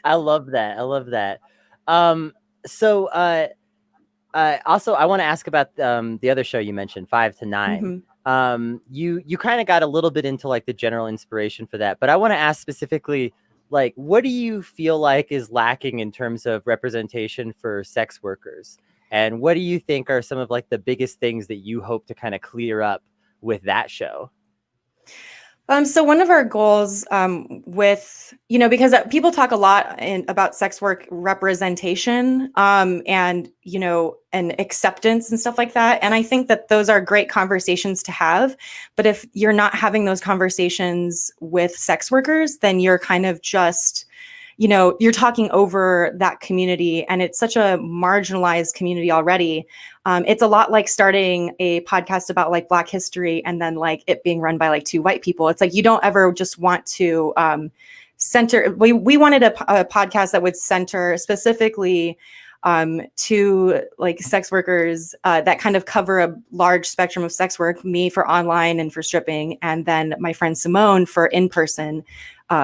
I love that. I love that. Um, so also, I want to ask about the other show you mentioned, 5 to 9. Mhm. You kind of got a little bit into like the general inspiration for that, but I want to ask specifically, like, what do you feel like is lacking in terms of representation for sex workers, and what do you think are some of like the biggest things that you hope to kind of clear up with that show? So one of our goals with, because people talk a lot about sex work representation and acceptance and stuff like that. And I think that those are great conversations to have. But if you're not having those conversations with sex workers, then you're kind of just you're talking over that community, and it's such a marginalized community already. It's a lot like starting a podcast about like Black history and then like it being run by like two white people. It's like you don't ever just want to center. We wanted a podcast that would center specifically to like sex workers that kind of cover a large spectrum of sex work, me for online and for stripping, and then my friend Simone for in-person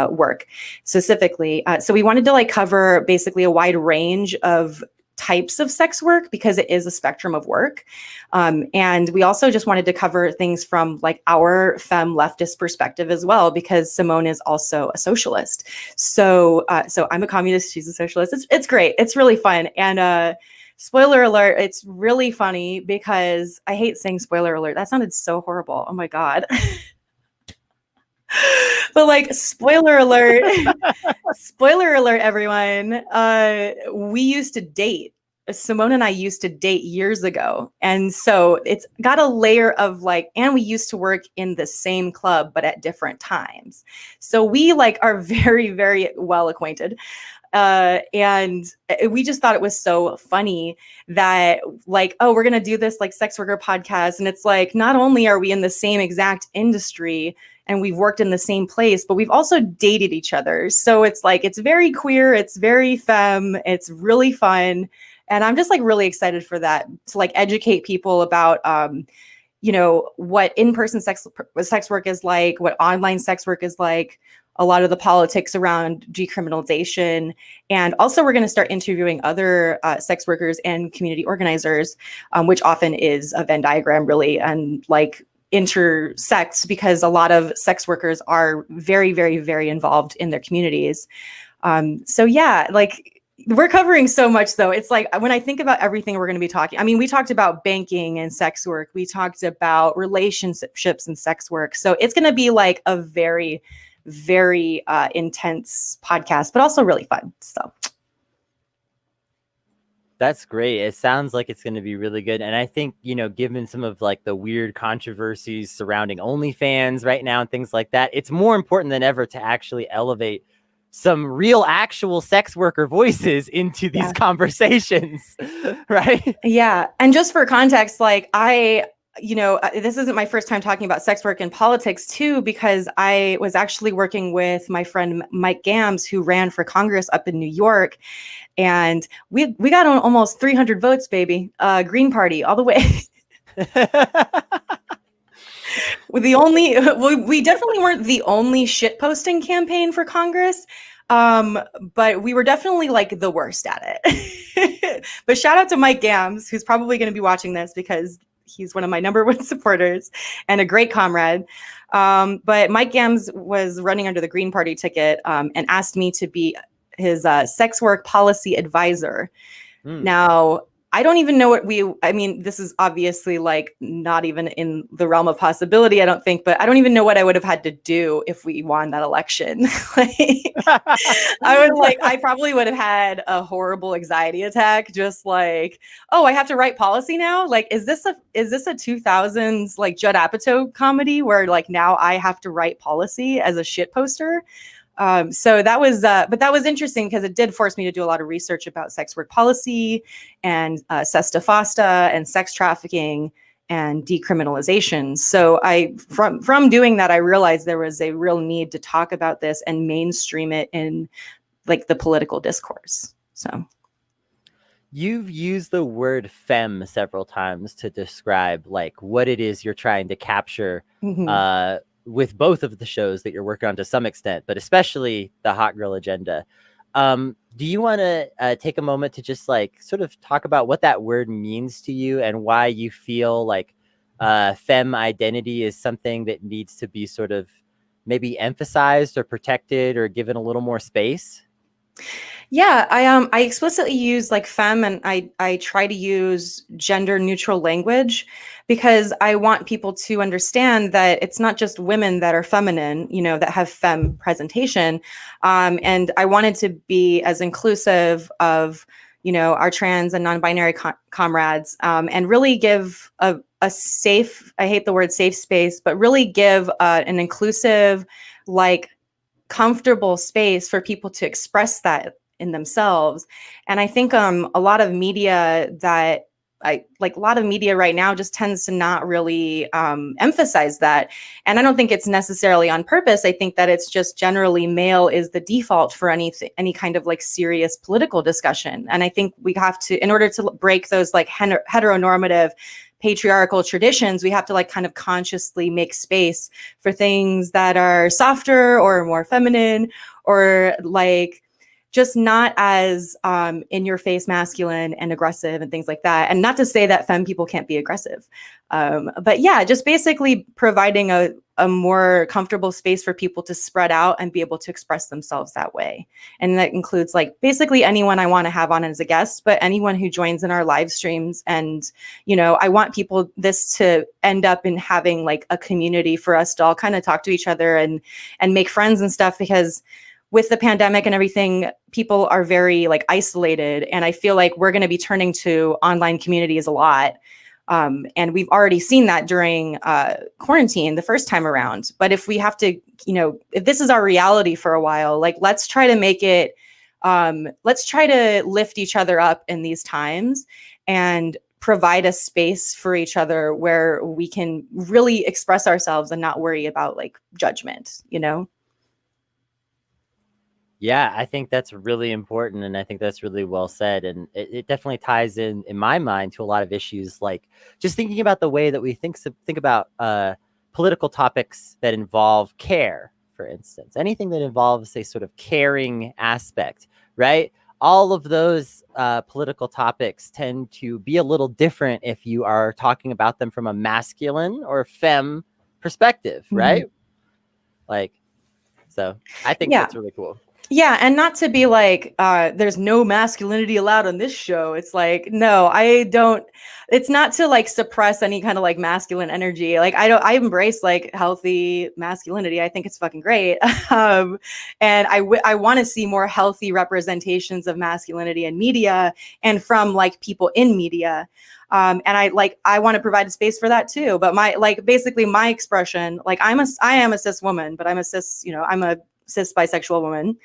work specifically. So we wanted to like cover basically a wide range of types of sex work because it is a spectrum of work. And we also just wanted to cover things from like our femme leftist perspective as well, because Simone is also a socialist. So I'm a communist, she's a socialist. It's great. It's really fun. And spoiler alert, it's really funny because I hate saying spoiler alert. That sounded so horrible. Oh my God. But like spoiler alert everyone, we used to date. Simone and I used to date years ago, and so it's got a layer of like, and we used to work in the same club but at different times, so we like are very very well acquainted. And we just thought it was so funny that like, oh, we're gonna do this like sex worker podcast, and it's like not only are we in the same exact industry and we've worked in the same place, but we've also dated each other. So it's like, it's very queer, it's very femme, it's really fun. And I'm just like really excited for that, to like educate people about, what in-person sex work is like, what online sex work is like, a lot of the politics around decriminalization. And also we're going to start interviewing other sex workers and community organizers, which often is a Venn diagram really, and like intersects because a lot of sex workers are very, very, very involved in their communities. So yeah, like we're covering so much though. It's like when I think about everything we're going to be talking, I mean, we talked about banking and sex work. We talked about relationships and sex work. So it's going to be like a very, very intense podcast, but also really fun. So That's great. It sounds like it's going to be really good. And I think, given some of like the weird controversies surrounding OnlyFans right now and things like that, it's more important than ever to actually elevate some real actual sex worker voices into these yeah. conversations, right? Yeah. And just for context, like this isn't my first time talking about sex work and politics too, because I was actually working with my friend Mike Gams, who ran for Congress up in New York. And we got on almost 300 votes, baby. Green Party all the way. We definitely weren't the only shit posting campaign for Congress. But we were definitely like the worst at it. But shout out to Mike Gams, who's probably going to be watching this because he's one of my number one supporters and a great comrade. But Mike Gams was running under the Green Party ticket and asked me to be his sex work policy advisor. Now, I don't even know this is obviously like not even in the realm of possibility, I don't think, but I don't even know what I would have had to do if we won that election. I probably would have had a horrible anxiety attack, just like, oh, I have to write policy now. Like, is this a 2000s like Judd Apatow comedy where like now I have to write policy as a shit poster? So that was, but that was interesting because it did force me to do a lot of research about sex work policy and SESTA FOSTA and sex trafficking and decriminalization. So from doing that, I realized there was a real need to talk about this and mainstream it in like the political discourse. So you've used the word femme several times to describe like what it is you're trying to capture. Mm-hmm. with both of the shows that you're working on to some extent, but especially the Hot Girl Agenda. Do you want to take a moment to just like sort of talk about what that word means to you and why you feel like femme identity is something that needs to be sort of maybe emphasized or protected or given a little more space? Yeah, I explicitly use like femme, and I try to use gender neutral language because I want people to understand that it's not just women that are feminine, you know, that have femme presentation. And I wanted to be as inclusive of, you know, our trans and non-binary comrades, and really give a safe, I hate the word safe space, but really give an inclusive, like comfortable space for people to express that in themselves. And I think a lot of media that I like, a lot of media right now just tends to not really emphasize that. And I don't think it's necessarily on purpose. I think that it's just generally male is the default for any kind of like serious political discussion. And I think we have to, in order to break those like heteronormative patriarchal traditions, we have to like kind of consciously make space for things that are softer or more feminine, or like just not as in your face masculine and aggressive and things like that. And not to say that femme people can't be aggressive. But yeah, just basically providing a more comfortable space for people to spread out and be able to express themselves that way. And that includes like basically anyone I want to have on as a guest, but anyone who joins in our live streams. And, you know, I want this to end up in having like a community for us to all kind of talk to each other and make friends and stuff, because with the pandemic and everything, people are very like isolated. And I feel like we're going to be turning to online communities a lot. And we've already seen that during quarantine the first time around. But if we have to, you know, if this is our reality for a while, like let's try to make it, let's try to lift each other up in these times and provide a space for each other where we can really express ourselves and not worry about like judgment, you know? Yeah, I think that's really important, and I think that's really well said, and it definitely ties in my mind, to a lot of issues, like just thinking about the way that we think about political topics that involve care, for instance, anything that involves a sort of caring aspect, right? All of those political topics tend to be a little different if you are talking about them from a masculine or femme perspective, right? Mhm. Like, so I think Yeah. that's really cool. Yeah, and not to be like, there's no masculinity allowed on this show. It's like, no, I don't. It's not to like suppress any kind of like masculine energy. Like, I embrace like healthy masculinity. I think it's fucking great. And I want to see more healthy representations of masculinity in media and from like people in media. And I want to provide a space for that too. But basically my expression, like I am a cis woman, but I'm a cis, you know, I'm a cis bisexual woman.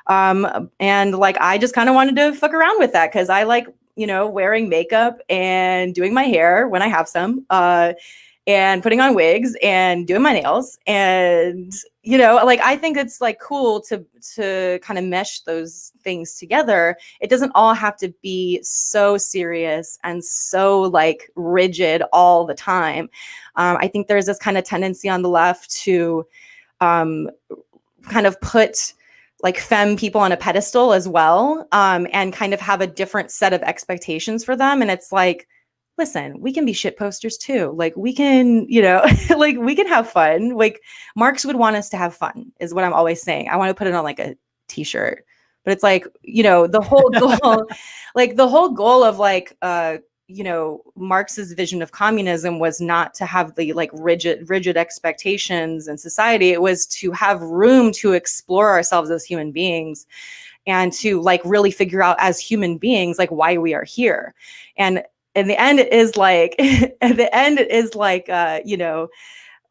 And like, I just kind of wanted to fuck around with that because I like, you know, wearing makeup and doing my hair when I have some, and putting on wigs and doing my nails. And, you know, like, I think it's like cool to kind of mesh those things together. It doesn't all have to be so serious and so like rigid all the time. I think there's this kind of tendency on the left to, kind of put like femme people on a pedestal as well, and kind of have a different set of expectations for them. And it's like, listen, we can be shit posters too. Like we can, you know, like we can have fun. Like Marx would want us to have fun is what I'm always saying. I want to put it on like a t-shirt, but it's like, you know, the whole goal, like the whole goal of like, you know, Marx's vision of communism was not to have the like rigid expectations in society. It was to have room to explore ourselves as human beings and to like really figure out as human beings like why we are here. And in the end, it is like at the end, it is like you know,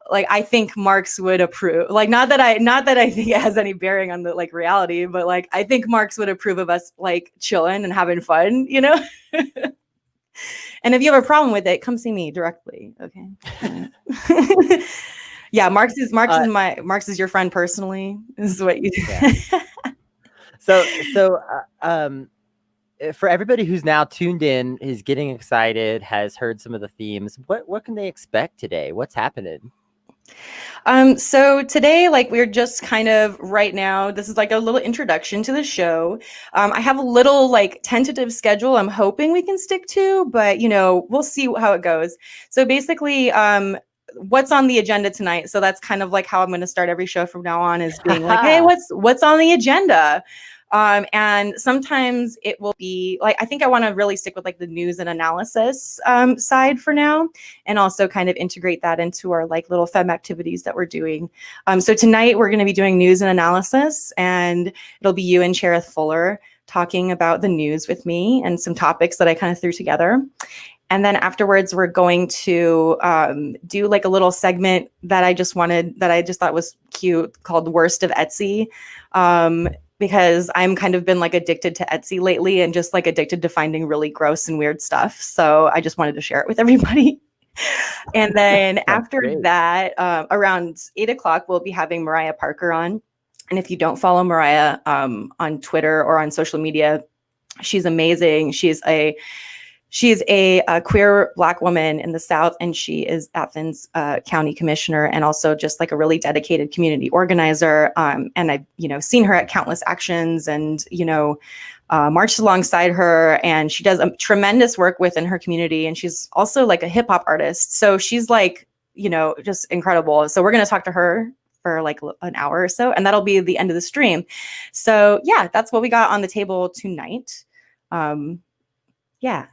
like I think Marx would approve. Like not that I think it has any bearing on the like reality, but like I think Marx would approve of us like chilling and having fun, you know? And if you have a problem with it, come see me directly. Okay. Yeah, Marx is your friend personally. This is what you do. Yeah. So for everybody who's now tuned in, is getting excited, has heard some of the themes, what can they expect today? What's happening? So today, like we're just kind of right now, this is like a little introduction to the show. I have a little like tentative schedule I'm hoping we can stick to, but we'll see how it goes. So basically, what's on the agenda tonight? So that's kind of like how I'm going to start every show from now on, is being like, hey, what's on the agenda? And sometimes it will be like, I think I want to really stick with like the news and analysis side for now, and also kind of integrate that into our like little femme activities that we're doing. So tonight we're going to be doing news and analysis, and it'll be you and Cherith Fuller talking about the news with me and some topics that I kind of threw together. And then afterwards, we're going to do like a little segment that I just thought was cute, called Worst of Etsy. Because I'm kind of been like addicted to Etsy lately, and just like addicted to finding really gross and weird stuff. So I just wanted to share it with everybody. And then after that, around 8 o'clock, we'll be having Mariah Parker on. And if you don't follow Mariah on Twitter or on social media, she's amazing. She's a queer Black woman in the South, and she is Athens County Commissioner, and also just like a really dedicated community organizer. And I've seen her at countless actions, and marched alongside her, and she does a tremendous work within her community. And she's also like a hip hop artist, so she's like just incredible. So we're gonna talk to her for like an hour or so, and that'll be the end of the stream. So yeah, that's what we got on the table tonight. Yeah.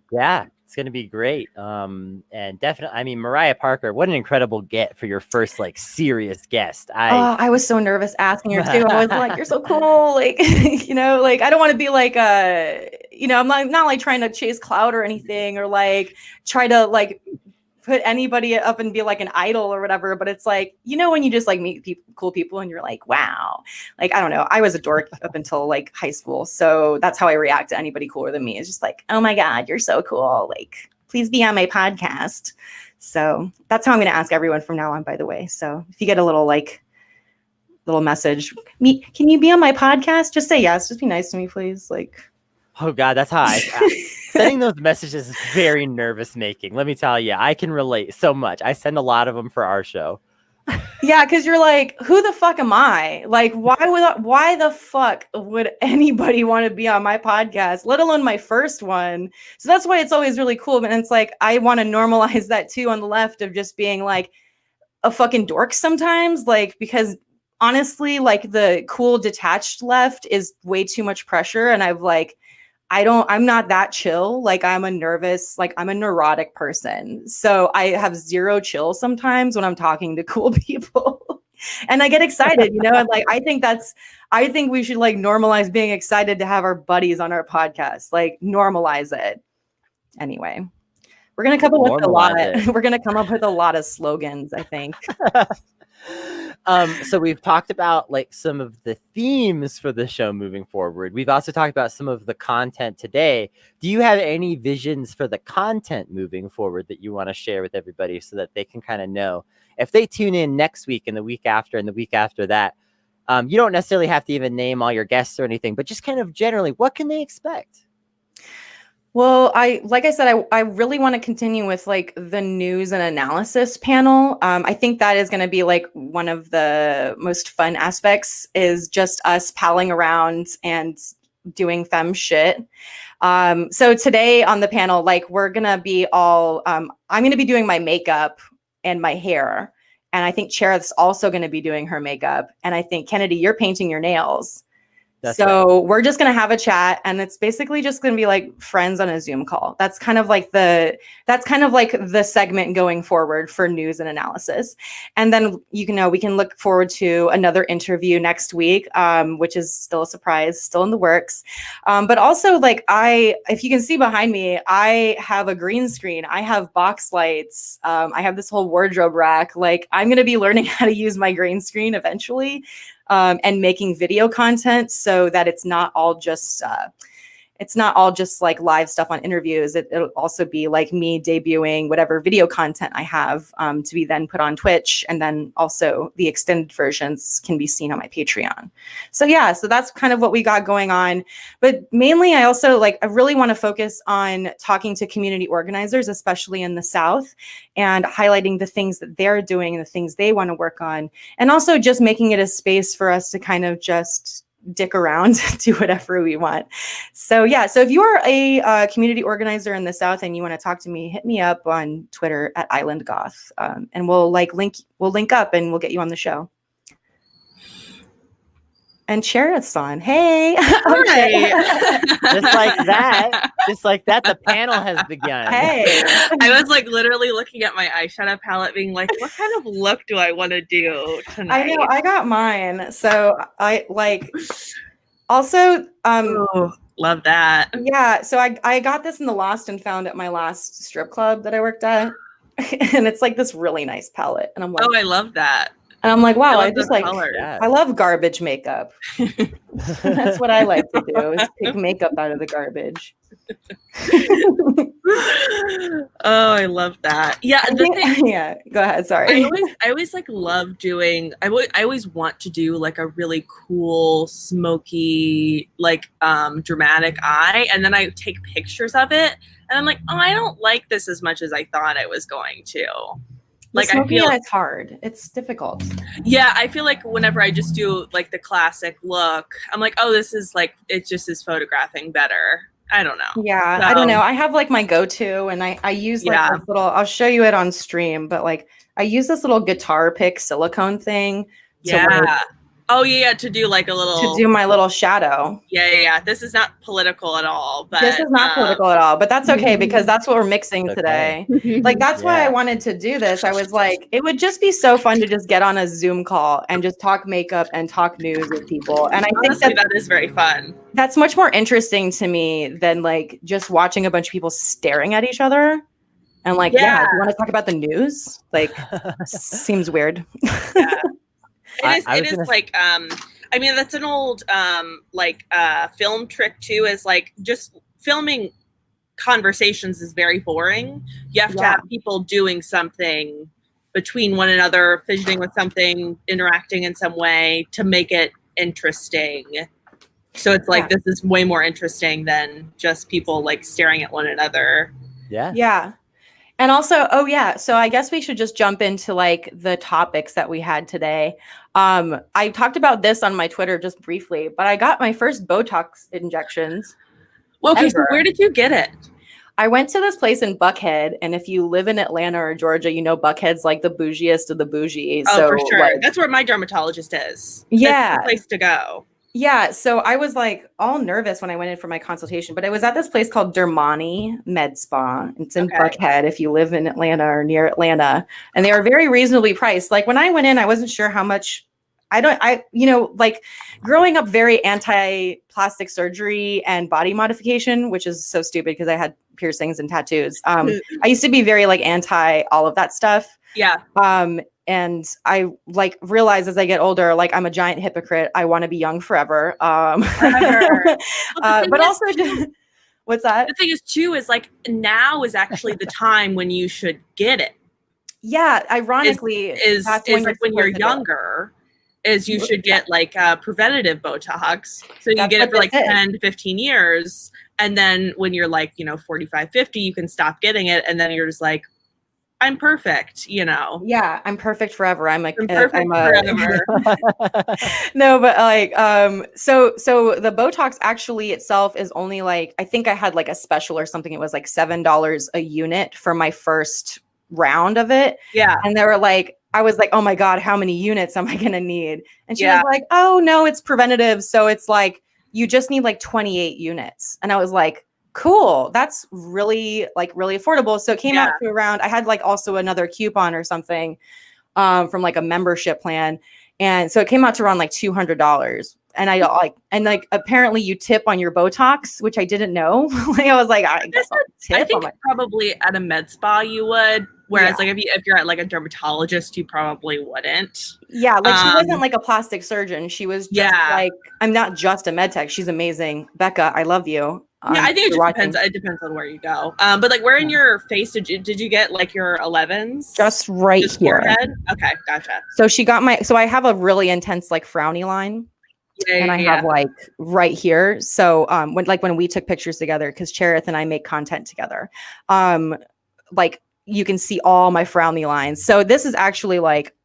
Yeah, it's gonna be great. And definitely, I mean, Mariah Parker, what an incredible get for your first like serious guest. I was so nervous asking her too. I was like, "You're so cool," like like I don't want to be like I'm not like trying to chase clout or anything, or like try to like put anybody up and be like an idol or whatever. But it's like, when you just like meet cool people and you're like, wow, like, I don't know. I was a dork up until like high school. So that's how I react to anybody cooler than me. It's just like, oh my God, you're so cool. Like, please be on my podcast. So that's how I'm going to ask everyone from now on, by the way. So if you get a little message, can you be on my podcast? Just say yes. Just be nice to me, please. Like, oh God, that's how I sending those messages is very nervous making. Let me tell you, I can relate so much. I send a lot of them for our show. Yeah, because you're like, who the fuck am I? Like, why the fuck would anybody want to be on my podcast, let alone my first one? So that's why it's always really cool. And it's like, I want to normalize that too on the left, of just being like a fucking dork sometimes, like, because honestly, like the cool detached left is way too much pressure. And I'm not that chill. Like I'm a neurotic person. So I have zero chill sometimes when I'm talking to cool people. And I get excited, and like, I think we should like normalize being excited to have our buddies on our podcast, like normalize it. Anyway, we're going to come up with a lot of slogans, I think. So we've talked about like some of the themes for the show moving forward. We've also talked about some of the content today. Do you have any visions for the content moving forward that you want to share with everybody, so that they can kind of know if they tune in next week and the week after and the week after that? You don't necessarily have to even name all your guests or anything, but just kind of generally, what can they expect? Well, like I said, I really want to continue with like the news and analysis panel. I think that is going to be like one of the most fun aspects, is just us palling around and doing femme shit. So today on the panel, like we're going to be all, I'm going to be doing my makeup and my hair. And I think Cherith's also going to be doing her makeup. And I think, Kennedy, you're painting your nails. That's so right. We're just going to have a chat, and it's basically just going to be like friends on a Zoom call. That's kind of like the segment going forward for news and analysis. And then, we can look forward to another interview next week, which is still a surprise, still in the works. But also, like, if you can see behind me, I have a green screen. I have box lights. I have this whole wardrobe rack. Like, I'm going to be learning how to use my green screen eventually. And making video content, so that it's not all just it's not all just like live stuff on interviews. It'll also be like me debuting whatever video content I have to be then put on Twitch. And then also the extended versions can be seen on my Patreon. So yeah, so that's kind of what we got going on. But mainly I also I really want to focus on talking to community organizers, especially in the South, and highlighting the things that they're doing and the things they want to work on. And also just making it a space for us to kind of just dick around, do whatever we want. So yeah, so if you are a community organizer in the South and you want to talk to me, hit me up on Twitter at Island Goth, and we'll link up and we'll get you on the show. And Cheryth's on. Hey. Hi. Just like that, the panel has begun. Hey. I was like literally looking at my eyeshadow palette being like, what kind of look do I want to do tonight? I know, I got mine. So I also love that. Yeah, so I got this in the Lost and Found at my last strip club that I worked at. And it's like this really nice palette. And I'm like, oh, I love that. And I'm like, wow, I love just the like, colors. I love garbage makeup. That's what I like to do, is pick makeup out of the garbage. Oh, I love that. Yeah. Yeah, go ahead. Sorry. I always like love doing, I always want to do like a really cool, smoky, like dramatic eye. And then I take pictures of it and I'm like, oh, I don't like this as much as I thought I was going to. Like I feel it's hard. It's difficult. Yeah, I feel like whenever I just do like the classic look, I'm like, oh, this is like, it just is photographing better. I don't know. Yeah, so, I don't know. I have like my go-to, and I use like this little, I'll show you it on stream, but like I use this little guitar pick silicone thing. Oh yeah, to do like a little, to do my little shadow. Yeah. This is not political at all, but this is not political at all, but that's okay because that's what we're mixing today. Like that's why I wanted to do this. I was like, it would just be so fun to just get on a Zoom call and just talk makeup and talk news with people. And I honestly, think that is very fun. That's much more interesting to me than like just watching a bunch of people staring at each other. And like, yeah, you want to talk about the news? Like, seems weird. Yeah. It is like I mean that's an old film trick too, is like just filming conversations is very boring. You have to have people doing something between one another, fidgeting with something, interacting in some way to make it interesting. So it's like this is way more interesting than just people like staring at one another. Yeah. And also, so I guess we should just jump into like the topics that we had today. I talked about this on my Twitter just briefly, but I got my first Botox injections. Well, okay, so where did you get it? I went to this place in Buckhead, and if you live in Atlanta or Georgia, you know Buckhead's like the bougiest of the bougie. Oh, so, for sure. Like, that's where my dermatologist is. Yeah. That's the place to go. Yeah, so I was like all nervous when I went in for my consultation, but I was at this place called Dermani Med Spa. It's in Buckhead if you live in Atlanta or near Atlanta, and they are very reasonably priced. Like when I went in, I wasn't sure how much. Like growing up very anti-plastic surgery and body modification, which is so stupid because I had piercings and tattoos. I used to be very like anti all of that stuff. Yeah. And I like realize as I get older, like I'm a giant hypocrite. I want to be young forever. But also, what's that? The thing is too, is like now is actually the time when you should get it. Yeah. Ironically, is like when you're younger, is you should get like preventative Botox. So you get it for like 10 to 15 years. And then when you're like, 45, 50, you can stop getting it. And then you're just like, I'm perfect, Yeah, I'm perfect forever. I'm like, perfect forever. No, but like, so the Botox actually itself is only like, I think I had like a special or something. It was like $7 a unit for my first round of it. Yeah. And they were like, I was like, oh my God, how many units am I going to need? And she was like, oh no, it's preventative. So it's like, you just need like 28 units. And I was like, cool. That's really affordable. So it came out to around, I had like also another coupon or something from like a membership plan. And so it came out to around like $200. And I apparently you tip on your Botox, which I didn't know. Like I was like, I guess I'll tip. I think probably at a med spa you would. Whereas like if you're at like a dermatologist, you probably wouldn't. Yeah, like she wasn't like a plastic surgeon. She was just like, I'm not just a med tech. She's amazing. Becca, I love you. Yeah, I think it just depends. It depends on where you go. But like, where in your face did you get like your 11s? Just right here. Forehead? Okay, gotcha. So she got so I have a really intense like frowny line. And I have like right here. So when we took pictures together, because Cherith and I make content together, like you can see all my frowny lines. So this is actually like,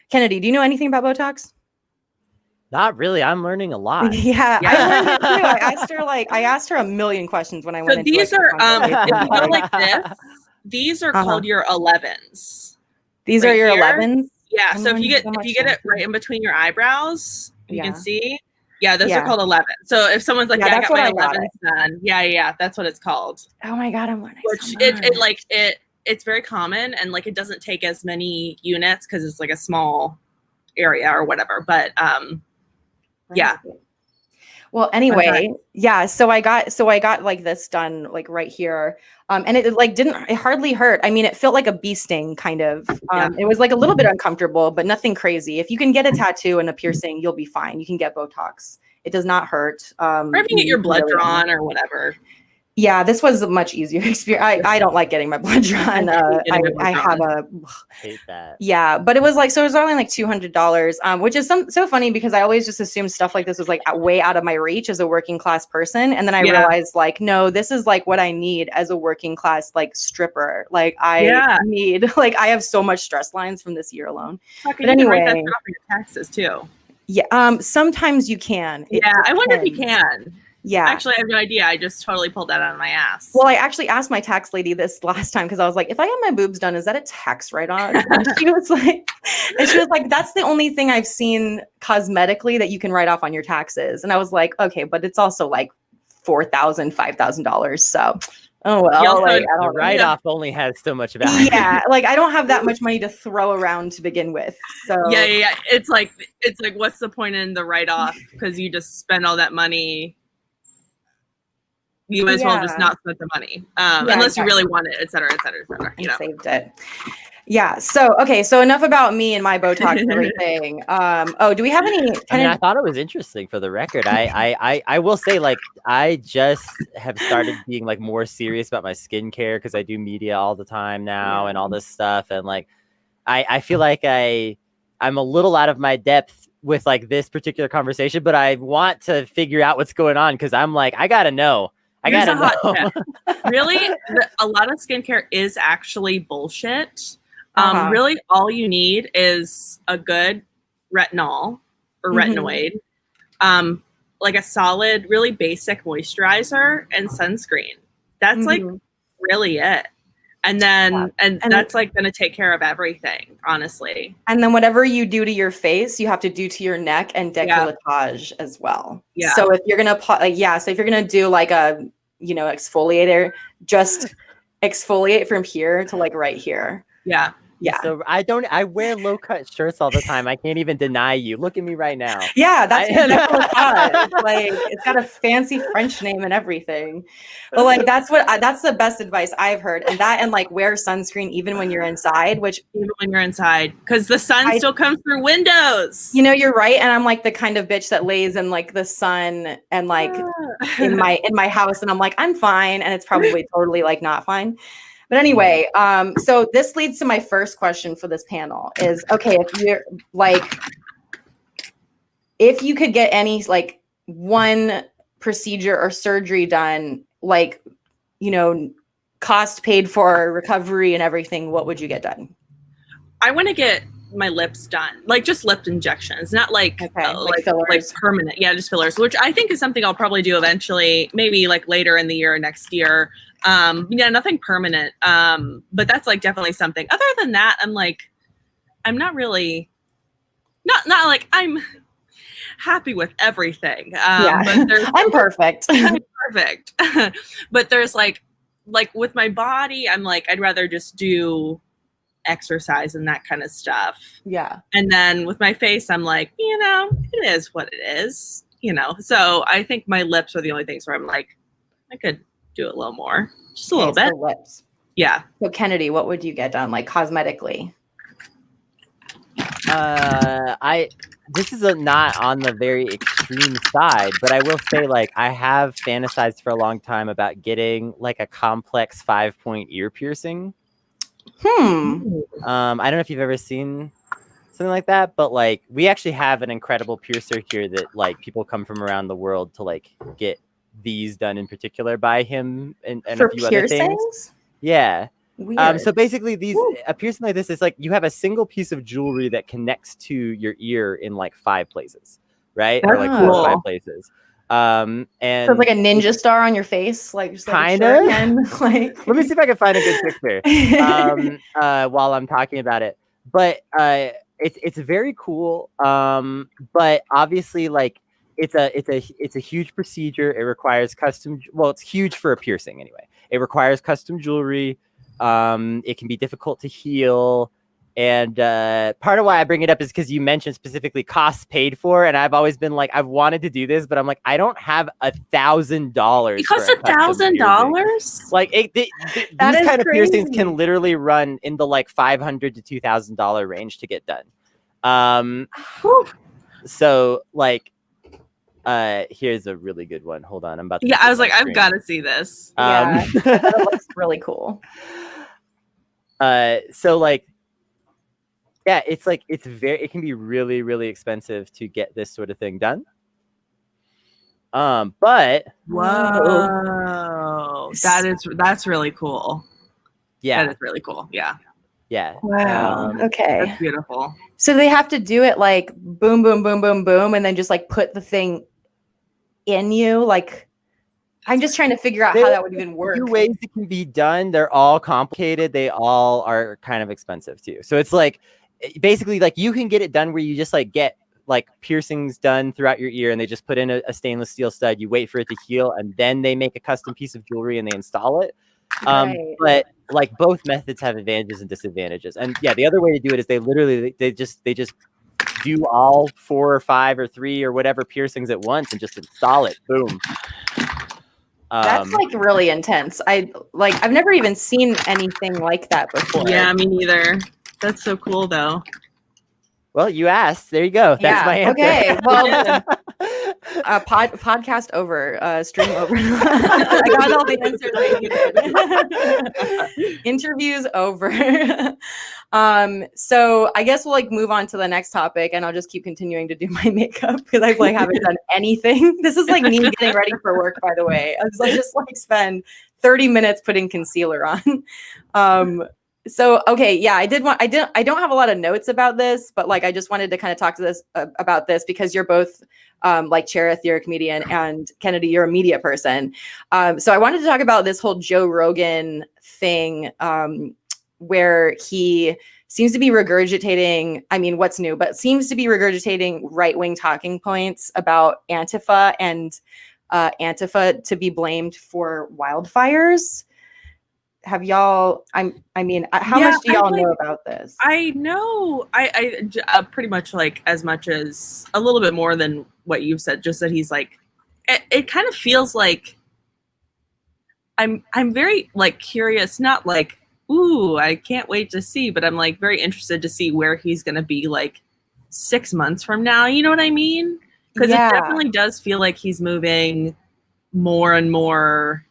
Kennedy, do you know anything about Botox? Not really. I'm learning a lot. Yeah, I learned it too. I asked her a million questions when I went into these are if you go like this, these are called your 11s. These are your 11s? Yeah. So if you get it right in between your eyebrows, you can see. Yeah, those are called 11. So if someone's like, I got my 11s done. Yeah, that's what it's called. Oh my God, I'm learning. Which it's very common, and like it doesn't take as many units because it's like a small area or whatever. But yeah. Well, anyway, yeah. So I got like this done like right here. And it hardly hurt. I mean, it felt like a bee sting kind of. It was like a little bit uncomfortable, but nothing crazy. If you can get a tattoo and a piercing, you'll be fine. You can get Botox. It does not hurt. Or if you get your blood drawn or whatever. Yeah, this was a much easier experience. I don't like getting my blood drawn. I have a hate that. Yeah, but it was only like $200, which is so funny because I always just assumed stuff like this was like way out of my reach as a working class person, and then I realized like, no, this is like what I need as a working class like stripper. Like I need I have so much stress lines from this year alone. But anyway, you can write that off for your taxes too. Yeah, sometimes you can. I wonder if you can. Yeah. Actually, I have no idea. I just totally pulled that out of my ass. Well, I actually asked my tax lady this last time because I was like, if I have my boobs done, is that a tax write-off? And she was like, that's the only thing I've seen cosmetically that you can write off on your taxes. And I was like, okay, but it's also like $4,000, $5,000. So, oh well. The write-off only has so much value. Yeah, like I don't have that much money to throw around to begin with. So yeah. It's like what's the point in the write-off? Because you just spend all that money. You might as well just not spend the money, unless you really want it, et cetera, et cetera, et cetera. You know. Saved it. Yeah. So enough about me and my Botox and everything. Do we have any? I thought it was interesting. For the record, I will say like I just have started being like more serious about my skincare because I do media all the time now and all this stuff, and like I feel like I'm a little out of my depth with like this particular conversation, but I want to figure out what's going on because I'm like I gotta know. Really, a lot of skincare is actually bullshit. Really, all you need is a good retinol or retinoid, like a solid, really basic moisturizer and sunscreen. That's like really it. And then, and that's like going to take care of everything, honestly. And then whatever you do to your face, you have to do to your neck and décolletage as well. Yeah. So if you're going to, so if you're going to do like a, exfoliator, just exfoliate from here to like right here. Yeah. Yeah. So I wear low cut shirts all the time. I can't even deny you. Look at me right now. Yeah, that's like it's got a fancy French name and everything. But like that's the best advice I've heard. And like wear sunscreen even when you're inside, because the sun still comes through windows. You're right. And I'm like the kind of bitch that lays in like the sun and like in my house and I'm like, I'm fine. And it's probably totally like not fine. But anyway, so this leads to my first question for this panel is, okay, if you're like, if you could get any like one procedure or surgery done, like, cost paid for, recovery and everything, what would you get done? I want to get my lips done, like just lip injections, not like like permanent. Yeah, just fillers, which I think is something I'll probably do eventually, maybe like later in the year or next year. Nothing permanent. But that's like definitely something. Other than that, I'm like, I'm not really, not like I'm happy with everything. But I'm perfect. I'm perfect. But there's like with my body, I'm like, I'd rather just do exercise and that kind of stuff. Yeah. And then with my face, I'm like, it is what it is, So I think my lips are the only things where I'm like, I could do it a little more, just a little bit. Lips. Yeah. So Kennedy, what would you get done, like cosmetically? This is not on the very extreme side, but I will say, like, I have fantasized for a long time about getting like a complex 5-point ear piercing. I don't know if you've ever seen something like that, but like we actually have an incredible piercer here that like people come from around the world to like get these done in particular by him and For a few other things. piercings? Yeah. Weird. So basically a piercing like this is like you have a single piece of jewelry that connects to your ear in like 5 places, right? Or like 4 or 5 places. And so it's like a ninja star on your face, like just kind of. Like, let me see if I can find a good picture while I'm talking about it. But it's very cool. But obviously, like it's a huge procedure. It requires custom. Well, it's huge for a piercing anyway. It requires custom jewelry. It can be difficult to heal. And part of why I bring it up is because you mentioned specifically costs paid for, and I've always been like, I've wanted to do this, but I'm like, I don't have $1,000. It costs $1,000. Like these kind of piercings can literally run in the like $500 to $2,000 range to get done. So like, here's a really good one. Hold on, I'm about to. Yeah, I was like, I've got to see this. Yeah, that looks really cool. So like. Yeah, it's like it can be really, really expensive to get this sort of thing done. But whoa, that's really cool. Yeah, that is really cool. Yeah. Wow. Okay. That's beautiful. So they have to do it like boom, boom, boom, boom, boom, and then just like put the thing in you. Like, I'm just trying to figure out how that would even work. Two ways it can be done. They're all complicated. They all are kind of expensive too. So it's like. Basically, like you can get it done where you just like get like piercings done throughout your ear and they just put in a stainless steel stud. You wait for it to heal and then they make a custom piece of jewelry and they install it. But like both methods have advantages and disadvantages. And yeah, the other way to do it is they just do all 4 or 5 or 3 or whatever piercings at once and just install it. Boom. That's like really intense. I've never even seen anything like that before. Yeah, me neither. That's so cool, though. Well, you asked. There you go. That's my answer. Okay. Well, podcast over. Stream over. I got all the answers. Interviews over. So I guess we'll like move on to the next topic, and I'll just keep continuing to do my makeup because I like haven't done anything. This is like me getting ready for work, by the way. I just like spend 30 minutes putting concealer on. So, okay. Yeah, I don't have a lot of notes about this, but like, I just wanted to kind of talk to this about this because you're both like Cherith, you're a comedian, and Kennedy, you're a media person. So I wanted to talk about this whole Joe Rogan thing where he seems to be regurgitating, I mean, what's new, but seems to be regurgitating right-wing talking points about Antifa and Antifa to be blamed for wildfires. Have y'all, how much do y'all know about this? I know, I pretty much like as much as a little bit more than what you've said, just that he's like, it kind of feels like I'm very like curious, not like, ooh, I can't wait to see, but I'm like very interested to see where he's going to be like 6 months from now. You know what I mean? Because it definitely does feel like he's moving more and more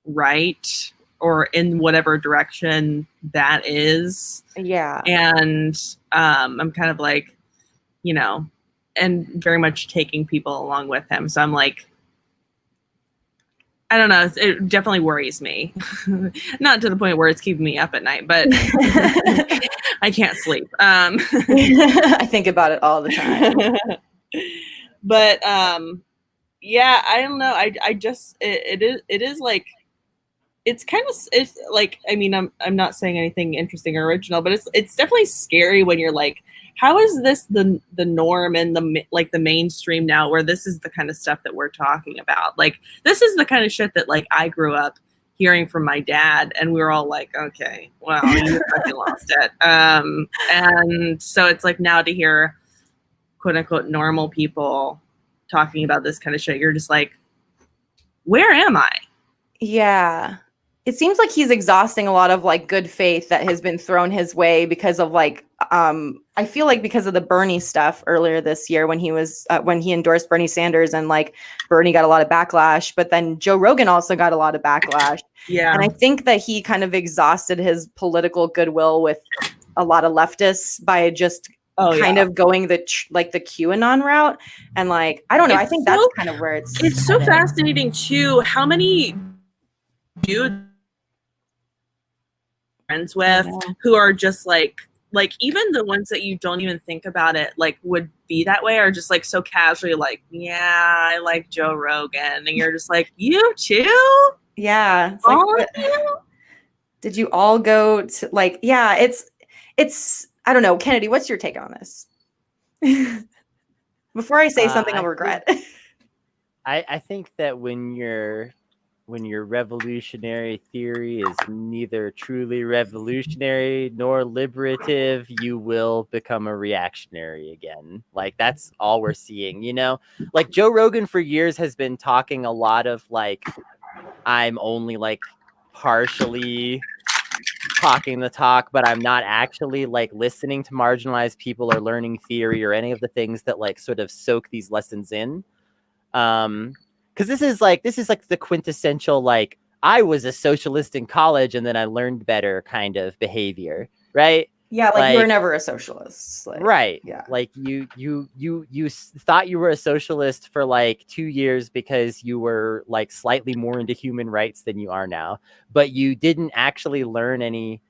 right or in whatever direction that is. Yeah. And I'm kind of like, you know, and very much taking people along with him. So I'm like, I don't know. It definitely worries me. Not to the point where it's keeping me up at night, but I can't sleep. I think about it all the time. But yeah, I don't know. I just it is like, it's kind of, it's like, I mean, I'm not saying anything interesting or original, but it's definitely scary when you're like, how is this the norm and the mainstream now, where this is the kind of stuff that we're talking about? Like, this is the kind of shit that like I grew up hearing from my dad, and we were all like, okay, well, you fucking lost it. And so it's like now to hear quote unquote normal people talking about this kind of shit, you're just like, where am I? Yeah. It seems like he's exhausting a lot of like good faith that has been thrown his way because of like I feel like because of the Bernie stuff earlier this year when he endorsed Bernie Sanders and like Bernie got a lot of backlash, but then Joe Rogan also got a lot of backlash. Yeah. And I think that he kind of exhausted his political goodwill with a lot of leftists by just kind of going the QAnon route. And like, I don't know. I think that's kind of where it's so fascinating too. How many dudes friends with who are just like even the ones that you don't even think about it like would be that way are just like so casually like, yeah, I like Joe Rogan, and you're just like, you too? Yeah. It's all like, of you? Did you all go to like, yeah, it's I don't know. Kennedy, what's your take on this? Before I say something I'll regret. I think that when your revolutionary theory is neither truly revolutionary nor liberative, you will become a reactionary again. Like, that's all we're seeing, you know? Like, Joe Rogan for years has been talking a lot of like, I'm only like partially talking the talk, but I'm not actually like listening to marginalized people or learning theory or any of the things that like sort of soak these lessons in. Because this is like the quintessential like, I was a socialist in college and then I learned better kind of behavior, right? Yeah, like you were never a socialist. Like, right. Yeah. Like you thought you were a socialist for like 2 years because you were like slightly more into human rights than you are now, but you didn't actually learn any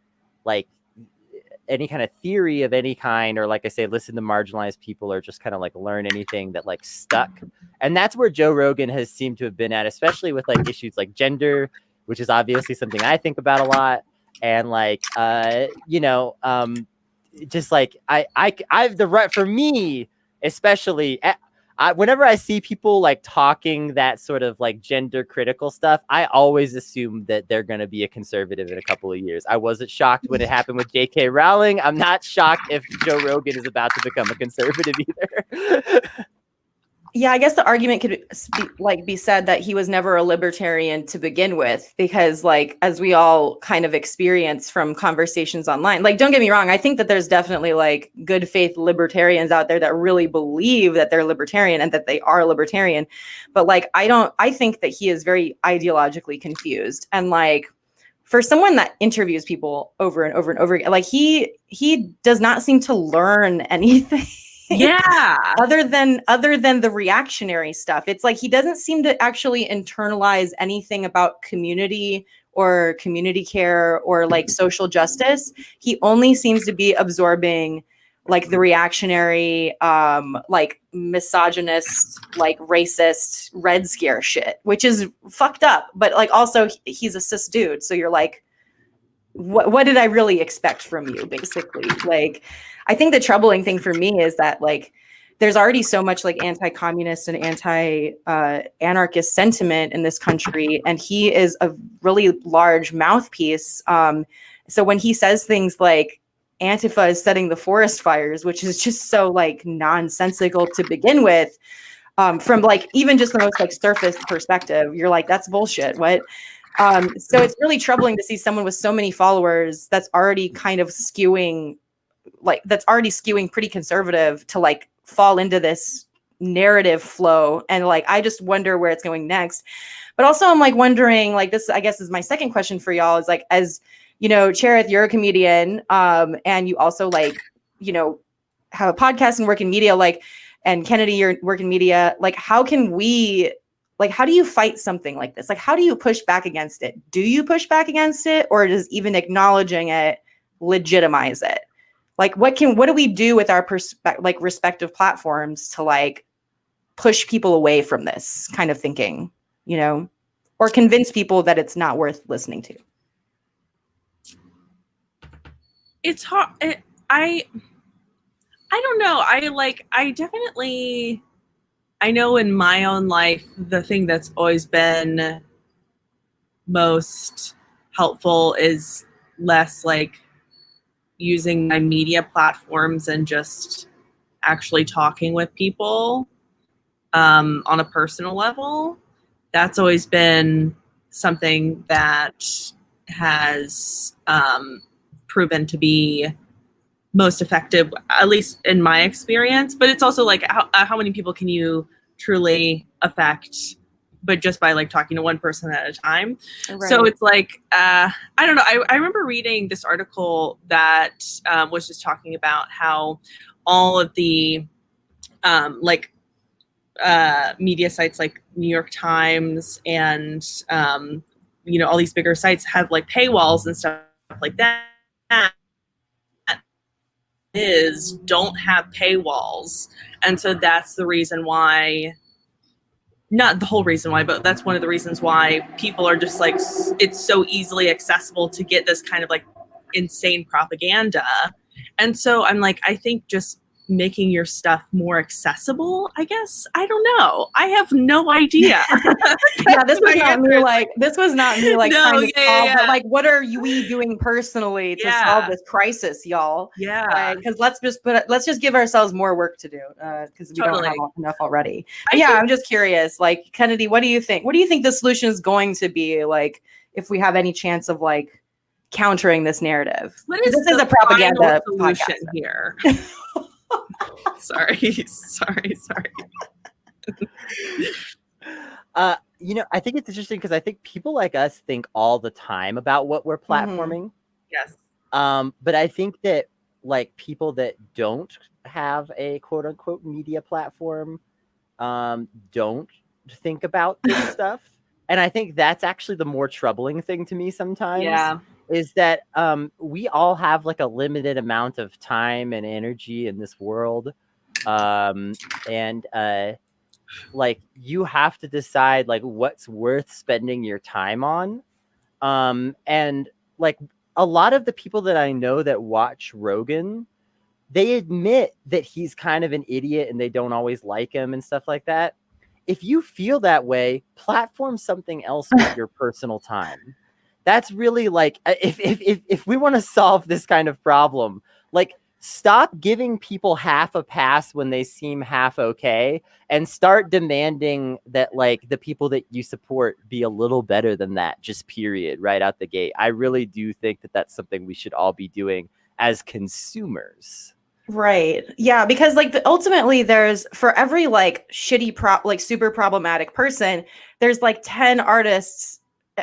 kind of theory of any kind, or like I say, listen to marginalized people, or just kind of like learn anything that like stuck. And that's where Joe Rogan has seemed to have been at, especially with like issues like gender, which is obviously something I think about a lot. And like, just like I've the right for me, especially whenever I see people like talking that sort of like gender critical stuff, I always assume that they're going to be a conservative in a couple of years. I wasn't shocked when it happened with J.K. Rowling. I'm not shocked if Joe Rogan is about to become a conservative either. Yeah, I guess the argument could be said that he was never a libertarian to begin with, because like, as we all kind of experience from conversations online, like, don't get me wrong, I think that there's definitely like good faith libertarians out there that really believe that they're libertarian and that they are libertarian. But like, I think that he is very ideologically confused. And like, for someone that interviews people over and over and over again, like he does not seem to learn anything. Yeah. other than the reactionary stuff. It's like he doesn't seem to actually internalize anything about community or community care or like social justice. He only seems to be absorbing like the reactionary, like misogynist, like racist Red Scare shit, which is fucked up. But like, also he's a cis dude. So you're like, what did I really expect from you, basically? Like, I think the troubling thing for me is that like there's already so much like anti-communist and anti-anarchist sentiment in this country, and he is a really large mouthpiece. So when he says things like Antifa is setting the forest fires, which is just so like nonsensical to begin with, from like even just the most like surface perspective, you're like, that's bullshit. What? So it's really troubling to see someone with so many followers that's already kind of skewing pretty conservative to like fall into this narrative flow. And like, I just wonder where it's going next. But also I'm like wondering, like, this, I guess, is my second question for y'all, is like, as you know, Cherith, you're a comedian, and you also like, you know, have a podcast and work in media, like, and Kennedy, you're working media. Like, how can we, like, how do you fight something like this? Like, how do you push back against it? Do you push back against it, or does even acknowledging it legitimize it? Like, what do we do with our respective platforms to like push people away from this kind of thinking, you know, or convince people that it's not worth listening to? It's hard. I don't know. I definitely, I know in my own life, the thing that's always been most helpful is less like using my media platforms and just actually talking with people on a personal level. That's always been something that has proven to be most effective, at least in my experience. But it's also like how many people can you truly affect, but just by like talking to one person at a time. Right. So it's like, I don't know. I remember reading this article that was just talking about how all of the media sites like New York Times and all these bigger sites have like paywalls and stuff like that. Don't have paywalls, and so that's the reason why, not the whole reason why, but that's one of the reasons why people are just like, it's so easily accessible to get this kind of like insane propaganda. And so I'm like, I think just making your stuff more accessible, I guess. I don't know. I have no idea. Yeah, this was not me like trying to solve, but like, what are we doing personally to solve this crisis, y'all? Yeah. Because let's just give ourselves more work to do, because we don't have enough already. I'm just curious, like, Kennedy, what do you think? What do you think the solution is going to be, like, if we have any chance of like countering this narrative? This is a propaganda solution here. Sorry. I think it's interesting because I think people like us think all the time about what we're platforming. Yes. But I think that like people that don't have a quote unquote media platform don't think about this stuff. And I think that's actually the more troubling thing to me sometimes. Yeah. Is that we all have like a limited amount of time and energy in this world. Like you have to decide like what's worth spending your time on. And like a lot of the people that I know that watch Rogan, they admit that he's kind of an idiot and they don't always like him and stuff like that. If you feel that way, platform something else with your personal time. That's really like, if we want to solve this kind of problem, like stop giving people half a pass when they seem half okay, and start demanding that like the people that you support be a little better than that, just period, right out the gate. I really do think that that's something we should all be doing as consumers. Right. Yeah, because like ultimately there's, for every like shitty super problematic person, there's like 10 artists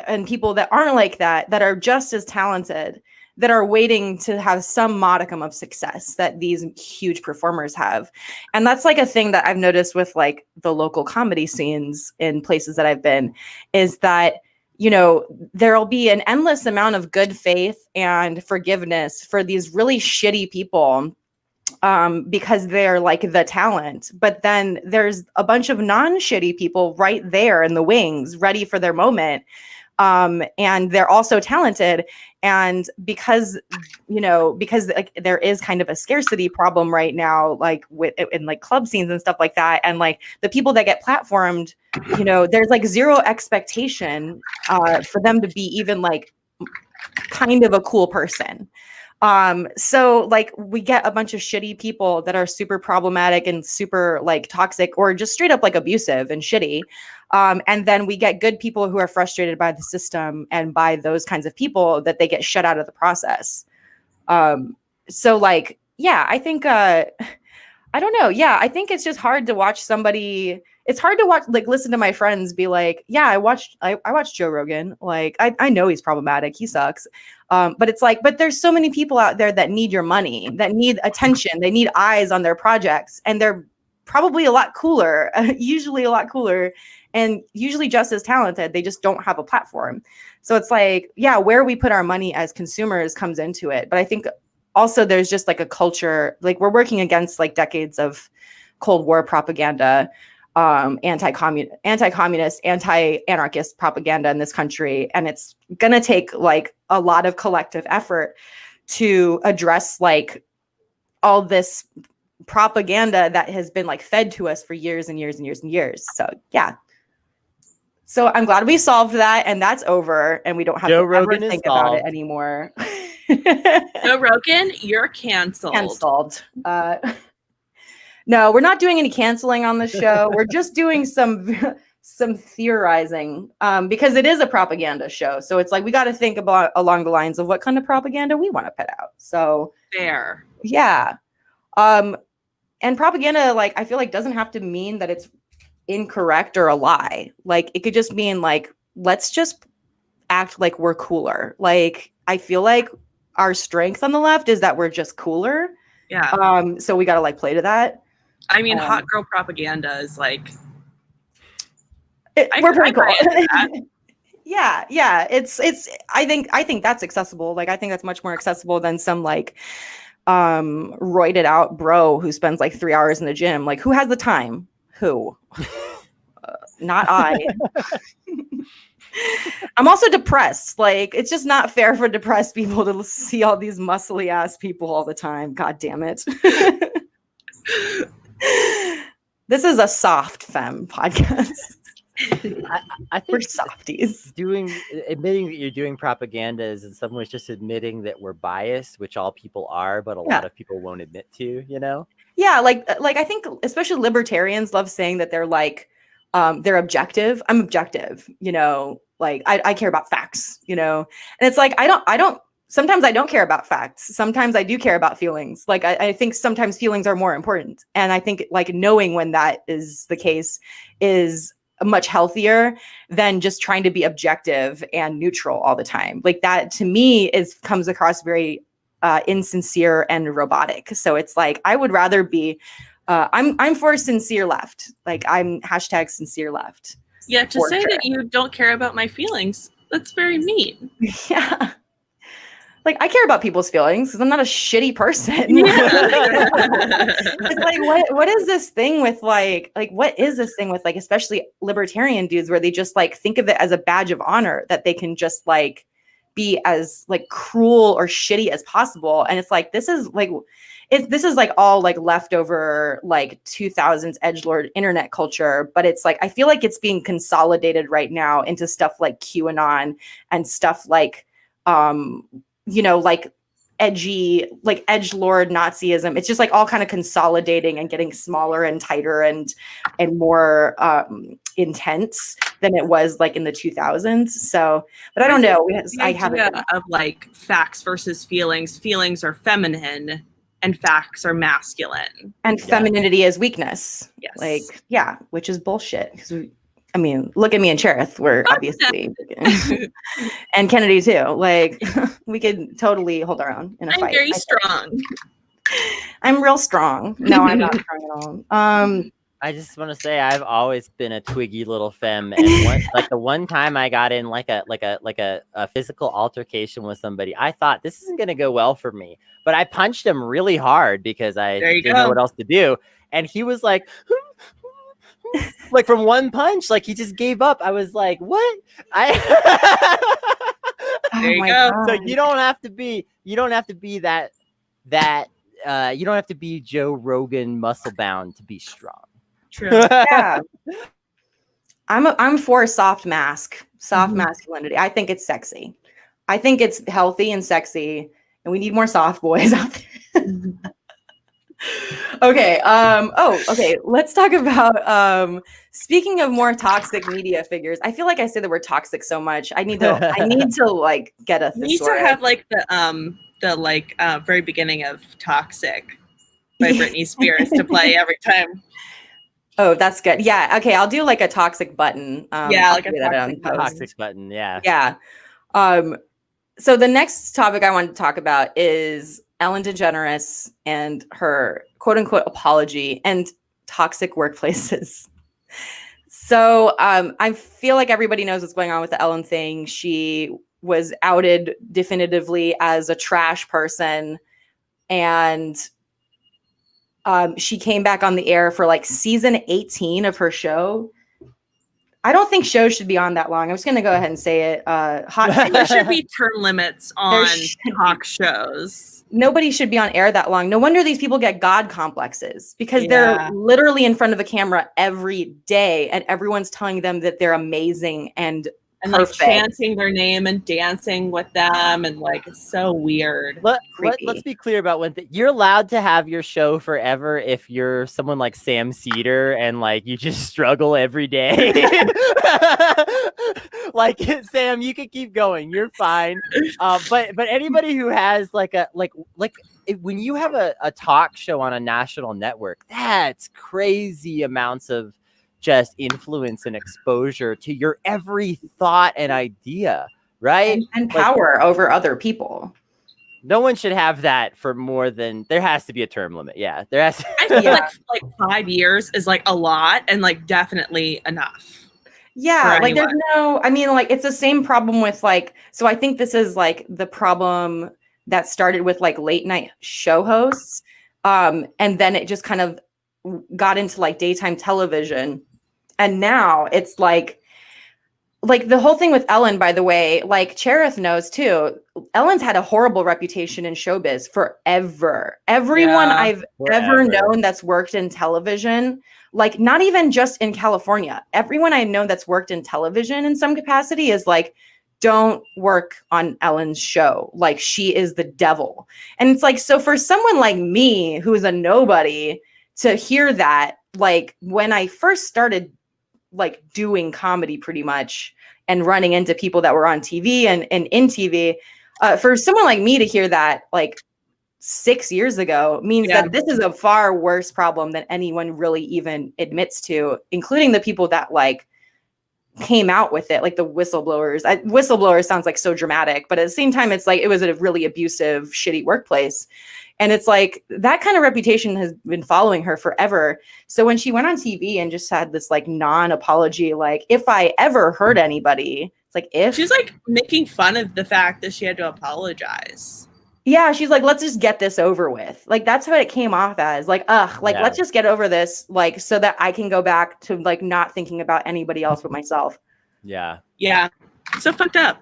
and people that aren't like that are just as talented, that are waiting to have some modicum of success that these huge performers have. And that's like a thing that I've noticed with like the local comedy scenes in places that I've been, is that, there'll be an endless amount of good faith and forgiveness for these really shitty people, because they're like the talent. But then there's a bunch of non-shitty people right there in the wings, ready for their moment. And they're also talented. And because like there is kind of a scarcity problem right now, like in like club scenes and stuff like that. And like the people that get platformed, there's like zero expectation for them to be even like kind of a cool person. So like we get a bunch of shitty people that are super problematic and super like toxic or just straight up like abusive and shitty. And then we get good people who are frustrated by the system and by those kinds of people that they get shut out of the process. So like, yeah, I think, I don't know. Yeah, I think it's just hard to watch somebody. It's hard to watch, like, listen to my friends be like, yeah, I watched Joe Rogan. Like, I know he's problematic. He sucks. But it's like, but there's so many people out there that need your money, that need attention. They need eyes on their projects. And they're probably a lot cooler, usually a lot cooler, and usually just as talented. They just don't have a platform. So it's like, yeah, where we put our money as consumers comes into it. But I think also there's just like a culture, like we're working against like decades of Cold War propaganda, anti-communist, anti-anarchist propaganda in this country. And it's going to take like a lot of collective effort to address like all this propaganda that has been like fed to us for years and years and years and years. So yeah. So I'm glad we solved that and that's over and we don't have to ever think about it anymore. Joe Rogan, you're canceled. Canceled. No, we're not doing any canceling on the show. We're just doing some some theorizing, because it is a propaganda show. So it's like, we got to think about along the lines of what kind of propaganda we want to put out. So fair. Yeah. And propaganda, like, I feel like doesn't have to mean that it's incorrect or a lie. Like, it could just mean like, let's just act like we're cooler. Like, I feel like our strength on the left is that we're just cooler. Yeah. So we got to like play to that. I mean, hot girl propaganda is like, we're pretty cool. That. Yeah. It's, I think that's accessible. Like, I think that's much more accessible than some like, roided out bro who spends like 3 hours in the gym. Like, who has the time? Who? Not I. I'm also depressed. Like, it's just not fair for depressed people to see all these muscly ass people all the time. God damn it. This is a soft femme podcast. I think we're softies. Admitting that you're doing propaganda is in some ways just admitting that we're biased, which all people are, but a lot of people won't admit to, you know? Yeah, like I think especially libertarians love saying that they're like, they're objective. I'm objective, you know, like I care about facts, you know? And it's like, sometimes I don't care about facts. Sometimes I do care about feelings. Like, I think sometimes feelings are more important. And I think like knowing when that is the case is much healthier than just trying to be objective and neutral all the time. Like, that to me comes across very insincere and robotic. So it's like, I would rather be, I'm for sincere left. Like, I'm #sincere left. Yeah, to say that you don't care about my feelings, that's very mean. Yeah. Like, I care about people's feelings because I'm not a shitty person. Yeah. It's like, what is this thing with like, what is this thing with like, especially libertarian dudes where they just like think of it as a badge of honor that they can just like be as like cruel or shitty as possible. And it's like, this is like all like leftover like 2000s edgelord internet culture. But it's like, I feel like it's being consolidated right now into stuff like QAnon and stuff like, you know, like edgy, like edgelord Nazism. It's just like all kind of consolidating and getting smaller and tighter and more intense than it was like in the 2000s. So, but I don't know. I haven't of like facts versus feelings. Feelings are feminine and facts are masculine. And femininity is weakness. Yes. Like, yeah, which is bullshit. Because I mean, look at me and Cherith. We're obviously, and Kennedy too. Like, we could totally hold our own in a fight. I'm very strong. I'm real strong. No, I'm not strong at all. I just want to say I've always been a twiggy little femme, and the one time I got in like a physical altercation with somebody, I thought this isn't gonna go well for me, but I punched him really hard because I didn't know what else to do, and he was like. Like from one punch, like he just gave up. I was like, "What?" There you go. So you don't have to be that. You don't have to be Joe Rogan muscle bound to be strong. True. Yeah. I'm for soft masculinity. I think it's sexy. I think it's healthy and sexy, and we need more soft boys out there. Okay. Okay. Let's talk about speaking of more toxic media figures. I feel like I say the word toxic so much. I need to like get a thesaurus. Need to have like the very beginning of Toxic by Britney Spears to play every time. Oh, that's good. Yeah. Okay. I'll do like a toxic button. Yeah, like a toxic button. Yeah. Yeah. So the next topic I wanted to talk about is Ellen DeGeneres and her quote unquote apology and toxic workplaces. So I feel like everybody knows what's going on with the Ellen thing. She was outed definitively as a trash person. And she came back on the air for like season 18 of her show. I don't think shows should be on that long. I'm just going to go ahead and say it. There should be term limits on talk shows. Nobody should be on air that long. No wonder these people get God complexes because they're literally in front of a camera every day and everyone's telling them that they're amazing and and like Perfect. chanting their name and dancing with them, and like it's so weird. Let's be clear about one thing. You're allowed to have your show forever if you're someone like Sam Cedar and like you just struggle every day. Like Sam, you can keep going. You're fine. But anybody who has like when you have a talk show on a national network, that's crazy amounts of just influence and exposure to your every thought and idea, right? And power over other people. No one should have that for more than, there has to be a term limit. Yeah, there has to. I feel like 5 years is like a lot, and like definitely enough. Yeah, like there's no, I mean, like it's the same problem with like, so I think this is like the problem that started with like late night show hosts. And then it just kind of got into like daytime television. And now it's like the whole thing with Ellen, by the way, like Cherith knows too. Ellen's had a horrible reputation in showbiz forever. Everyone I've ever known that's worked in television, like not even just in California, everyone I know that's worked in television in some capacity is like, don't work on Ellen's show. Like she is the devil. And it's like, so for someone like me, who is a nobody, to hear that, like when I first started like doing comedy pretty much and running into people that were on TV and in TV, for someone like me to hear that like 6 years ago means that this is a far worse problem than anyone really even admits to, including the people that like came out with it, like the whistleblowers. Whistleblower sounds like so dramatic, but at the same time, it's like it was a really abusive, shitty workplace. And it's like that kind of reputation has been following her forever. So when she went on TV and just had this like non-apology, like if I ever hurt anybody, it's like if she's like making fun of the fact that she had to apologize. Yeah, she's like, let's just get this over with. Like that's what it came off as. Like, let's just get over this, like so that I can go back to like not thinking about anybody else but myself. Yeah. Yeah. So fucked up.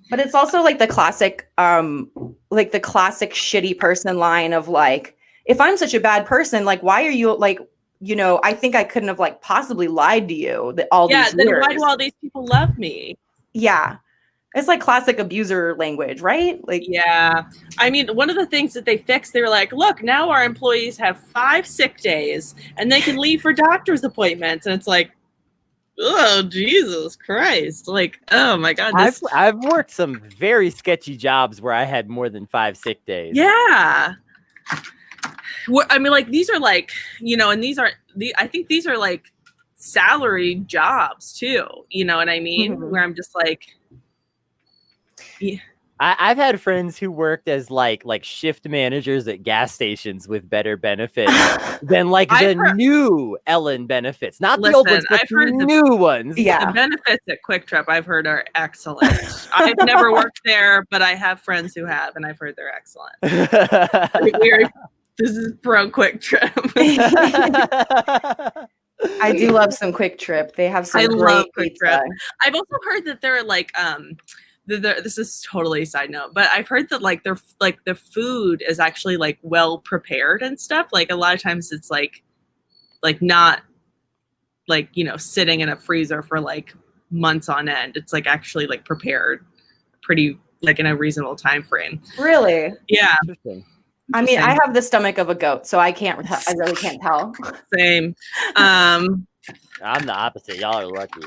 But it's also like the classic shitty person line of like, if I'm such a bad person, like, why are you like, you know, I think I couldn't have like possibly lied to you all these years. Yeah, then why do all these people love me? Yeah. It's like classic abuser language, right? Like, yeah. I mean, one of the things that they fixed, they were like, look, now our employees have 5 sick days and they can leave for doctor's appointments. And it's like, oh, Jesus Christ. Like, oh my God. I've worked some very sketchy jobs where I had more than 5 sick days. Yeah. I mean, like, these are like, you know, and I think these are like salaried jobs too. You know what I mean? Mm-hmm. Where I'm just like, yeah. I've had friends who worked as like shift managers at gas stations with better benefits than like the new Ellen benefits, not the old ones, but the new ones. Yeah, the benefits at Quick Trip I've heard are excellent. I've never worked there, but I have friends who have, and I've heard they're excellent. This is pro Quick Trip. I do love some Quick Trip. They have some great Quick Trip. I've also heard that they're like this is totally a side note, but I've heard that like the food is actually like well prepared and stuff. Like a lot of times it's like not like, you know, sitting in a freezer for like months on end. It's like actually like prepared pretty like in a reasonable time frame. Really? Yeah. Interesting. I mean, I have the stomach of a goat, so I really can't tell. Same. I'm the opposite. Y'all are lucky.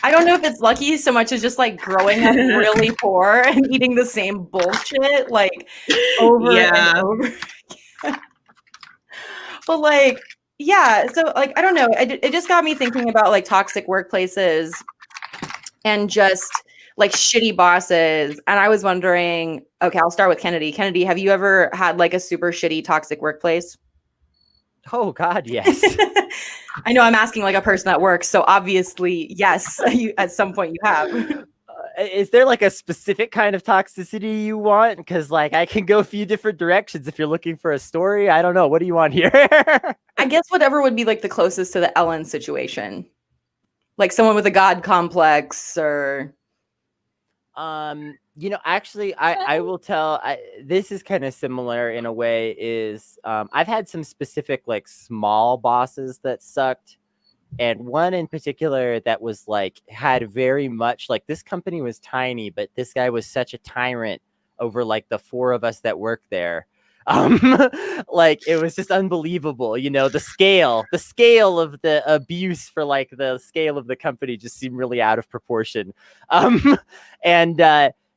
I don't know if it's lucky so much as just like growing up really poor and eating the same bullshit like over and over again. But like, yeah, so like, I don't know. It just got me thinking about like toxic workplaces and just like shitty bosses. And I was wondering, okay, I'll start with Kennedy. Kennedy, have you ever had like a super shitty toxic workplace? Oh God, yes. I know I'm asking like a person that works, so obviously, yes, at some point you have. Is there like a specific kind of toxicity you want? Because like I can go a few different directions if you're looking for a story. I don't know. What do you want here? I guess whatever would be like the closest to the Ellen situation. Like someone with a God complex or... you know, actually, I will tell, this is kind of similar in a way is, I've had some specific like small bosses that sucked. and one in particular that was like had very much like, this company was tiny, but this guy was such a tyrant over like the 4 of us that work there. Like it was just unbelievable, you know, the scale of the abuse for like the scale of the company just seemed really out of proportion. And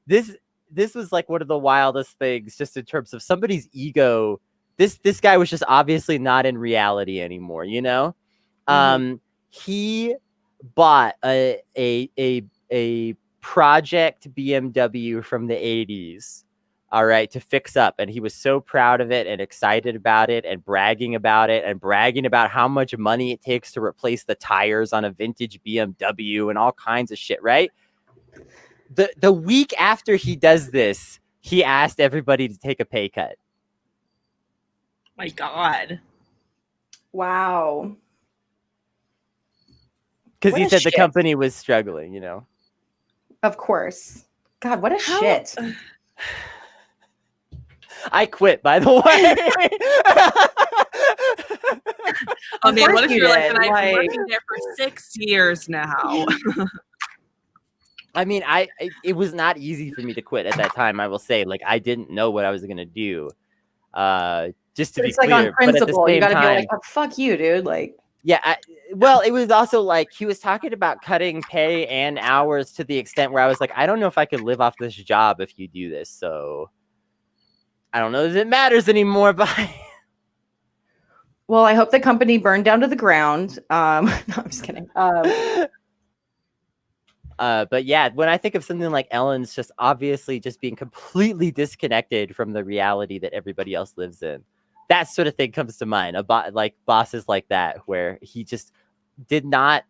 this was like one of the wildest things, just in terms of somebody's ego. This guy was just obviously not in reality anymore, you know. He bought a project BMW from the 80s, all right, to fix up, and he was so proud of it and excited about it and bragging about how much money it takes to replace the tires on a vintage BMW and all kinds of shit, right? The week after he does this, he asked everybody to take a pay cut. My God. Wow. Because he said the company was struggling, you know. Of course. God, what a shit. I quit, by the way. I mean, what if you're like, I've been working there for 6 years now? I mean, it was not easy for me to quit at that time, I will say. Like, I didn't know what I was going to do. Just to be clear. Like on principle, you got to be like, oh, fuck you, dude. Like, yeah. Well, it was also like he was talking about cutting pay and hours to the extent where I was like, I don't know if I could live off this job if you do this. So I don't know if it matters anymore. But well, I hope the company burned down to the ground. No, I'm just kidding. But yeah, when I think of something like Ellen's just obviously just being completely disconnected from the reality that everybody else lives in, that sort of thing comes to mind. Like bosses like that, where he just did not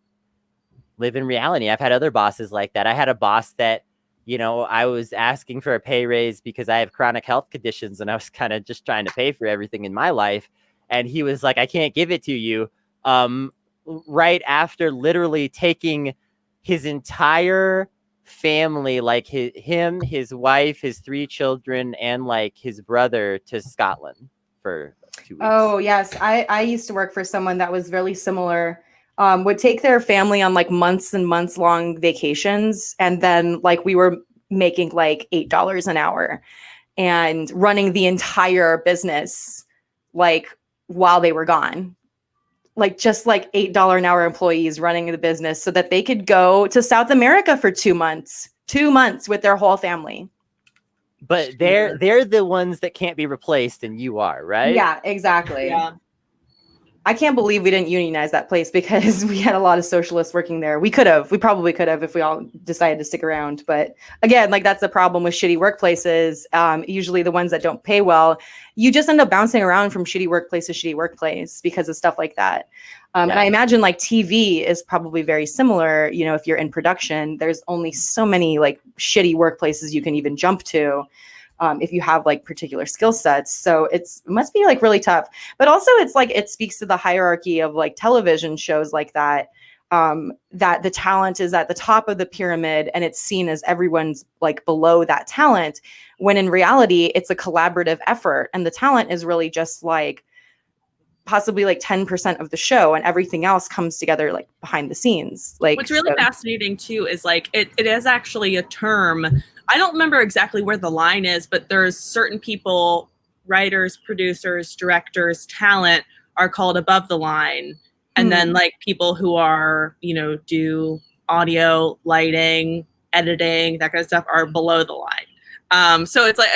live in reality. I've had other bosses like that. I had a boss that, you know, I was asking for a pay raise because I have chronic health conditions and I was kind of just trying to pay for everything in my life. And he was like, I can't give it to you. Right after literally taking his entire family, like his wife, his 3 children, and like his brother to Scotland for 2 weeks. Oh, yes. I used to work for someone that was really similar. Would take their family on like months and months long vacations. And then like we were making like $8 an hour and running the entire business like while they were gone. Like just like $8 an hour employees running the business so that they could go to South America for 2 months with their whole family. But they're the ones that can't be replaced, and you are, right? Yeah, exactly. Yeah. I can't believe we didn't unionize that place because we had a lot of socialists working there. We probably could have if we all decided to stick around. But again, like that's the problem with shitty workplaces. Usually the ones that don't pay well, you just end up bouncing around from shitty workplace to shitty workplace because of stuff like that. And I imagine like TV is probably very similar. You know, if you're in production, there's only so many like shitty workplaces you can even jump to. If you have like particular skill sets. So it must be like really tough, but also it's like, it speaks to the hierarchy of like television shows like that, that the talent is at the top of the pyramid and it's seen as everyone's like below that talent, when in reality, it's a collaborative effort. And the talent is really just like possibly like 10% of the show and everything else comes together like behind the scenes. Like what's really fascinating too is like it is actually a term. I don't remember exactly where the line is, but there's certain people, writers, producers, directors, talent are called above the line. And then like people who are, you know, do audio, lighting, editing, that kind of stuff are below the line. So it's like,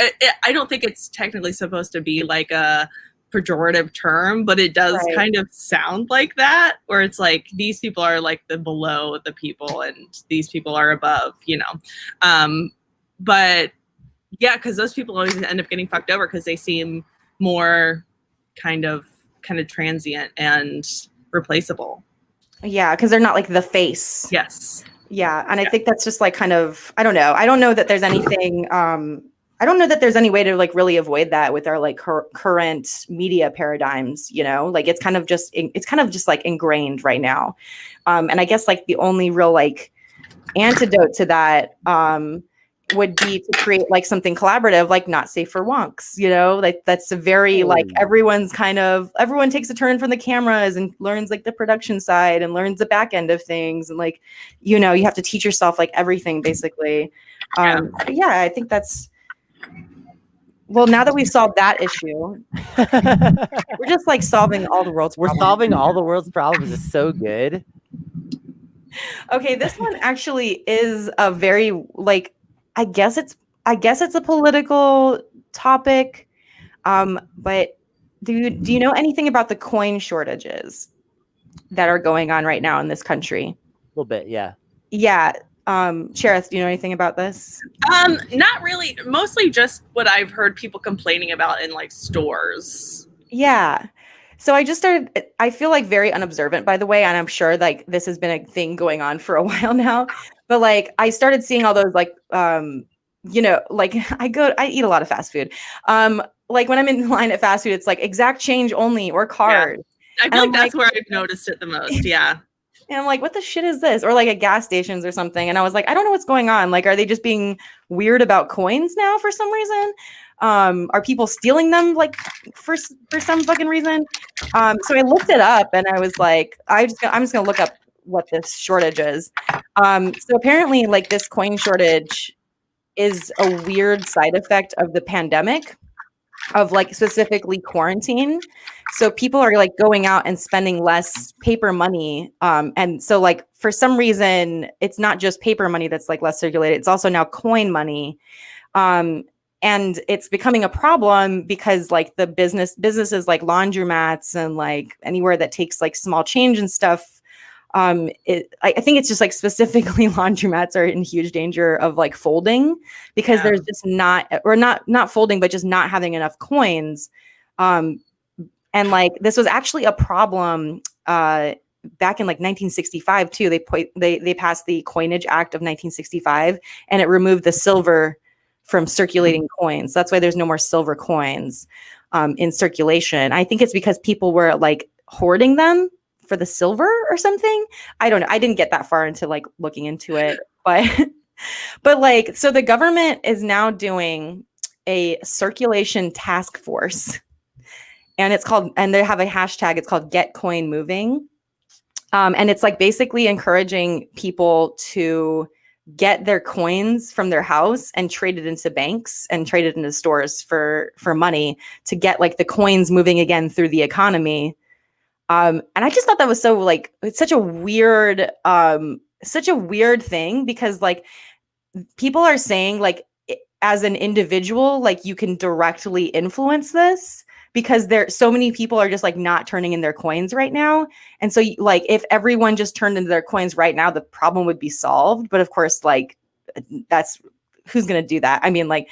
I don't think it's technically supposed to be like a pejorative term, but it does kind of sound like that, where it's like these people are like the below the people and these people are above, you know. But yeah, because those people always end up getting fucked over because they seem more kind of transient and replaceable. Yeah, because they're not like the face. Yes. Yeah, and I think that's just like kind of, I don't know. I don't know that there's anything. I don't know that there's any way to like really avoid that with our like current media paradigms. You know, like it's kind of just like ingrained right now. And I guess like the only real like antidote to that would be to create like something collaborative, like not safe for wonks, you know, like that's a very like everyone takes a turn from the cameras and learns like the production side and learns the back end of things. And like, you know, you have to teach yourself like everything basically. Yeah, I think that's, well, now that we've solved that issue, we're just like solving all the world's problems. We're solving all the world's problems. Is so good. Okay, this one actually is a very like, I guess it's a political topic. But do you know anything about the coin shortages that are going on right now in this country? A little bit, yeah. Yeah. Cherith, do you know anything about this? Not really. Mostly just what I've heard people complaining about in like stores. Yeah. So I feel like very unobservant, by the way, and I'm sure like this has been a thing going on for a while now, but like I started seeing all those like, you know, like I eat a lot of fast food. Like when I'm in line at fast food, it's like exact change only or card. Yeah. I feel like that's where I've noticed it the most. Yeah. And I'm like, what the shit is this? Or like at gas stations or something. And I was like, I don't know what's going on. Like, are they just being weird about coins now for some reason? Are people stealing them like for some fucking reason? So I looked it up and I was like, I'm just gonna look up what this shortage is. So apparently like this coin shortage is a weird side effect of the pandemic, of like specifically quarantine. So people are like going out and spending less paper money. And so like for some reason, it's not just paper money that's like less circulated. It's also now coin money. And it's becoming a problem because like the businesses like laundromats and like anywhere that takes like small change and stuff, I think it's just like specifically laundromats are in huge danger of like folding because there's just not folding, but just not having enough coins. And like this was actually a problem back in like 1965 too. They passed the Coinage Act of 1965 and it removed the silver from circulating coins. That's why there's no more silver coins in circulation. I think it's because people were like hoarding them for the silver or something. I don't know. I didn't get that far into like looking into it, but like, so the government is now doing a circulation task force and they have a hashtag. It's called Get Coin Moving. And it's like basically encouraging people to get their coins from their house and trade it into banks and trade it into stores for money to get like the coins moving again through the economy. And I just thought that was so like, it's such a weird thing because like people are saying like as an individual, like you can directly influence this because so many people are just like not turning in their coins right now. And so like if everyone just turned into their coins right now, the problem would be solved. But of course, like that's who's going to do that? I mean, like,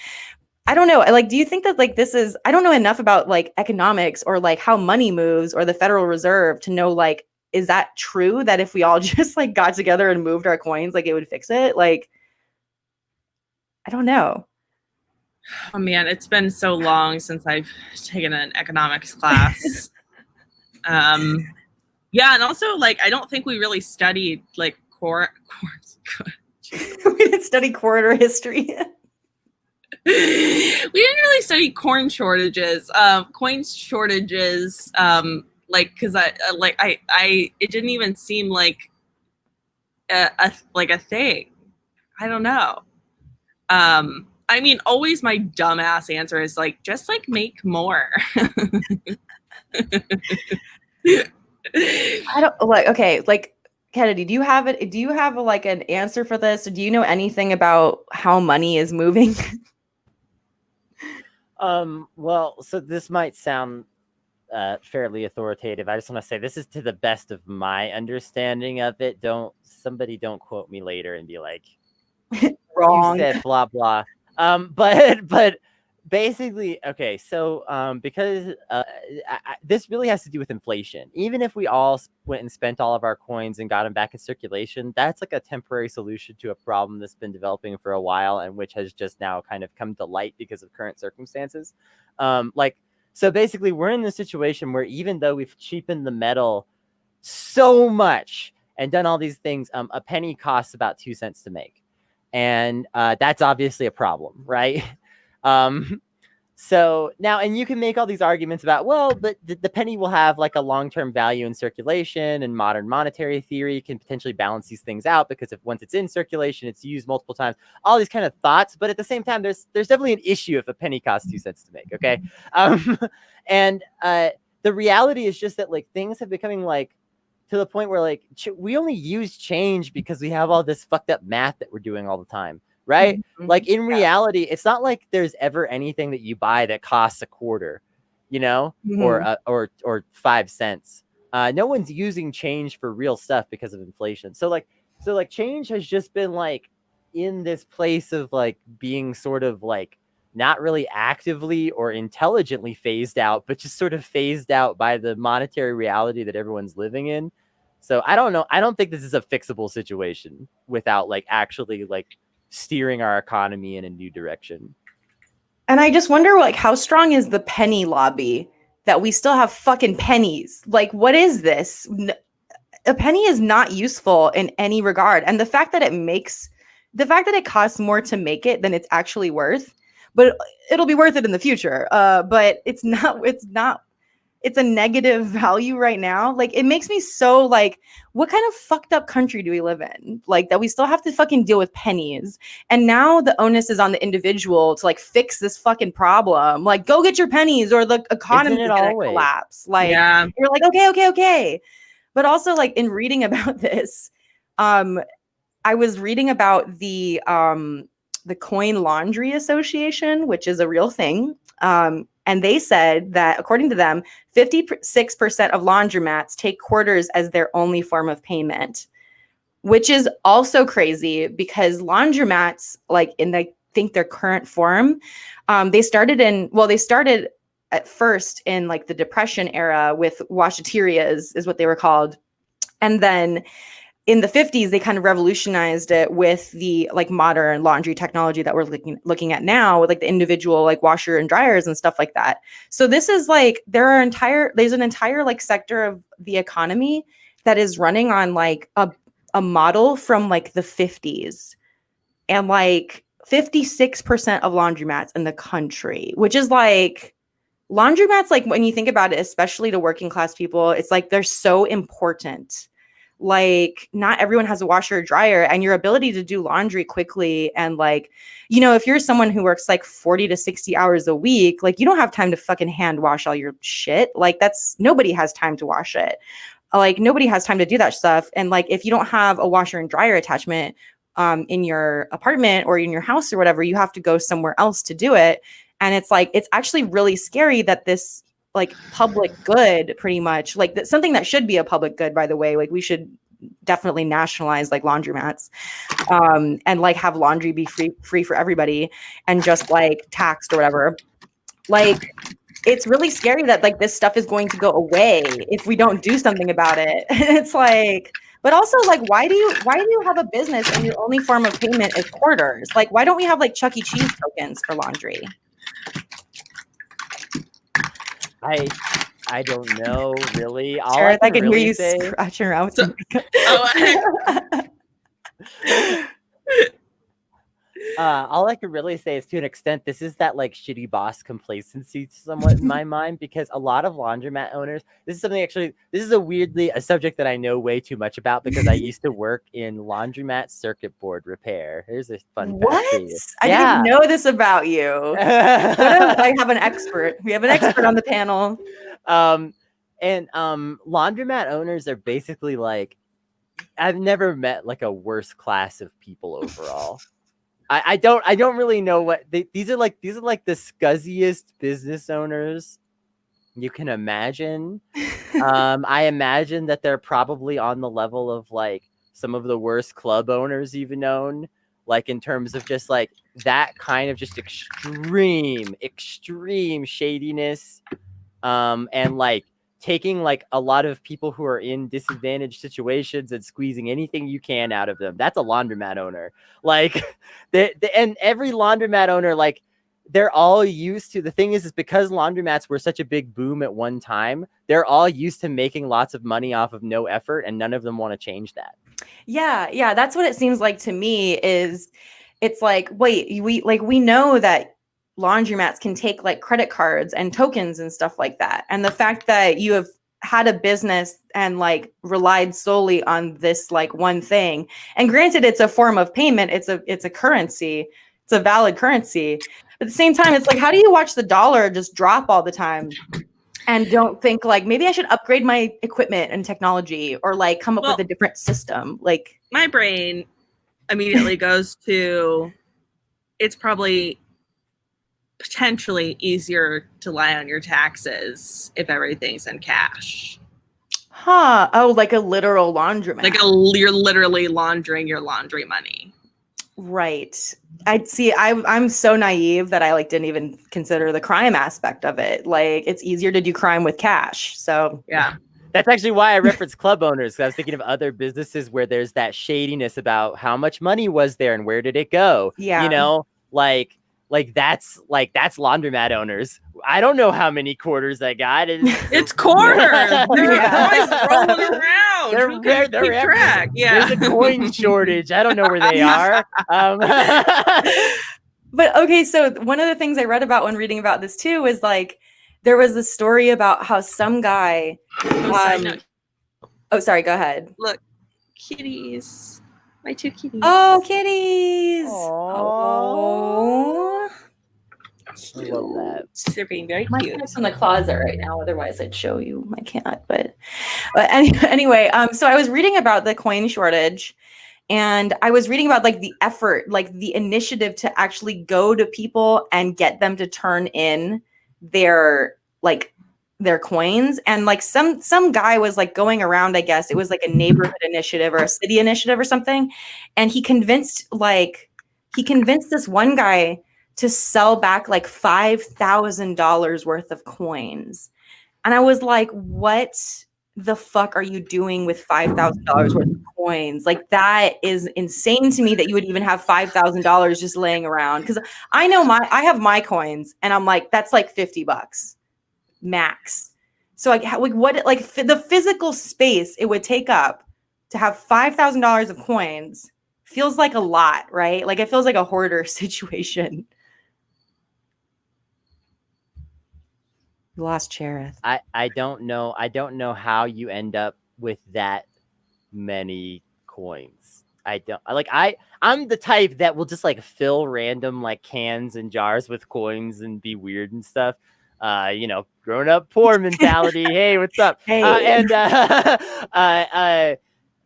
I don't know. Like, do you think that like I don't know enough about like economics or like how money moves or the Federal Reserve to know like, is that true that if we all just like got together and moved our coins, like it would fix it? Like, I don't know. Oh man, it's been so long since I've taken an economics class. Yeah, and also like I don't think we really studied like we didn't study corridor history. We didn't really study coin shortages. Coin shortages, like because it didn't even seem like a thing. I don't know. I mean, always my dumbass answer is like, just like make more. I don't like, okay, like Kennedy, do you have like an answer for this? Or do you know anything about how money is moving? Well, so this might sound fairly authoritative. I just want to say this is to the best of my understanding of it. Don't quote me later and be like, wrong. You said blah blah. But basically, okay, so because this really has to do with inflation. Even if we all went and spent all of our coins and got them back in circulation, that's like a temporary solution to a problem that's been developing for a while and which has just now kind of come to light because of current circumstances. So basically, we're in this situation where even though we've cheapened the metal so much and done all these things, a penny costs about 2 cents to make. And that's obviously a problem, right? So now, and you can make all these arguments about, well, but the penny will have like a long-term value in circulation, and modern monetary theory can potentially balance these things out because if once it's in circulation, it's used multiple times, all these kind of thoughts. But at the same time, there's definitely an issue if a penny costs 2 cents to make. Okay. And the reality is just that like things have becoming like to the point where like we only use change because we have all this fucked up math that we're doing all the time. Right? Mhm. Like in reality, it's not like there's ever anything that you buy that costs a quarter, you know, or 5 cents. No one's using change for real stuff because of inflation. So like change has just been like in this place of like being sort of like not really actively or intelligently phased out, but just sort of phased out by the monetary reality that everyone's living in. So I don't know. I don't think this is a fixable situation without like actually like steering our economy in a new direction. And I just wonder, like, how strong is the penny lobby that we still have fucking pennies? Like, what is this? A penny is not useful in any regard. And the fact that it costs more to make it than it's actually worth, but it'll be worth it in the future. But it's a negative value right now. Like, it makes me so like, what kind of fucked up country do we live in? Like, that we still have to fucking deal with pennies. And now the onus is on the individual to like fix this fucking problem. Like, go get your pennies or the economy is gonna collapse. Like, you're like, okay. But also, like, in reading about this, I was reading about the Coin Laundry Association, which is a real thing. And they said that, according to them, 56% of laundromats take quarters as their only form of payment, which is also crazy because laundromats, like in I think their current form, they started at first in like the Depression era with washaterias is what they were called. And then in the 50s, they kind of revolutionized it with the like modern laundry technology that we're looking at now with like the individual like washer and dryers and stuff like that. So this is like there's an entire like sector of the economy that is running on like a model from like the 50s, and like 56% of laundromats in the country, which is like laundromats, like when you think about it, especially to working class people, it's like they're so important. Like, not everyone has a washer or dryer, and your ability to do laundry quickly and like, you know, if you're someone who works like 40 to 60 hours a week, like you don't have time to fucking hand wash all your shit. Like nobody has time to wash it. Like nobody has time to do that stuff. And like, if you don't have a washer and dryer attachment in your apartment or in your house or whatever, you have to go somewhere else to do it. And it's like, it's actually really scary that this like public good, pretty much like something that should be a public good, by the way, like we should definitely nationalize like laundromats and like have laundry be free for everybody and just like taxed or whatever. Like, it's really scary that like this stuff is going to go away if we don't do something about it. It's like, but also like, why do you have a business and your only form of payment is quarters? Like, why don't we have like Chuck E. Cheese tokens for laundry? I don't know, really. All Sure, I can really hear you say, scratching around. all I can really say is, to an extent, this is that like shitty boss complacency somewhat in my mind, because a lot of laundromat owners, this is a subject that I know way too much about because I used to work in laundromat circuit board repair. Here's a fun fact for you. I didn't know this about you. I have an expert. We have an expert on the panel. And laundromat owners are basically like, I've never met like a worse class of people overall. I don't really know what these are like the scuzziest business owners you can imagine. I imagine that they're probably on the level of like some of the worst club owners you've known, like in terms of just like that kind of just extreme shadiness, and like taking like a lot of people who are in disadvantaged situations and squeezing anything you can out of them. That's a laundromat owner. Like, and every laundromat owner, like, they're all used to, the thing is because laundromats were such a big boom at one time, they're all used to making lots of money off of no effort, and none of them want to change that. Yeah, that's what it seems like to me. Is it's like, wait, we know that laundromats can take like credit cards and tokens and stuff like that. And the fact that you have had a business and like relied solely on this like one thing, and granted it's a form of payment, it's a currency, it's a valid currency, but at the same time it's like, how do you watch the dollar just drop all the time and don't think like, maybe I should upgrade my equipment and technology, or like come up with a different system? Like, my brain immediately goes to, it's probably potentially easier to lie on your taxes if everything's in cash. Oh, like a literal laundromat. Like you're literally laundering your laundry money. Right. I'm so naive that I like didn't even consider the crime aspect of it. Like, it's easier to do crime with cash. So yeah. That's actually why I referenced club owners. I was thinking of other businesses where there's that shadiness about how much money was there and where did it go. Yeah. You know, like that's laundromat owners. I don't know how many quarters I got. It's quarters. They're always rolling around. They're keep track. Yeah. There's a coin shortage. I don't know where they are. But okay, so one of the things I read about when reading about this too is like, there was a story about how some guy. Oh, sorry. Go ahead. Look, kitties. My two kitties. Oh, kitties. Oh, I love that. They're being very My cute. cat's in the closet right now. Otherwise, I'd show you my cat. But anyway, so I was reading about the coin shortage, and I was reading about like the effort, like the initiative to actually go to people and get them to turn in their coins. And like some guy was like going around, I guess it was like a neighborhood initiative or a city initiative or something, and he convinced this one guy to sell back like $5,000 worth of coins. And I was like, what the fuck are you doing with $5,000 worth of coins? Like, that is insane to me that you would even have $5,000 just laying around. Because I know I have my coins, and I'm like, that's like $50 max. So like what, like the physical space it would take up to have $5,000 of coins feels like a lot, right? Like, it feels like a hoarder situation. You lost Cherith. I don't know how you end up with that many coins. I'm the type that will just like fill random like cans and jars with coins and be weird and stuff. You know, grown up poor mentality. Hey, what's up? Hey.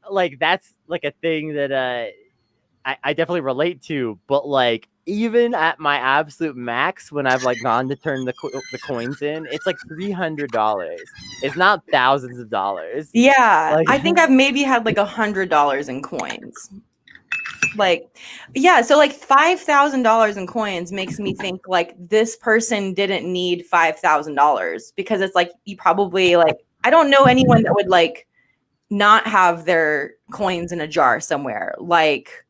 Like that's like a thing that I definitely relate to. But like, even at my absolute max, when I've like gone to turn the coins in, it's like $300. It's not thousands of dollars. Yeah, like, I think I've maybe had like $100 in coins. Like, yeah, so like $5,000 in coins makes me think like this person didn't need $5,000, because it's like, you probably like, I don't know anyone that would like not have their coins in a jar somewhere. Like,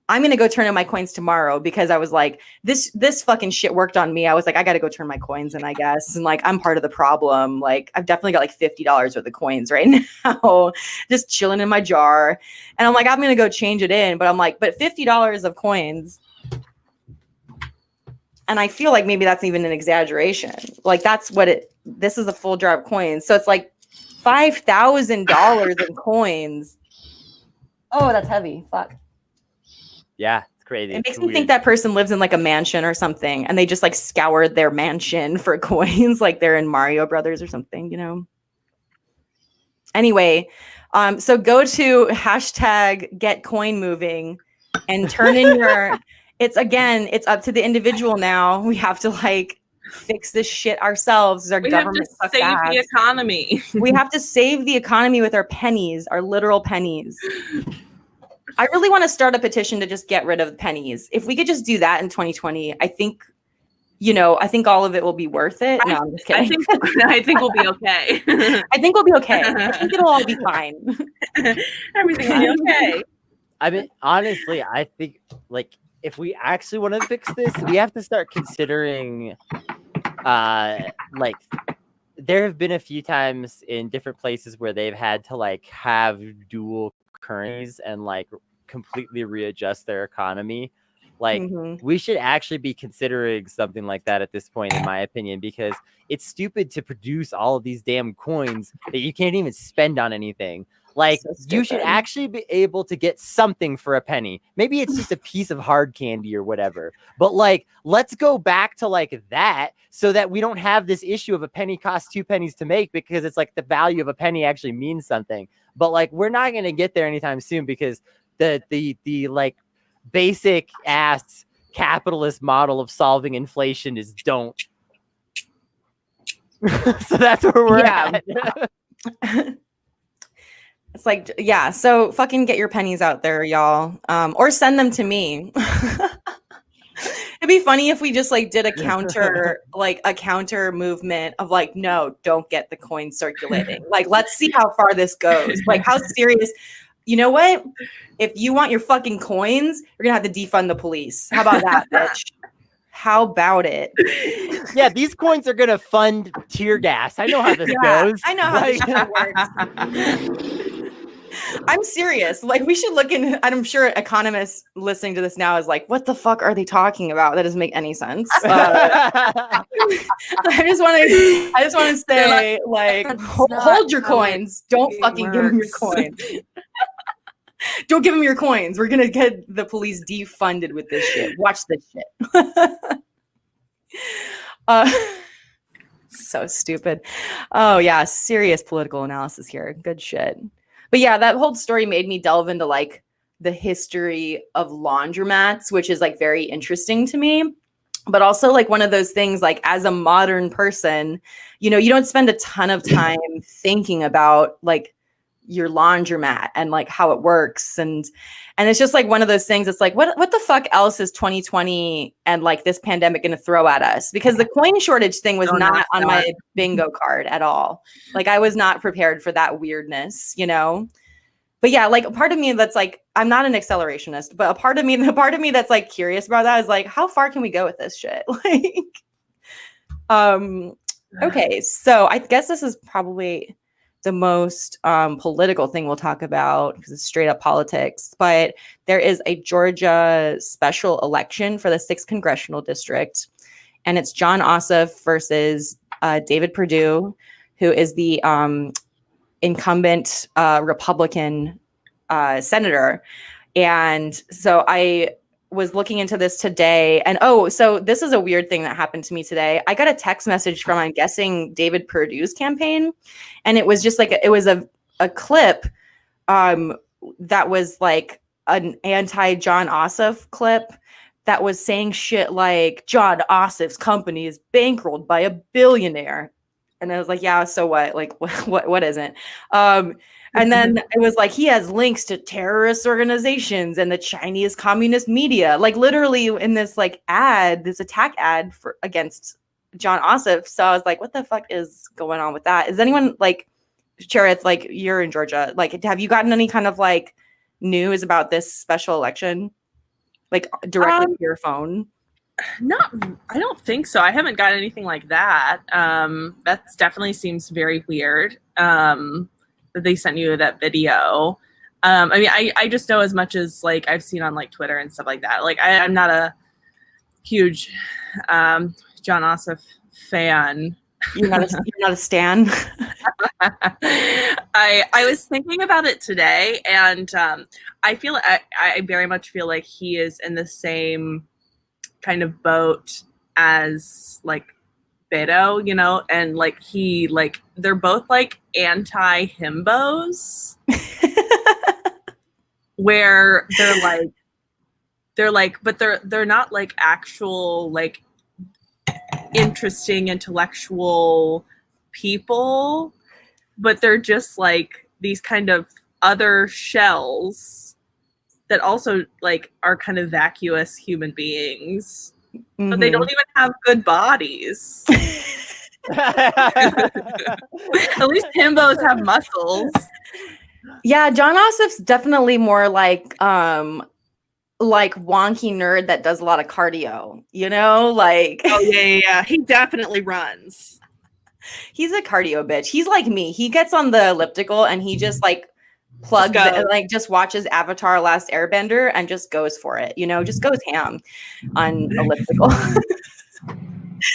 I'm going to go turn in my coins tomorrow because I was like, this fucking shit worked on me. I was like, I got to go turn my coins in, I guess. And like, I'm part of the problem. Like, I've definitely got like $50 worth of coins right now, just chilling in my jar. And I'm like, I'm going to go change it in. But I'm like, but $50 of coins. And I feel like maybe that's even an exaggeration. Like, that's what this is a full jar of coins. So it's like $5,000 in coins. Oh, that's heavy. Fuck. Yeah, it's crazy. It makes me think that person lives in like a mansion or something, and they just like scoured their mansion for coins, like they're in Mario Brothers or something, you know? Anyway, so go to #GetCoinMoving and turn in your, it's up to the individual now. We have to like fix this shit ourselves. Our government have to save the economy. We have to save the economy with our pennies, our literal pennies. I really want to start a petition to just get rid of pennies. If we could just do that in 2020, I think all of it will be worth it. No, I'm just kidding. I think we'll be okay. I think we'll be okay. I think it'll all be fine. Everything will be okay. I mean, honestly, I think like if we actually want to fix this, we have to start considering like there have been a few times in different places where they've had to like have dual currencies and like completely readjust their economy. Like, Mhm. we should actually be considering something like that at this point, in my opinion, because it's stupid to produce all of these damn coins that you can't even spend on anything. Like, So you should stupid. actually be able to get something for a penny. Maybe it's just a piece of hard candy or whatever. But like, let's go back to like that so that we don't have this issue of a penny costs 2 pennies to make, because it's like the value of a penny actually means something. But like, we're not going to get there anytime soon, because the like basic ass capitalist model of solving inflation is don't. So that's where we're at. It's like, yeah, so fucking get your pennies out there, y'all. Or send them to me. It'd be funny if we just like did a counter movement of like, no, don't get the coins circulating. Like, let's see how far this goes. Like, how serious. You know what? If you want your fucking coins, you're gonna have to defund the police. How about that, bitch? How about it? Yeah, these coins are gonna fund tear gas. I know how this goes. I know how this shit works. I'm serious. Like, we should look in. I'm sure economists listening to this now is like, what the fuck are they talking about? That doesn't make any sense. I just want to say, like, hold your coins. Don't fucking give them your coins. Don't give them your coins. We're gonna get the police defunded with this shit. Watch this shit. So stupid. Oh yeah, serious political analysis here. Good shit. But yeah, that whole story made me delve into like the history of laundromats, which is like very interesting to me. But also like one of those things, like as a modern person, you know, you don't spend a ton of time thinking about like your laundromat and like how it works. And it's just like one of those things. It's like, what the fuck else is 2020 and like this pandemic going to throw at us? Because the coin shortage thing was not on my bingo card at all. Like, I was not prepared for that weirdness, you know? But yeah, like a part of me that's like, I'm not an accelerationist, but the part of me that's like curious about that is like, how far can we go with this shit? Like, okay. So I guess this is probably the most political thing we'll talk about, because it's straight up politics. But there is a Georgia special election for the 6th congressional district, and it's John Ossoff versus David Perdue, who is the incumbent Republican senator. And so I was looking into this today, and so this is a weird thing that happened to me today. I got a text message from, I'm guessing, David Perdue's campaign, and it was just like it was a clip that was like an anti-John Ossoff clip that was saying shit like, John Ossoff's company is bankrolled by a billionaire. And I was like, yeah, so what? Like, what isn't? And then it was like, he has links to terrorist organizations and the Chinese communist media, like literally in this like ad, this attack ad against John Ossoff. So I was like, what the fuck is going on with that? Is anyone like, Cherith, like you're in Georgia, like, have you gotten any kind of like news about this special election, like directly to your phone? I don't think so. I haven't got anything like that. That definitely seems very weird. That they sent you that video. I mean, I just know as much as like I've seen on like Twitter and stuff like that. Like I'm not a huge John Ossoff fan. You're not a stan. I was thinking about it today, and I very much feel like he is in the same kind of boat as like Beto, you know, and like they're both like anti-himbos, where they're like, but they're not like actual like interesting intellectual people, but they're just like these kind of other shells that also like are kind of vacuous human beings. Mm-hmm. But they don't even have good bodies. At least himbos have muscles. Yeah, John Ossoff's definitely more like wonky nerd that does a lot of cardio, you know? Like, oh yeah. He definitely runs. He's a cardio bitch. He's like me. He gets on the elliptical and he just like plugs and like just watches Avatar Last Airbender and just goes for it, you know, just goes ham on elliptical.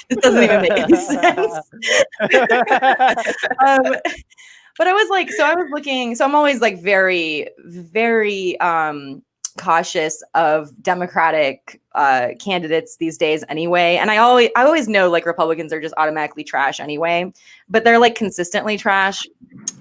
This doesn't even make any sense. But I was like, so I was looking, so I'm always like very, very cautious of Democratic candidates these days anyway. And I always know like Republicans are just automatically trash anyway, but they're like consistently trash.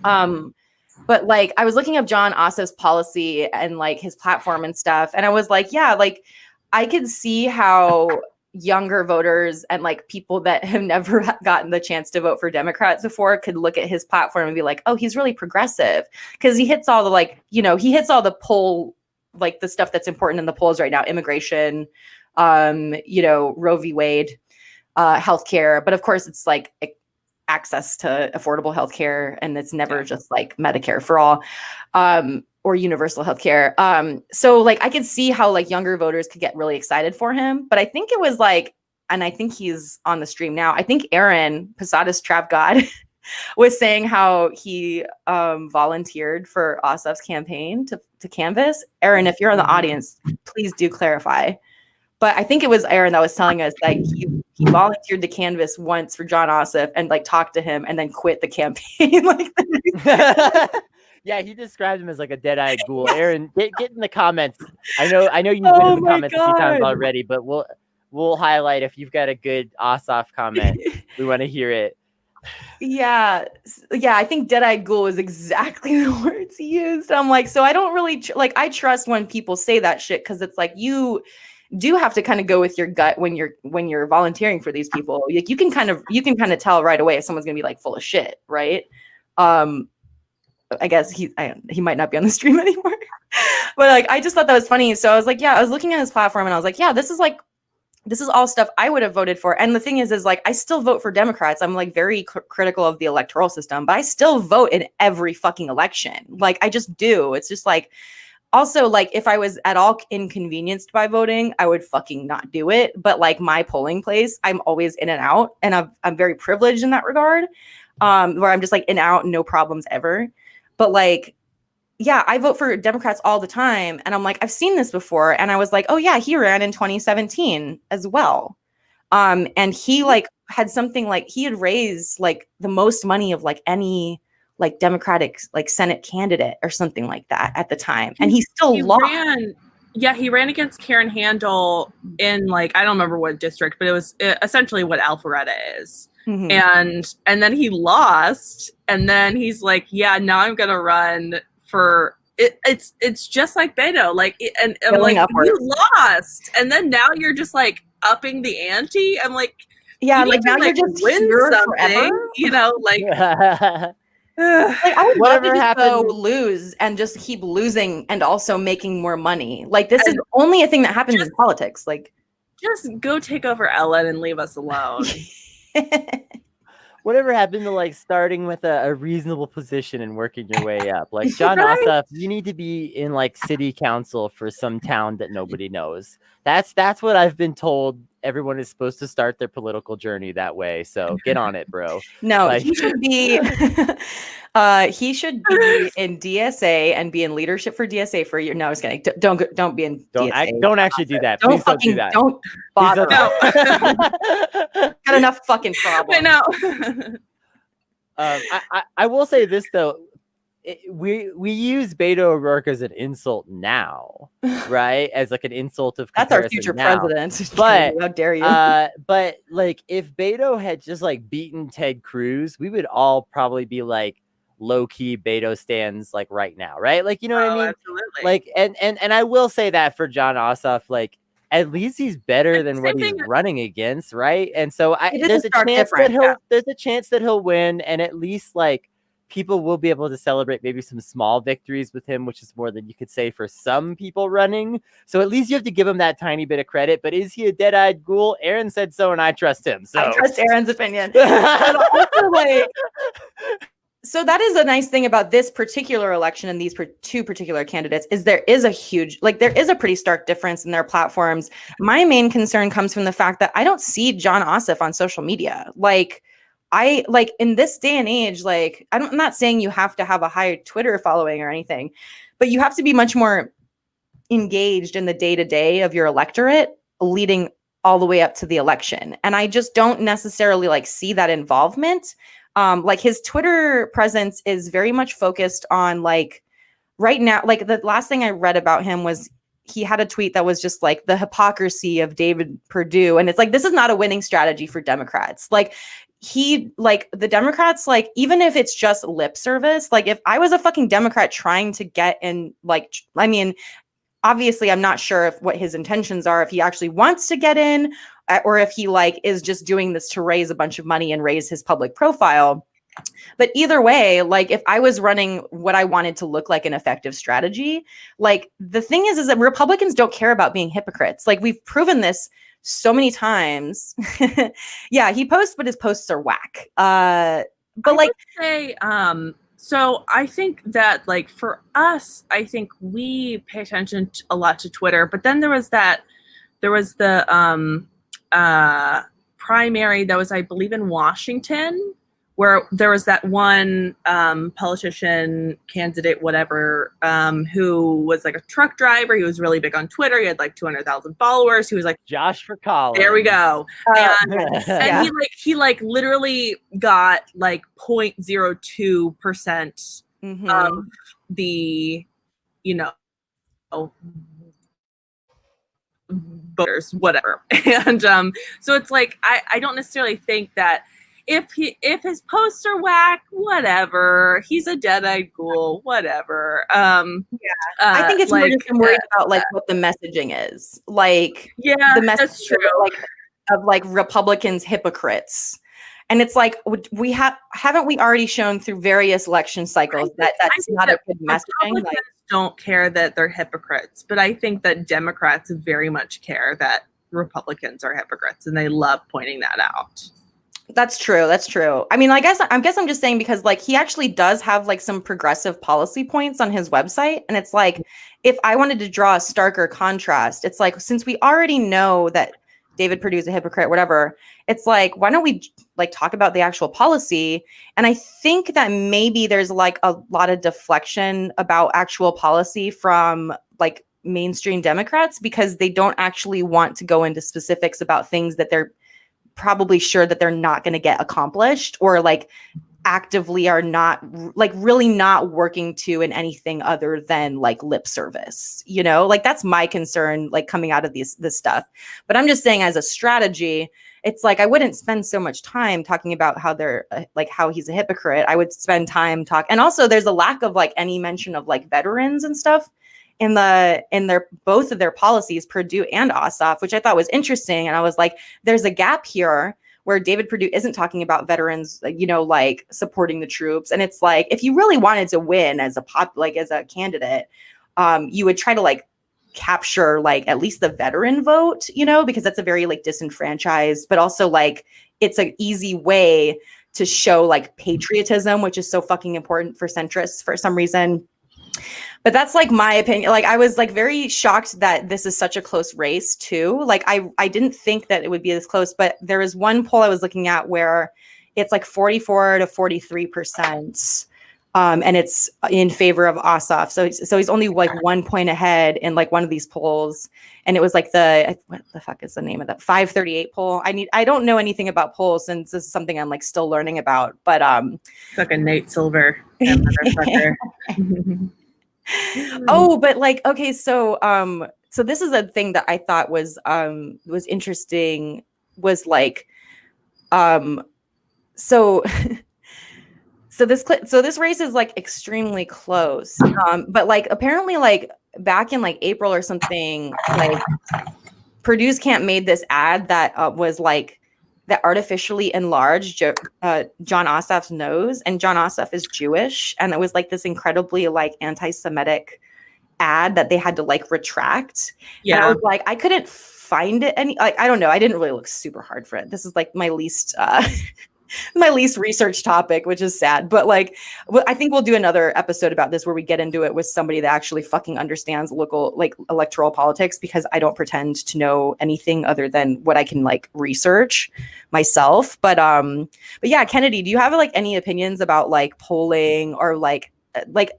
But like I was looking up John Ossoff's policy and like his platform and stuff. And I was like, yeah, like I could see how younger voters and like people that have never gotten the chance to vote for Democrats before could look at his platform and be like, oh, he's really progressive because he hits all the like, you know, he hits all the poll, like the stuff that's important in the polls right now, immigration, you know, Roe v. Wade, healthcare. But of course, it's like access to affordable healthcare, and it's never just like Medicare for all. Or universal healthcare. So like I could see how like younger voters could get really excited for him. But I think it was like, and I think he's on the stream now. I think Aaron, Posadas Trap God, was saying how he volunteered for Ossoff's campaign to canvass. Aaron, if you're in the audience, please do clarify. But I think it was Aaron that was telling us like he volunteered to canvass once for John Ossoff and like talked to him and then quit the campaign. Like yeah, he described him as like a dead-eyed ghoul. Aaron, get in the comments. I know you've been in the comments a few times already, but we'll highlight if you've got a good Ossoff comment. We want to hear it. Yeah, I think dead-eyed ghoul is exactly the words he used. I'm like, so I don't really I trust when people say that shit because it's like you do have to kind of go with your gut when you're volunteering for these people. Like you can kind of tell right away if someone's gonna be like full of shit, right? I guess he might not be on the stream anymore, but like I just thought that was funny. So I was like, yeah, I was looking at his platform and I was like, yeah, this is all stuff I would have voted for. And the thing is like I still vote for Democrats. I'm like very critical of the electoral system, but I still vote in every fucking election. Like I just do. It's just like also like if I was at all inconvenienced by voting, I would fucking not do it. But like my polling place, I'm always in and out, and I'm very privileged in that regard, where I'm just like in and out, no problems ever. But like, yeah, I vote for Democrats all the time. And I'm like, I've seen this before. And I was like, oh yeah, he ran in 2017 as well. And he like had something like he had raised like the most money of like any like Democratic like Senate candidate or something like that at the time. And he still lost. He ran against Karen Handel in like, I don't remember what district, but it was essentially what Alpharetta is. Mm-hmm. And then he lost, and then he's like, yeah, now I'm gonna run for it. It's just like Beto, like, and I'm like, upwards. You lost, and then now you're just like upping the ante. I'm like, yeah, like now you're just win forever, you know, like. Like I would love to just go lose and just keep losing and also making more money. Like this is only a thing that happens in politics. Like, just go take over Ellen and leave us alone. Whatever happened to like starting with a reasonable position and working your way up? Like John Ossoff, you need to be in like city council for some town that nobody knows. That's what I've been told. Everyone is supposed to start their political journey that way. So get on it, bro. No, like, he should be in DSA and be in leadership for DSA for a year. No, I was kidding. Don't be in DSA. Don't actually do that. Please don't do that. Don't bother. Got enough fucking problems. I know. I will say this though. We use Beto O'Rourke as an insult now, right? As like an insult of that's our future president. But how dare you? But like if Beto had just like beaten Ted Cruz, we would all probably be like low key Beto stands like right now, right? Like you know what I mean? Absolutely. Like and I will say that for John Ossoff, like at least he's better than what he's running against, right? And so there's a chance that he'll win, and at least like. People will be able to celebrate maybe some small victories with him, which is more than you could say for some people running. So at least you have to give him that tiny bit of credit. But is he a dead-eyed ghoul? Aaron said so, and I trust him. So I trust Aaron's opinion. And also, like, so that is a nice thing about this particular election and these two particular candidates is there is a pretty stark difference in their platforms. My main concern comes from the fact that I don't see John Ossoff on social media. Like, I like in this day and age, like I'm not saying you have to have a high Twitter following or anything, but you have to be much more engaged in the day-to-day of your electorate leading all the way up to the election. And I just don't necessarily like see that involvement. Like his Twitter presence is very much focused on like right now, like the last thing I read about him was he had a tweet that was just like the hypocrisy of David Perdue. And it's like, this is not a winning strategy for Democrats. Like the Democrats, like, even if it's just lip service, like if I was a fucking Democrat trying to get in, like, I mean, obviously I'm not sure if what his intentions are, if he actually wants to get in or if he like is just doing this to raise a bunch of money and raise his public profile. But either way, like if I was running what I wanted to look like an effective strategy, like the thing is that Republicans don't care about being hypocrites. Like we've proven this so many times. Yeah, he posts, but his posts are whack. But I like say, so I think that like for us, I think we pay attention a lot to Twitter, but then there was the primary that was, I believe, in Washington, where there was that one politician candidate, whatever, who was like a truck driver. He was really big on Twitter. He had like 200,000 followers. He was like Josh for Collins. There we go. And he literally got like 0.02% of the, voters, whatever. And so it's like I don't necessarily think that if his posts are whack, whatever. He's a dead-eyed ghoul, whatever. I think it's more just I'm worried about like what the messaging is. Like the message that's true. Of like Republicans hypocrites. And it's like haven't we already shown through various election cycles that's not a good messaging? Like, don't care that they're hypocrites, but I think that Democrats very much care that Republicans are hypocrites, and they love pointing that out. That's true. I mean, I guess I'm just saying because like he actually does have like some progressive policy points on his website. And it's like, if I wanted to draw a starker contrast, it's like, since we already know that David Perdue is a hypocrite, whatever, it's like, why don't we like talk about the actual policy? And I think that maybe there's like a lot of deflection about actual policy from like mainstream Democrats because they don't actually want to go into specifics about things that they're probably sure that they're not going to get accomplished or like actively are not like really not working to in anything other than like lip service, like that's my concern, like coming out of this stuff. But I'm just saying as a strategy, it's like, I wouldn't spend so much time talking about how they're like, how he's a hypocrite. I would spend time and also there's a lack of like any mention of like veterans and stuff in their both of their policies, Perdue and Ossoff, which I thought was interesting. And I was like, there's a gap here where David Perdue isn't talking about veterans, like supporting the troops. And it's like, if you really wanted to win as a candidate, you would try to like capture like at least the veteran vote, because that's a very like disenfranchised, but also like it's an easy way to show like patriotism, which is so fucking important for centrists for some reason. But that's like my opinion. Like I was like very shocked that this is such a close race too. Like I didn't think that it would be this close, but there was one poll I was looking at where it's like 44 to 43%. And it's in favor of Ossoff. So he's only like 1 point ahead in like one of these polls. And it was like what the fuck is the name of that 538 poll? I don't know anything about polls since this is something I'm like still learning about, but fucking Nate Silver motherfucker. Oh, but like, okay, so this is a thing that I thought was interesting was like, so this race is like extremely close. But like apparently like back in like April or something, like Purdue's camp made this ad that was like that artificially enlarged John Ossoff's nose, and John Ossoff is Jewish, and it was like this incredibly like anti-Semitic ad that they had to like retract. Yeah, and I was like, I couldn't find it any. Like I don't know, I didn't really look super hard for it. This is like my least my least researched topic, which is sad. But like, I think we'll do another episode about this where we get into it with somebody that actually fucking understands local, like electoral politics, because I don't pretend to know anything other than what I can like research myself. But yeah, Kennedy, do you have like any opinions about like polling or like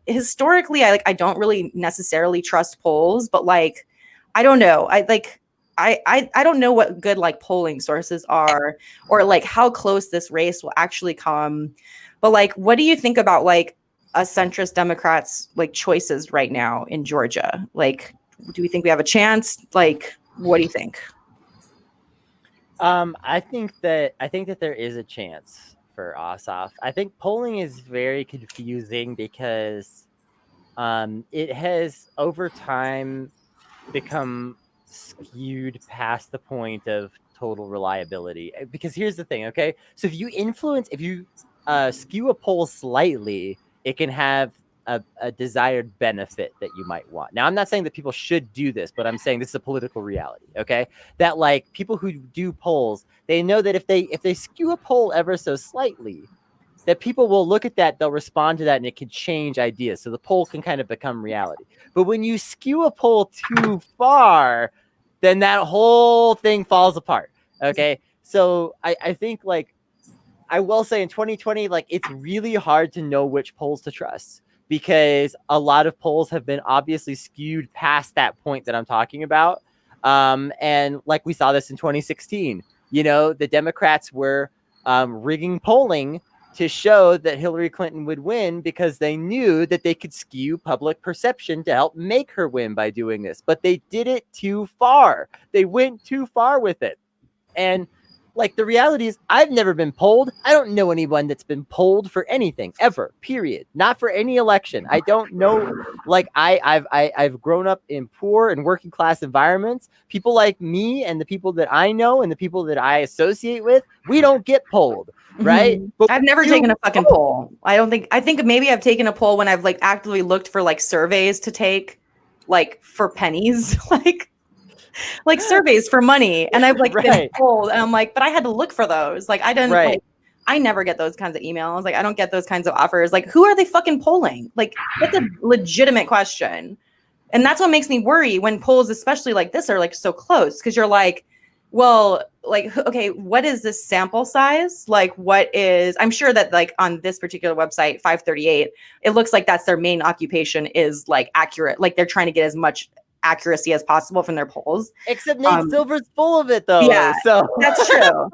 historically, I don't really necessarily trust polls, but like, I don't know. I don't know what good like polling sources are or like how close this race will actually come. But like, what do you think about like a centrist Democrats like choices right now in Georgia? Like, do we think we have a chance? Like, what do you think? I think that there is a chance for Ossoff. I think polling is very confusing because it has over time become skewed past the point of total reliability. Because here's the thing, okay? So if you skew a poll slightly, it can have a desired benefit that you might want. Now, I'm not saying that people should do this, but I'm saying this is a political reality, okay? That like people who do polls, they know that if they skew a poll ever so slightly, that people will look at that, they'll respond to that, and it can change ideas. So the poll can kind of become reality. But when you skew a poll too far, then that whole thing falls apart. Okay. So I think like, I will say in 2020, like it's really hard to know which polls to trust because a lot of polls have been obviously skewed past that point that I'm talking about. And like we saw this in 2016, you know, the Democrats were rigging polling to show that Hillary Clinton would win because they knew that they could skew public perception to help make her win by doing this. But they did it too far. They went too far with it. And like the reality is I've never been polled. I don't know anyone that's been polled for anything ever, period. Not for any election. I don't know. Like I've grown up in poor and working class environments. People like me and the people that I know and the people that I associate with, we don't get polled, right? Mm-hmm. But I've never taken a fucking poll. I think maybe I've taken a poll when I've like actively looked for like surveys to take like for pennies, like surveys for money, and I've like been told, and I'm like, but I had to look for those. Like I didn't like, I never get those kinds of emails. Like I don't get those kinds of offers. Like who are they fucking polling? Like that's a legitimate question, and that's what makes me worry when polls, especially like this, are like so close because you're like, well, like okay, what is this sample size? Like what is? I'm sure that like on this particular website, 538, it looks like that's their main occupation is like accurate. Like they're trying to get as much accuracy as possible from their polls. Except Nate Silver's full of it though. Yeah, so that's true.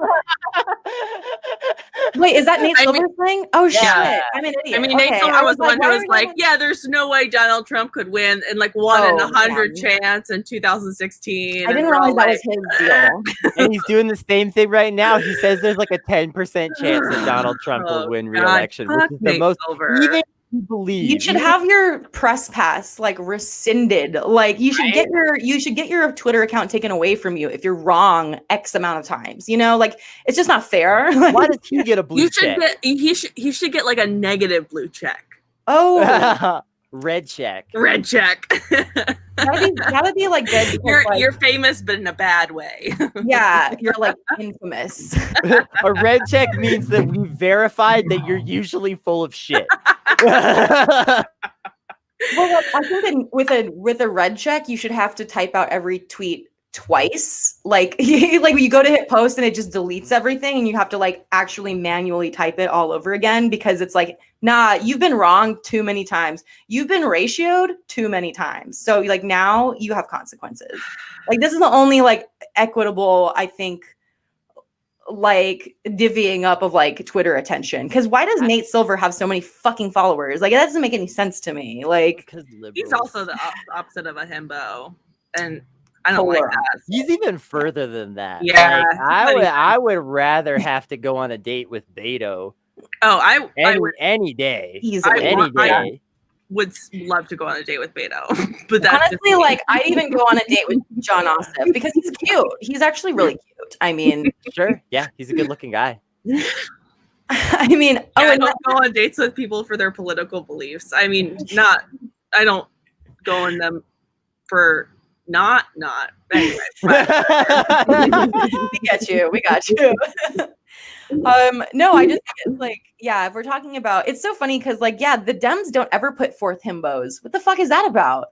Wait, is that Nate Silver's thing? Oh shit! I'm an idiot. I mean, Nate Silver was the one who was like, "Yeah, there's no way Donald Trump could win," and like 1 in 100 chance in 2016. I didn't realize that was his deal. And he's doing the same thing right now. He says there's like a 10% chance that Donald Trump will win re-election, which is the most even believe. You should have your press pass like rescinded. Like you should get your Twitter account taken away from you if you're wrong X amount of times. You know, like it's just not fair. Why does he get a blue check? He should get like a negative blue check. Oh. Red check. Red check. That'd be like good. You're famous, but in a bad way. Yeah, you're like infamous. A red check means that we verified that you're usually full of shit. Well, I think with a red check, you should have to type out every tweet twice. Like you go to hit post and it just deletes everything, and you have to like actually manually type it all over again because it's like, nah, you've been wrong too many times. You've been ratioed too many times. So like now you have consequences. Like this is the only like equitable, I think, like divvying up of like Twitter attention. Because why does Nate Silver have so many fucking followers? Like that doesn't make any sense to me. Like he's also the opposite of a himbo, and I don't like that. He's even further than that. Yeah, like, I would rather have to go on a date with Beto. Oh, I would any day. I would love to go on a date with Beto. But that's honestly, like I'd even go on a date with John Ossoff because he's cute. He's actually really cute. I mean, sure, yeah, he's a good-looking guy. I mean, I don't go on dates with people for their political beliefs. I mean, I don't go on them for not. Anyway, we got you. No, I just think it's like, yeah, if we're talking about, it's so funny because like, yeah, the Dems don't ever put forth himbos. What the fuck is that about?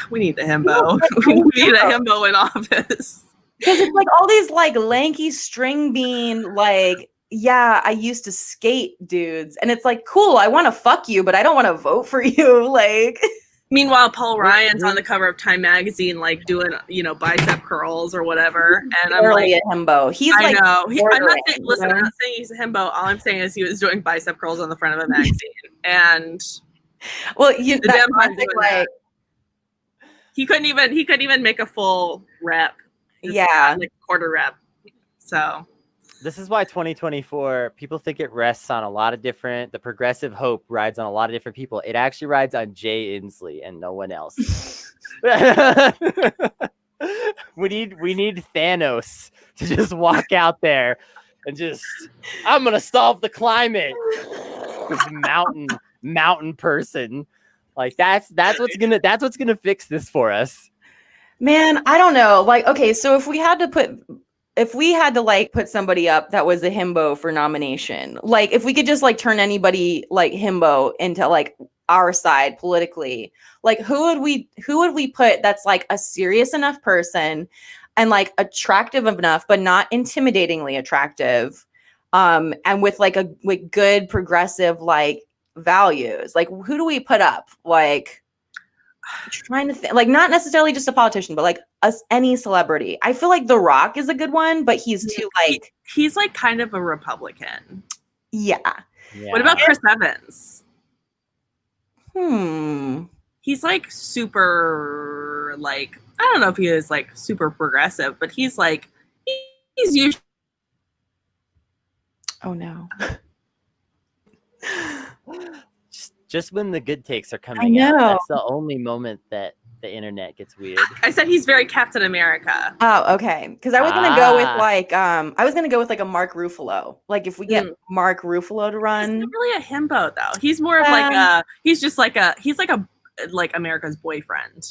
We need the himbo. We need a himbo in office. Because it's like all these like lanky string bean, like, yeah, I used to skate dudes. And it's like, cool, I want to fuck you, but I don't want to vote for you. Like, meanwhile, Paul Ryan's on the cover of Time magazine, like doing, bicep curls or whatever. And I'm like, a himbo. He's I like, know. I'm not saying, listen, you know? I'm not saying he's a himbo. All I'm saying is he was doing bicep curls on the front of a magazine. And well, the Dems aren't doing that. He couldn't even make a full rep. Yeah. Like quarter rep. So this is why 2024 people think it rests on a lot of different, the progressive hope rides on a lot of different people. It actually rides on Jay Inslee and no one else. we need Thanos to just walk out there and just, I'm gonna solve the climate. This mountain person. Like that's what's gonna fix this for us. Man, I don't know. Like, okay, so if we had to like put somebody up that was a himbo for nomination, like if we could just like turn anybody like himbo into like our side politically, like who would we put that's like a serious enough person and like attractive enough, but not intimidatingly attractive, and with good progressive like values? Like who do we put up? Like, trying to think, like not necessarily just a politician, but like any celebrity. I feel like The Rock is a good one, but he's too like he's like kind of a Republican. Yeah. What about Chris Evans? He's like super like, I don't know if he is like super progressive, but he's like he's usually. Oh no. Just when the good takes are coming out, that's the only moment that the internet gets weird. I said he's very Captain America. Oh, okay. Because I was gonna go with like a Mark Ruffalo. Like if we get Mark Ruffalo to run, he's not really a himbo though. He's more of like he's like America's boyfriend.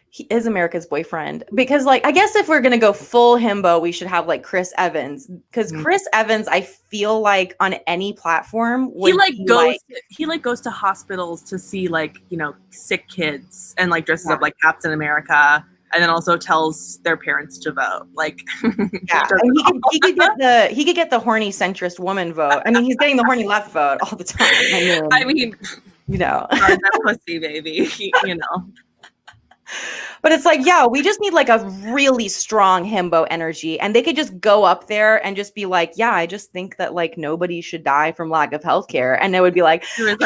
He is America's boyfriend, because like I guess if we're gonna go full himbo, we should have like Chris Evans, because Chris Evans, I feel like on any platform he goes to hospitals to see like sick kids and like dresses up like Captain America, and then also tells their parents to vote. Like he could get the horny centrist woman vote. I mean, he's getting the horny left vote all the time. I mean that pussy baby, But it's like, yeah, we just need like a really strong himbo energy, and they could just go up there and just be like, yeah, I just think that like nobody should die from lack of healthcare, and it would be like, take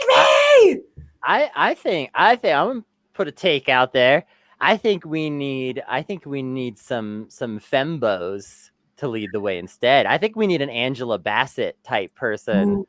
me. I think I'm gonna put a take out there. I think we need some fembos to lead the way instead. I think we need an Angela Bassett type person,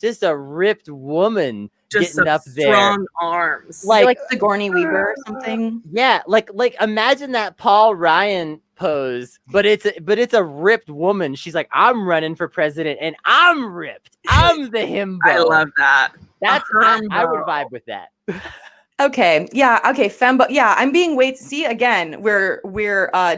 just a ripped woman just getting up there, strong arms, like Sigourney Weaver or something. Yeah, like imagine that Paul Ryan pose, but it's a ripped woman. She's like, I'm running for president, and I'm ripped. I'm the himbo. I love that. That's I would vibe with that. Okay. Yeah. Okay. Fembo. Yeah. I'm being see again. We're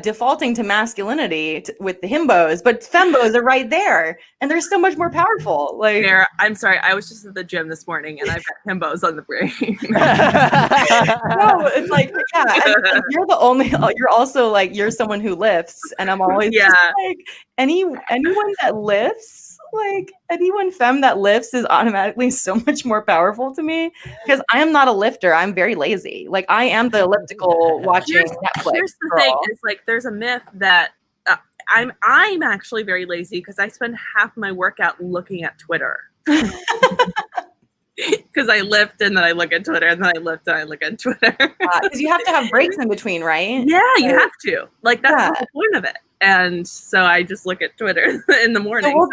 defaulting to masculinity with the himbos, but fembos are right there, and they're so much more powerful. Like, I'm sorry. I was just at the gym this morning, and I've got himbos on the brain. No, it's like, yeah. You're the only. You're also like, you're someone who lifts, and I'm always just like, anyone that lifts. Like anyone femme that lifts is automatically so much more powerful to me, because I am not a lifter. I'm very lazy. Like I am the elliptical watching Netflix. Here's the thing: is like there's a myth that I'm actually very lazy, because I spend half my workout looking at Twitter. Because I lift and then I look at Twitter, and then I lift and I look at Twitter. Because you have to have breaks in between, right? Yeah, you have to. Like that's the point of it. And so I just look at Twitter in the morning. So we'll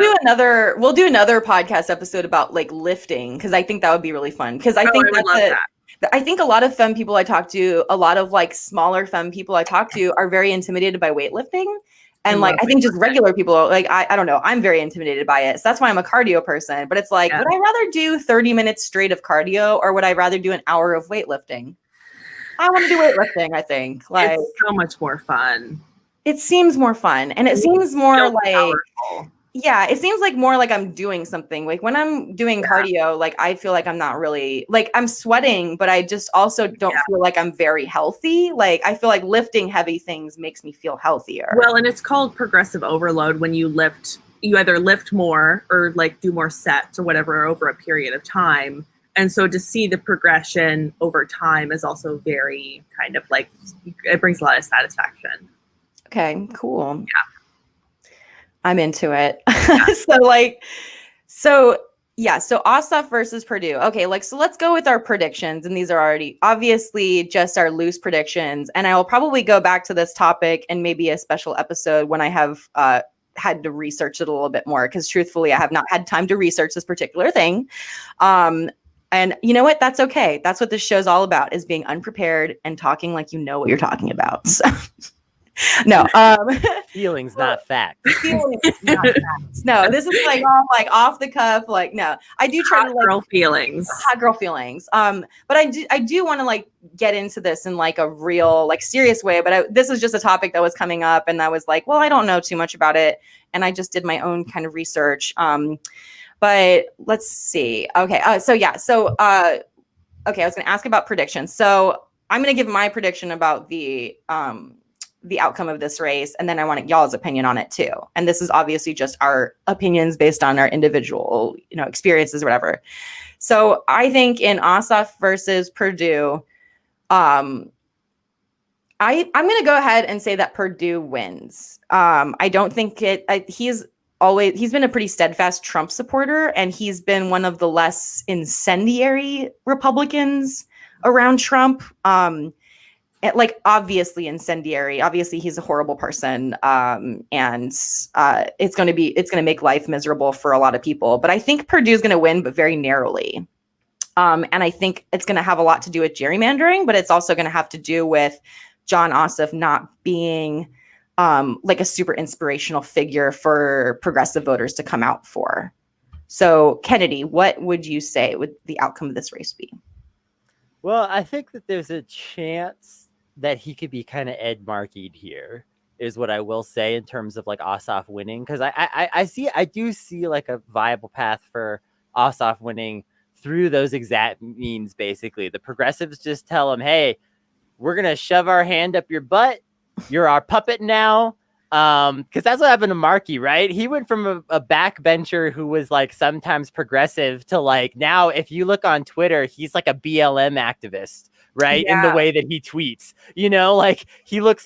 do another podcast episode about like lifting, because I think that would be really fun. Because I think I think a lot of femme people I talk to, a lot of like smaller femme people I talk to, are very intimidated by weightlifting. And like I think just regular people are like, I don't know, I'm very intimidated by it. So that's why I'm a cardio person. But it's like, would I rather do 30 minutes straight of cardio, or would I rather do an hour of weightlifting? I want to do weightlifting, I think. Like, it's so much more fun. it seems more fun, and it seems more like powerful. Yeah, it seems like more like I'm doing something. Like when I'm doing cardio, like I feel like I'm not really like I'm sweating, but I just also don't feel like I'm very healthy. Like I feel like lifting heavy things makes me feel healthier. Well, and it's called progressive overload when you either lift more or like do more sets or whatever over a period of time. And so to see the progression over time is also very kind of like, it brings a lot of satisfaction. Okay, cool. Yeah. I'm into it. So Ossoff versus Purdue. Okay, so let's go with our predictions. And these are already obviously just our loose predictions. And I will probably go back to this topic and maybe a special episode when I have had to research it a little bit more, because truthfully, I have not had time to research this particular thing. And you know what? That's okay. That's what this show's all about, is being unprepared and talking like you know what you're talking about. So. No, feelings, not facts. Feelings, not facts. No, this is like all like off the cuff. Like, no, I do try to like girl feelings, hot girl feelings. But I do want to like get into this in like a real like serious way. But this is just a topic that was coming up, and I was like, well, I don't know too much about it, and I just did my own kind of research. But let's see. Okay. Okay. I was going to ask about predictions. So I'm going to give my prediction about the outcome of this race, and then I want y'all's opinion on it too. And this is obviously just our opinions based on our individual, experiences or whatever. So I think in Ossoff versus Purdue, I'm going to go ahead and say that Purdue wins. I don't think he's been a pretty steadfast Trump supporter, and he's been one of the less incendiary Republicans around Trump. Obviously incendiary. Obviously, he's a horrible person, and it's going to make life miserable for a lot of people. But I think Purdue's going to win, but very narrowly. And I think it's going to have a lot to do with gerrymandering, but it's also going to have to do with Jon Ossoff not being like a super inspirational figure for progressive voters to come out for. So, Kennedy, what would you say would the outcome of this race be? Well, I think that there's a chance that he could be kind of Ed Markey'd here, is what I will say in terms of like Ossoff winning. Because I do see like a viable path for Ossoff winning through those exact means. Basically, the progressives just tell him, hey, we're going to shove our hand up your butt. You're our puppet now. Because that's what happened to Markey, right? He went from a backbencher who was like sometimes progressive to like now, if you look on Twitter, he's like a BLM activist, right? Yeah. In the way that he tweets, like he looks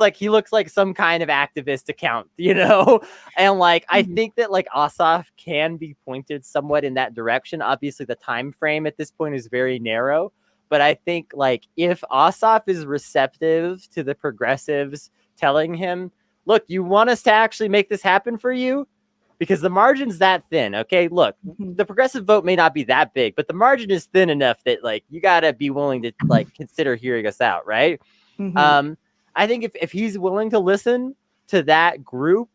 like some kind of activist account, and like I think that like Ossoff can be pointed somewhat in that direction. Obviously, the time frame at this point is very narrow, but I think like if Ossoff is receptive to the progressives telling him, look, you want us to actually make this happen for you? Because the margin's that thin, okay? Look, the progressive vote may not be that big, but the margin is thin enough that, like, you got to be willing to, like, consider hearing us out, right? Mm-hmm. I think if he's willing to listen to that group,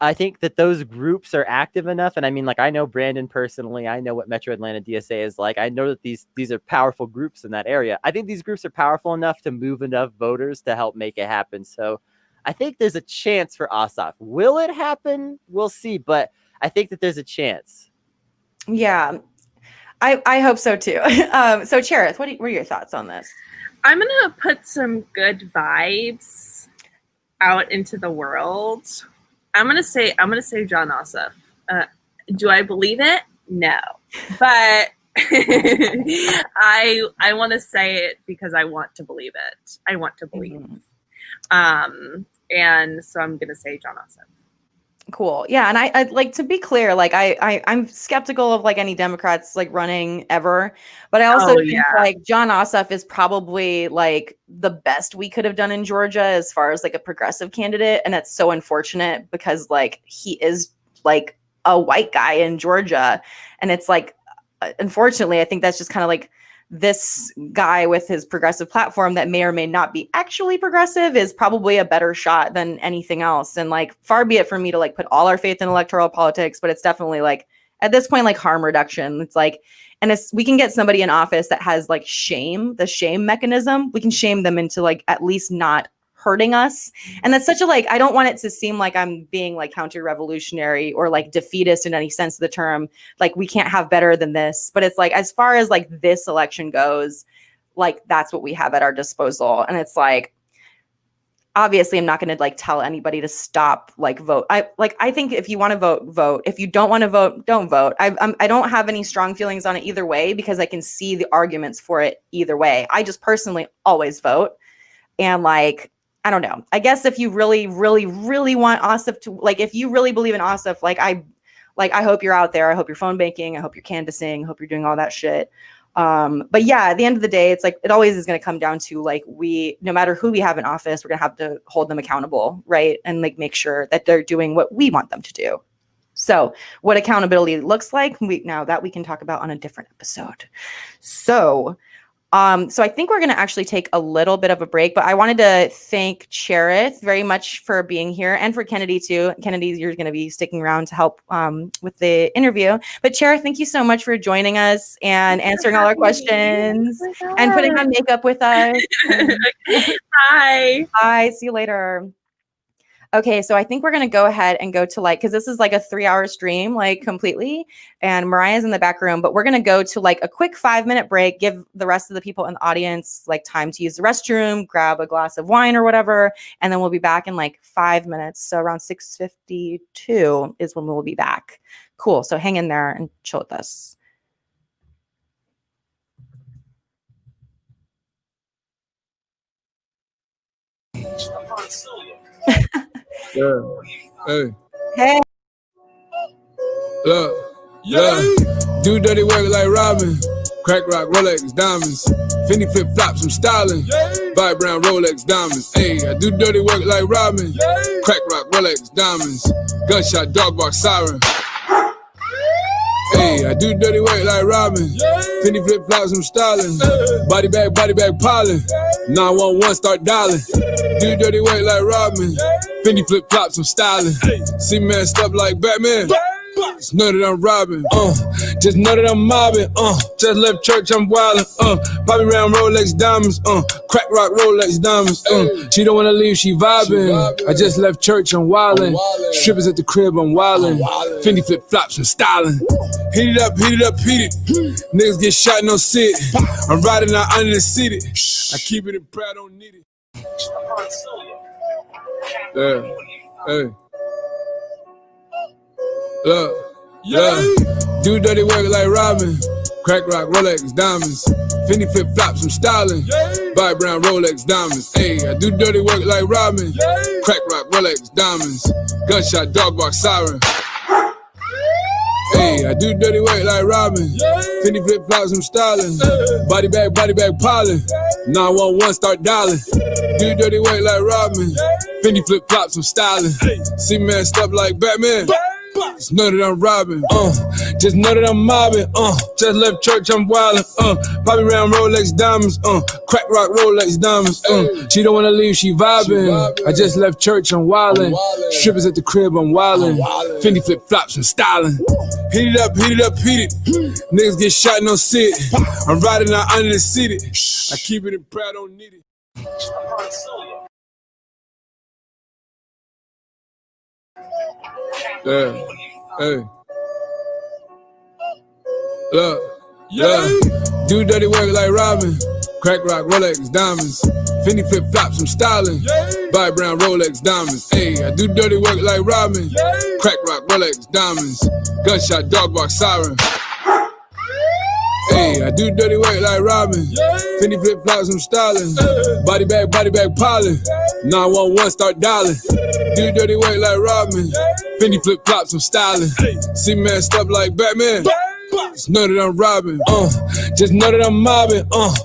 I think that those groups are active enough. And I mean, like, I know Brandon personally. I know what Metro Atlanta DSA is like. I know that these are powerful groups in that area. I think these groups are powerful enough to move enough voters to help make it happen. So I think there's a chance for Ossoff. Will it happen? We'll see. But I think that there's a chance. Yeah, I hope so too. So Cherith, what are your thoughts on this? I'm going to put some good vibes out into the world. I'm going to say Jon Ossoff. Do I believe it? No. But I want to say it because I want to believe it. I want to believe. Mm-hmm. And so I'm going to say Jon Ossoff. Cool. Yeah. And I'd like to be clear, like I'm skeptical of like any Democrats like running ever, but I also think like Jon Ossoff is probably like the best we could have done in Georgia as far as like a progressive candidate. And that's so unfortunate because like he is like a white guy in Georgia. And it's like, unfortunately, I think that's just kind of like this guy with his progressive platform that may or may not be actually progressive is probably a better shot than anything else. And like, far be it for me to like put all our faith in electoral politics, but it's definitely like at this point, like harm reduction. It's like, and we can get somebody in office that has like the shame mechanism. We can shame them into like at least not hurting us. And that's such a like, I don't want it to seem like I'm being like counter-revolutionary or like defeatist in any sense of the term. Like we can't have better than this. But it's like, as far as like this election goes, like that's what we have at our disposal. And it's like, obviously I'm not going to like tell anybody to stop like vote. I think if you want to vote, vote. If you don't want to vote, don't vote. I don't have any strong feelings on it either way, because I can see the arguments for it either way. I just personally always vote. And like, I don't know, I guess if you really, really, really want Ossoff to, like, if you really believe in Ossoff, I hope you're out there. I hope you're phone banking. I hope you're canvassing. I hope you're doing all that shit. But yeah, at the end of the day, it's like, it always is going to come down to like, no matter who we have in office, we're going to have to hold them accountable. Right. And like, make sure that they're doing what we want them to do. So what accountability looks like, now that we can talk about on a different episode. So I think we're going to actually take a little bit of a break, but I wanted to thank Cherith very much for being here, and for Kennedy too. Kennedy, you're going to be sticking around to help with the interview. But Cherith, thank you so much for joining us and answering all our questions and putting on makeup with us. Hi. Bye. See you later. Okay, so I think we're going to go ahead and go to like, because this is like a 3-hour stream, like completely. And Mariah's in the back room, but we're going to go to like a quick 5-minute break, give the rest of the people in the audience like time to use the restroom, grab a glass of wine or whatever. And then we'll be back in like 5 minutes. So around 6:52 is when we'll be back. Cool. So hang in there and chill with us. Yeah. Hey. Hey. Look. Yeah. Do dirty work like Robin. Crack rock, Rolex, diamonds. Fendi flip flops, I'm styling. Buy brown Rolex diamonds. Hey, I do dirty work like Robin. Crack rock, Rolex, diamonds. Gunshot, dog bark, siren. Hey, I do dirty work like Robin. Fendi flip flops, I'm styling. Body bag, piling. 911, start dialing. Do dirty work like Robin. Fendi flip flops, I'm styling. See messed up like Batman. Just know that I'm robbing. Just know that I'm mobbing. Just left church, I'm wildin'. Poppy round Rolex diamonds. Crack rock Rolex diamonds. She don't wanna leave, she vibing. I just left church, I'm wildin'. Strippers at the crib, I'm wildin'. Fendi flip flops, I'm styling. Heat it up, heat it up, heat it. Niggas get shot, no sit. I'm riding out under the seated. I keep it in pride, don't need it. Yeah, hey. Look, yeah. Do dirty work like Robin. Crack rock, Rolex, diamonds. Fendi flip flops, I'm styling. Buy brown Rolex diamonds. Hey, I do dirty work like Robin. Crack rock, Rolex, diamonds. Gunshot, dog bark, siren. Hey, I do dirty work like Robin. Fendi flip flops, I'm styling. Body bag, piling. 911, start dialing. Do dirty work like Robin. Fendi flip flops, I'm styling. See messed up like Batman. Just know that I'm robbing. Just know that I'm mobbing. Just left church, I'm wildin'. Poppy round Rolex diamonds. Crack rock Rolex diamonds. She don't wanna leave, she vibing. I just left church, I'm wildin'. Strippers at the crib, I'm wildin'. Fendi flip flops, I'm styling. Heat it up, heat it up, heat it. Niggas get shot, no sit. I'm riding out under the seated. I keep it in pride, don't need it. Yeah, hey. Look, yeah. Do dirty work like Robin. Crack rock, Rolex, diamonds. Fendi flip flops, I'm styling. Buy brown Rolex diamonds. Hey, I do dirty work like Robin. Crack rock, Rolex, diamonds. Gunshot, dog bark, siren. Hey, I do dirty work like Robin. Fendi flip flops, I'm styling. Body bag, piling. 911, start dialing. Do dirty work like Robin. Fendi flip flops, I'm styling. See messed up like Batman. Just know that I'm robbing. Just know that I'm mobbing.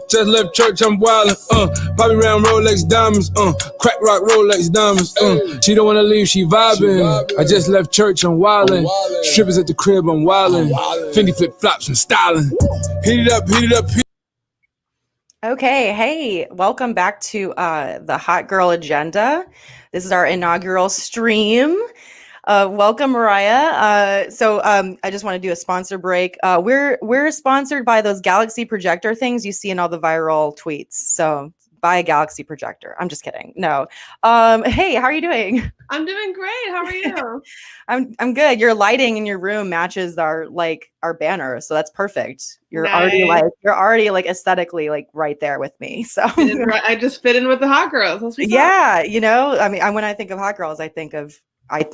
Just left church, I'm wildin'. Poppy round Rolex diamonds. Crack rock Rolex diamonds. She don't wanna leave, she vibing. I just left church, I'm wildin'. Strippers at the crib, I'm wildin'. Fendi flip flops, I'm styling. Heat it up, heat it up, heat it up. Okay, hey, welcome back to the Hot Girl Agenda. This is our inaugural stream. Welcome, Mariah. I just want to do a sponsor break. We're sponsored by those Galaxy projector things you see in all the viral tweets. So buy a Galaxy projector. I'm just kidding. No. Hey, how are you doing? I'm doing great. How are you? I'm good. Your lighting in your room matches our banner, so that's perfect. You're already like aesthetically like right there with me. So I just fit in with the hot girls. That's what's yeah, up. you know, I mean, when I think of hot girls, I think of I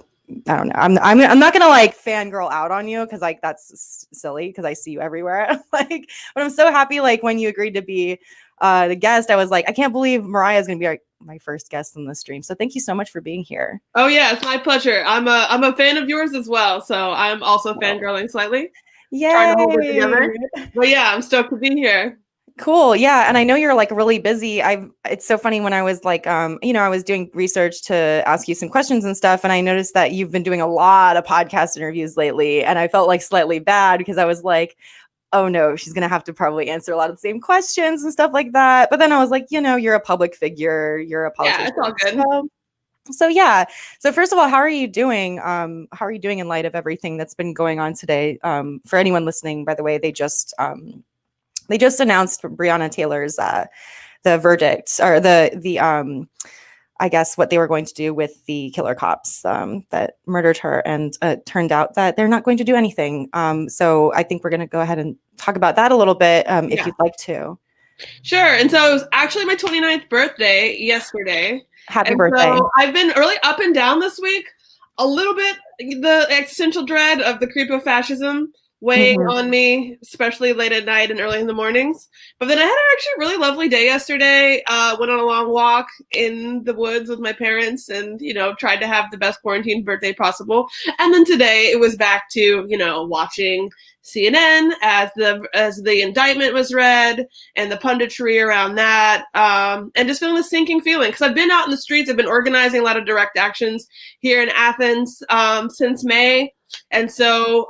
don't know. I'm not gonna like fangirl out on you because like that's silly because I see you everywhere. Like, but I'm so happy like when you agreed to be the guest. I was like, I can't believe Mariah is gonna be like my first guest on the stream. So thank you so much for being here. Oh yeah, it's my pleasure. I'm a fan of yours as well. So I'm also fangirling slightly. Yay! Trying to hold it together. But yeah, I'm stoked to be here. Cool. Yeah. And I know you're like really busy. It's so funny when I was like, you know, I was doing research to ask you some questions and stuff. And I noticed that you've been doing a lot of podcast interviews lately. And I felt like slightly bad because I was like, oh no, she's going to have to probably answer a lot of the same questions and stuff like that. But then I was like, you know, you're a public figure. You're a politician. Yeah, it's all good. So yeah. So first of all, how are you doing? How are you doing in light of everything that's been going on today? For anyone listening, by the way, they just announced Breonna Taylor's the verdict or the I guess what they were going to do with the killer cops that murdered her, and it turned out that they're not going to do anything. So I think we're going to go ahead and talk about that a little bit if you'd like to. Sure. And so it was actually my 29th birthday yesterday. Happy birthday. So I've been really up and down this week. A little bit the existential dread of the creep of fascism weighing on me, especially late at night and early in the mornings. But then I had an actually really lovely day yesterday. Went on a long walk in the woods with my parents and, you know, tried to have the best quarantine birthday possible. And then today it was back to, you know, watching CNN as the indictment was read and the punditry around that, and just feeling the sinking feeling. Because I've been out in the streets. I've been organizing a lot of direct actions here in Athens since May. And so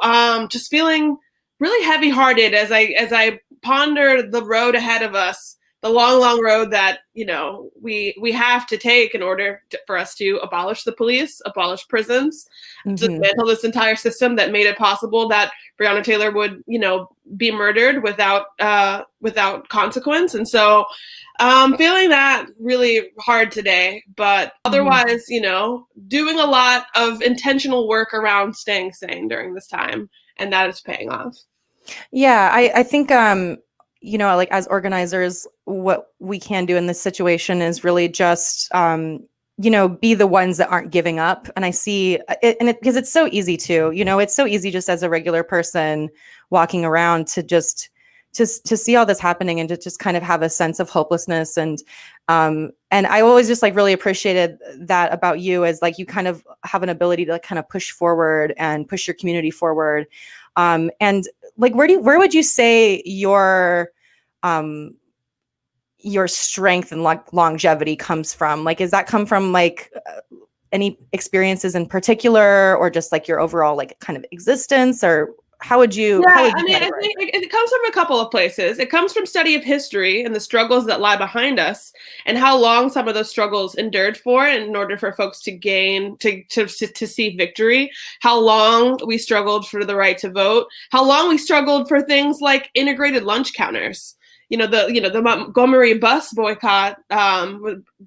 just feeling really heavy-hearted as I ponder the road ahead of us, the long road that, you know, we have to take in order for us to abolish the police, abolish prisons, dismantle this entire system that made it possible that Breonna Taylor would, you know, be murdered without consequence. And so feeling that really hard today, but otherwise, you know, doing a lot of intentional work around staying sane during this time, and that is paying off. Yeah, I think, you know, like as organizers, what we can do in this situation is really just, you know, be the ones that aren't giving up. And I see it, and because it's so easy to, you know, it's so easy just as a regular person walking around to see all this happening and to just kind of have a sense of hopelessness. And I always just like really appreciated that about you, as like you kind of have an ability to like kind of push forward and push your community forward. And like, where would you say your strength and longevity comes from? Like, does that come from like any experiences in particular, or just like your overall like kind of existence, or how would you? Yeah, I mean, I think it comes from a couple of places. It comes from study of history and the struggles that lie behind us, and how long some of those struggles endured for in order for folks to gain, to see victory. How long we struggled for the right to vote. How long we struggled for things like integrated lunch counters. The Montgomery bus boycott,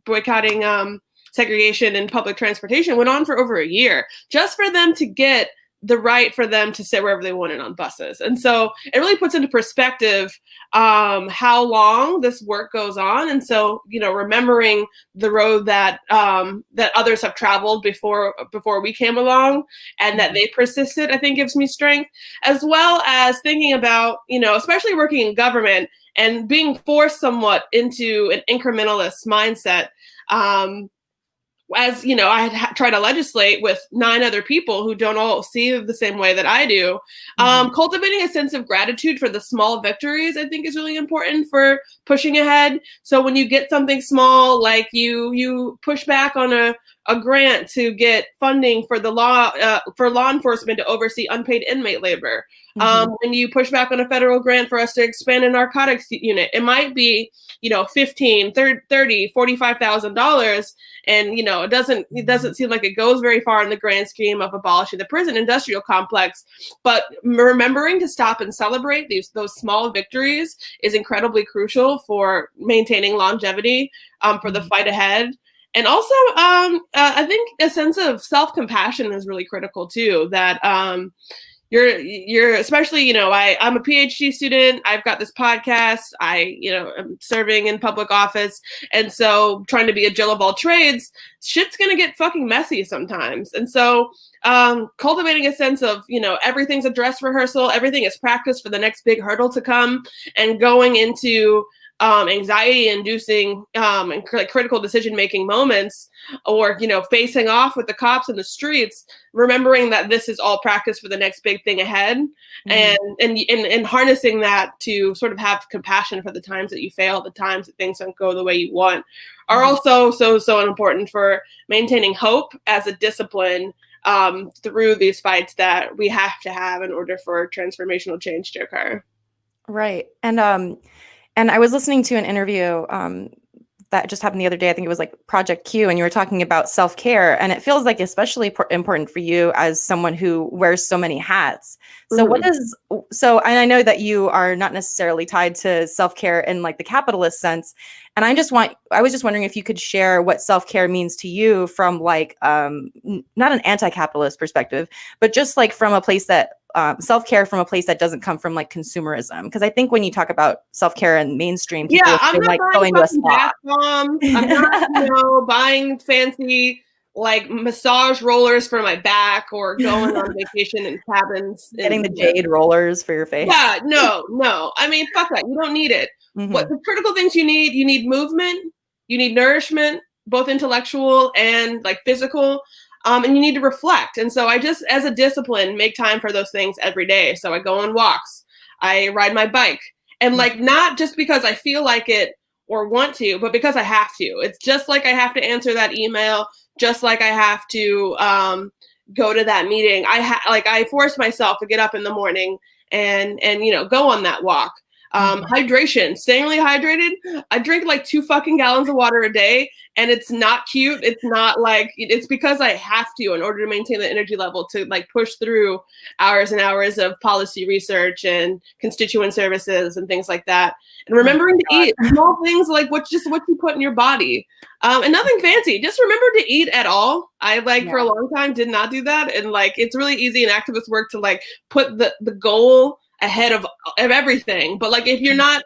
boycotting segregation in public transportation went on for over a year just for them to get the right for them to sit wherever they wanted on buses. And so it really puts into perspective how long this work goes on. And so, you know, remembering the road that that others have traveled before we came along, and that they persisted, I think gives me strength, as well as thinking about, you know, especially working in government and being forced somewhat into an incrementalist mindset. As you know, I had tried to legislate with 9 other people who don't all see the same way that I do. Cultivating a sense of gratitude for the small victories, I think, is really important for pushing ahead. So when you get something small, like you push back on a grant to get funding for the law enforcement to oversee unpaid inmate labor. When you push back on a federal grant for us to expand a narcotics unit, it might be, $15,000, $30,000, $45,000. And, it doesn't seem like it goes very far in the grand scheme of abolishing the prison industrial complex. But remembering to stop and celebrate those small victories is incredibly crucial for maintaining longevity for the fight ahead. And also, I think a sense of self-compassion is really critical too, that you're especially, I'm a PhD student. I've got this podcast. I'm serving in public office. And so trying to be a Jill of all trades, shit's going to get fucking messy sometimes. And so cultivating a sense of, everything's a dress rehearsal, everything is practice for the next big hurdle to come, and going into anxiety-inducing and critical decision-making moments, or facing off with the cops in the streets, remembering that this is all practice for the next big thing ahead, and harnessing that to sort of have compassion for the times that you fail, the times that things don't go the way you want, are also so important for maintaining hope as a discipline through these fights that we have to have in order for transformational change to occur. Right. And I was listening to an interview that just happened the other day. I think it was like Project Q, and you were talking about self-care, and it feels like especially important for you as someone who wears so many hats. So and I know that you are not necessarily tied to self-care in like the capitalist sense. And I was just wondering if you could share what self-care means to you from like, not an anti-capitalist perspective, but just like from a place that, self-care from a place that doesn't come from like consumerism. Because I think when you talk about self-care and mainstream, people I'm not like going to a spa. I'm not, buying fancy like massage rollers for my back, or going on vacation in cabins. Getting the jade rollers for your face. Yeah, no. I mean, fuck that. You don't need it. What the critical things you need movement, you need nourishment, both intellectual and like physical. And you need to reflect. And so I just, as a discipline, make time for those things every day. So I go on walks, I ride my bike, and like, not just because I feel like it or want to, but because I have to. It's just like I have to answer that email, just like I have to go to that meeting. I force myself to get up in the morning and go on that walk. Hydration, staying really hydrated. I drink like 2 fucking gallons of water a day, and it's not cute. It's not like, it's because I have to in order to maintain the energy level to like push through hours and hours of policy research and constituent services and things like that. And remembering to eat small things like what you put in your body, and nothing fancy. Just remember to eat at all. I for a long time did not do that, and like it's really easy in activist work to like put the goal ahead of everything. But like if you're not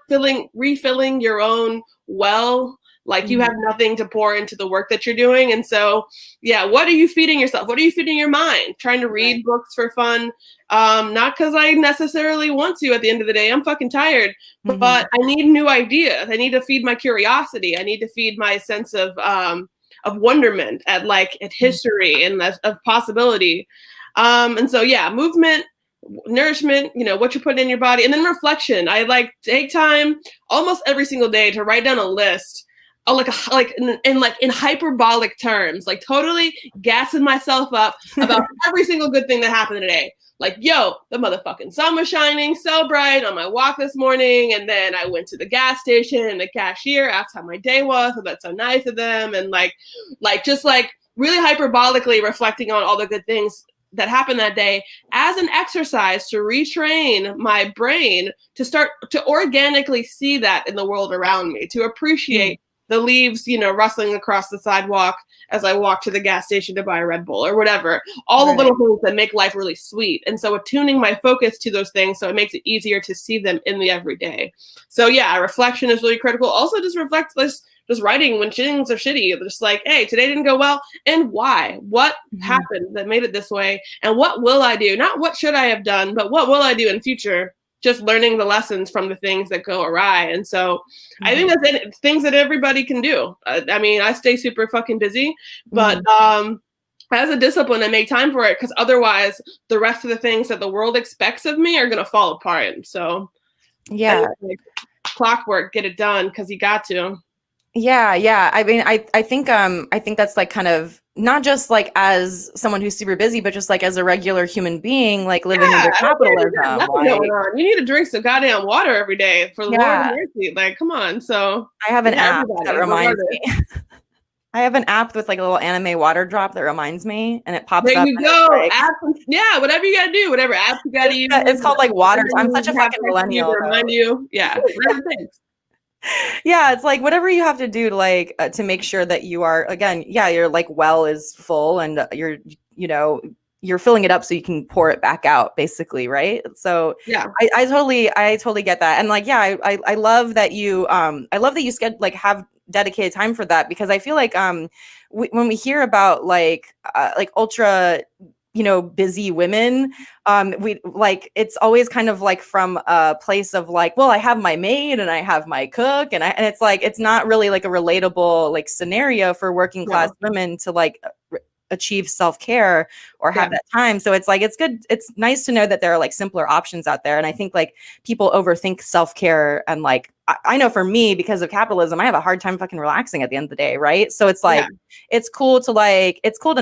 refilling your own well, like you have nothing to pour into the work that you're doing. And so, what are you feeding yourself? What are you feeding your mind? Trying to read books for fun. Not because I necessarily want to at the end of the day. I'm fucking tired, but I need new ideas. I need to feed my curiosity. I need to feed my sense of wonderment at history and of possibility. And so, movement, nourishment, what you put in your body, and then reflection. I take time almost every single day to write down a list, in hyperbolic terms, like totally gassing myself up about every single good thing that happened today. Like, yo, the motherfucking sun was shining so bright on my walk this morning, and then I went to the gas station, and the cashier asked how my day was, so that's so nice of them, and just really hyperbolically reflecting on all the good things that happened that day as an exercise to retrain my brain to start to organically see that in the world around me, to appreciate the leaves, rustling across the sidewalk as I walk to the gas station to buy a Red Bull or whatever, all the little things that make life really sweet. And so attuning my focus to those things, so it makes it easier to see them in the everyday. So reflection is really critical. Also just reflect just writing when things are shitty. Just like, hey, today didn't go well, and why? What happened that made it this way? And what will I do? Not what should I have done, but what will I do in future? Just learning the lessons from the things that go awry. And so I think that's things that everybody can do. I stay super fucking busy, but as a discipline, I make time for it, because otherwise the rest of the things that the world expects of me are going to fall apart. So clockwork, get it done, because you got to. Yeah. I mean, I think that's like kind of not just like as someone who's super busy, but just like as a regular human being, like living under capitalism. Nothing going on. You need to drink some goddamn water every day for the Lord mercy. Like, come on. So I have an app that reminds me. I have an app with like a little anime water drop that reminds me, and it pops up. There you go. Like, yeah, whatever you gotta do, whatever apps you gotta use. It's called like waters. I'm such a fucking millennial. To remind you. Yeah. Yeah, it's like whatever you have to do to like to make sure that you are, again, your like well is full, and you're filling it up so you can pour it back out, basically, right? So yeah, I totally get that. And like, yeah, I love that you have dedicated time for that, because I feel like when we hear about like ultra busy women, we like, it's always kind of like from a place of like, well, I have my maid and I have my cook, and it's like, it's not really like a relatable like scenario for working class women to like achieve self-care or have that time. So it's like, it's good. It's nice to know that there are like simpler options out there. And I think like people overthink self-care, and like, I know for me, because of capitalism, I have a hard time fucking relaxing at the end of the day. Right. So it's like, it's cool to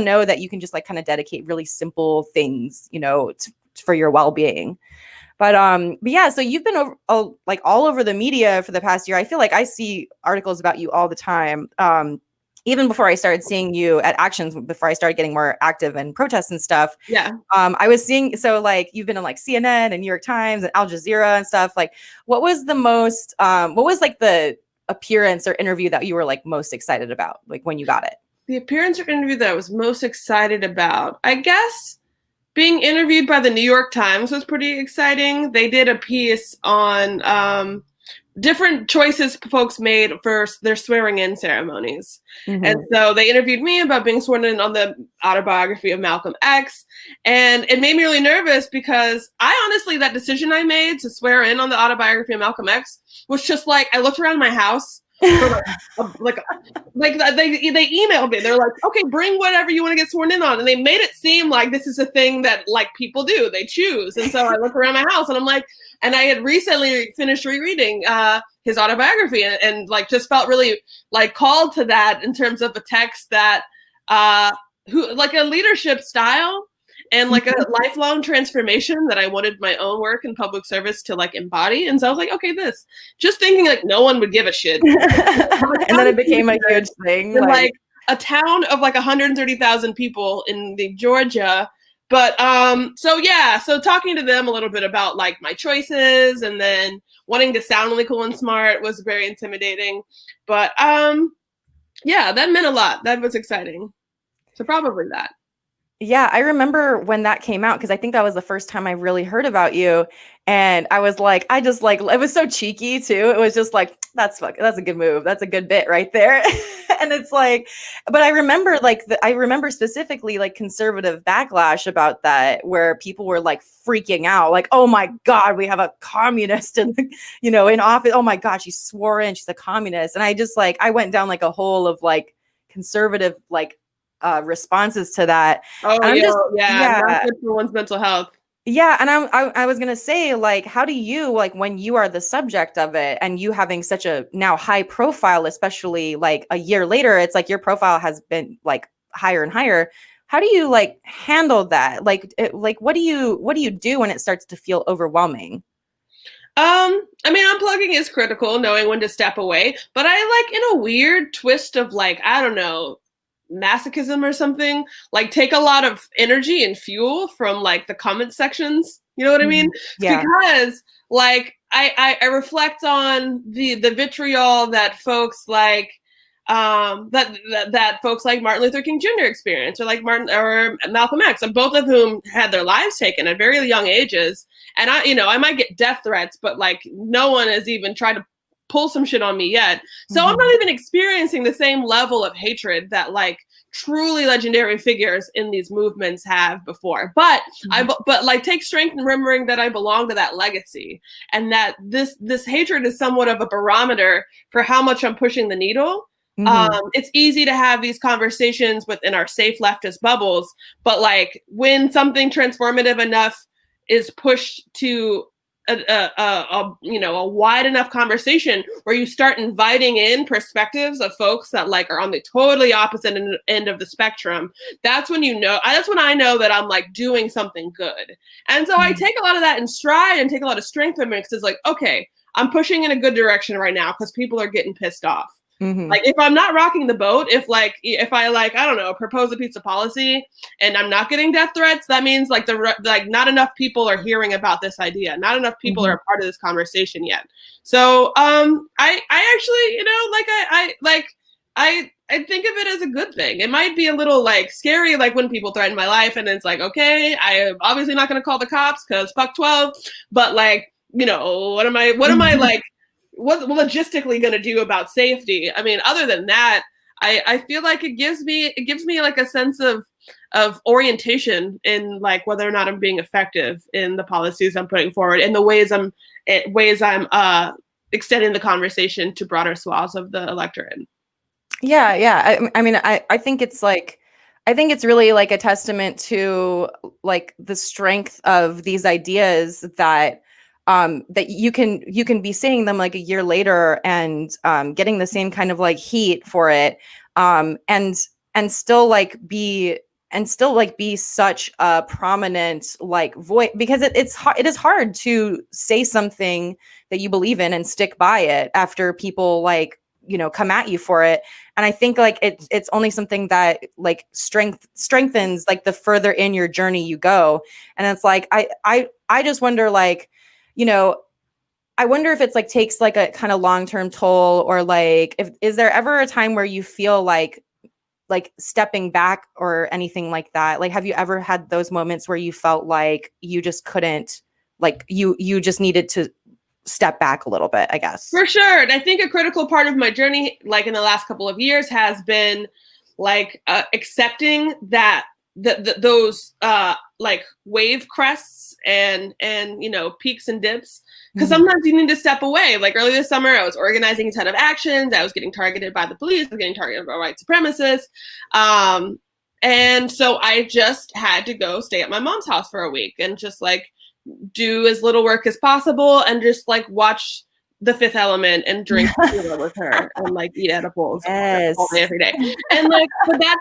know that you can just like kind of dedicate really simple things, for your well-being. But yeah, so you've been like all over the media for the past year. I feel like I see articles about you all the time. Even before I started seeing you at actions, before I started getting more active and protests and stuff. Yeah. I was seeing, so like you've been on like CNN and New York Times and Al Jazeera and stuff. Like, what was like the appearance or interview that you were like most excited about, like when you got it? The appearance or interview that I was most excited about, I guess being interviewed by the New York Times was pretty exciting. They did a piece on different choices folks made for their swearing in ceremonies. Mm-hmm. And so they interviewed me about being sworn in on the autobiography of Malcolm X. And it made me really nervous, because I honestly, that decision I made to swear in on the autobiography of Malcolm X was just like, I looked around my house for like they emailed me. They're like, okay, bring whatever you want to get sworn in on. And they made it seem like this is a thing that like people do, they choose. And so I look around my house and I'm like, and I had recently finished rereading his autobiography, and like just felt really like called to that in terms of a text that who like a leadership style and like a lifelong transformation that I wanted my own work in public service to like embody. And so I was like, okay, just thinking like no one would give a shit. And then it became a huge thing. Like a town of like 130,000 people in Georgia. But so talking to them a little bit about like my choices, and then wanting to sound really cool and smart was very intimidating. But that meant a lot. That was exciting. So probably that. Yeah, I remember when that came out, because I think that was the first time I really heard about you. And I was like, it was so cheeky too. It was just like, that's a good move. That's a good bit right there. And it's like, but I remember I remember specifically like conservative backlash about that, where people were like freaking out, like, oh my God, we have a communist in office. Oh my God, she swore in, she's a communist. And I just like, I went down like a hole of like conservative, like, responses to that. Oh, not good for one's mental health. Yeah, and I was gonna say, like, how do you, like, when you are the subject of it, and you having such a now high profile, especially like a year later, it's like your profile has been like higher and higher. How do you like handle that? Like, what do you do when it starts to feel overwhelming? I mean, unplugging is critical, knowing when to step away. But I like, in a weird twist of like, I don't know, masochism or something, like take a lot of energy and fuel from like the comment sections, you know what I mean? Yeah. Because like I reflect on the vitriol that folks like that folks like Martin Luther King Jr. experienced, or like Malcolm X, and both of whom had their lives taken at very young ages. And I might get death threats, but like no one has even tried to pull some shit on me yet. So I'm not even experiencing the same level of hatred that like truly legendary figures in these movements have before. But but like take strength in remembering that I belong to that legacy, and that this hatred is somewhat of a barometer for how much I'm pushing the needle. It's easy to have these conversations within our safe leftist bubbles, but like when something transformative enough is pushed to a wide enough conversation where you start inviting in perspectives of folks that like are on the totally opposite end of the spectrum, that's when I know that I'm like doing something good. And so I take a lot of that in stride and take a lot of strength from it, because it's like, okay, I'm pushing in a good direction right now because people are getting pissed off. Like if I'm not rocking the boat, if I like, I don't know, propose a piece of policy and I'm not getting death threats, that means like not enough people are hearing about this idea. Not enough people are a part of this conversation yet. So I actually, I think of it as a good thing. It might be a little like scary, like when people threaten my life, and it's like, okay, I am obviously not going to call the cops because fuck 12. But like, what am I like? What's logistically going to do about safety? I mean, other than that, I feel like it gives me like a sense of orientation in like whether or not I'm being effective in the policies I'm putting forward, and the ways I'm extending the conversation to broader swaths of the electorate. Yeah. I mean, I think it's like, I think it's really like a testament to like the strength of these ideas that that you can be seeing them like a year later and getting the same kind of like heat for it, and still be such a prominent like voice, because it is hard to say something that you believe in and stick by it after people like come at you for it. And I think like it's only something that like strengthens like the further in your journey you go. And it's like I just wonder like, I wonder if it's like takes like a kind of long-term toll, or like is there ever a time where you feel like stepping back or anything like that? Like, have you ever had those moments where you felt like you just couldn't, like you just needed to step back a little bit, I guess? For sure. And I think a critical part of my journey, like in the last couple of years, has been like accepting that those like wave crests and peaks and dips, because sometimes you need to step away. Like earlier this summer, I was organizing a ton of actions. I was getting targeted by the police. I was getting targeted by white supremacists. And so I just had to go stay at my mom's house for a week and just like do as little work as possible and just like watch The Fifth Element and drink tequila with her and like eat edibles all day every day. And like,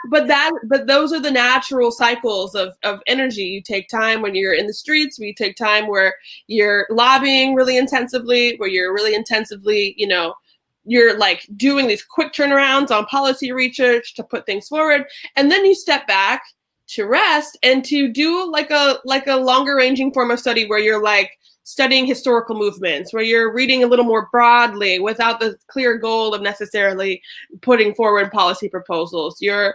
but those are the natural cycles of energy. You take time when you're in the streets. We take time where you're lobbying really intensively, where you're really intensively, you're like doing these quick turnarounds on policy research to put things forward. And then you step back to rest and to do like a longer ranging form of study where you're like studying historical movements, where you're reading a little more broadly without the clear goal of necessarily putting forward policy proposals. You're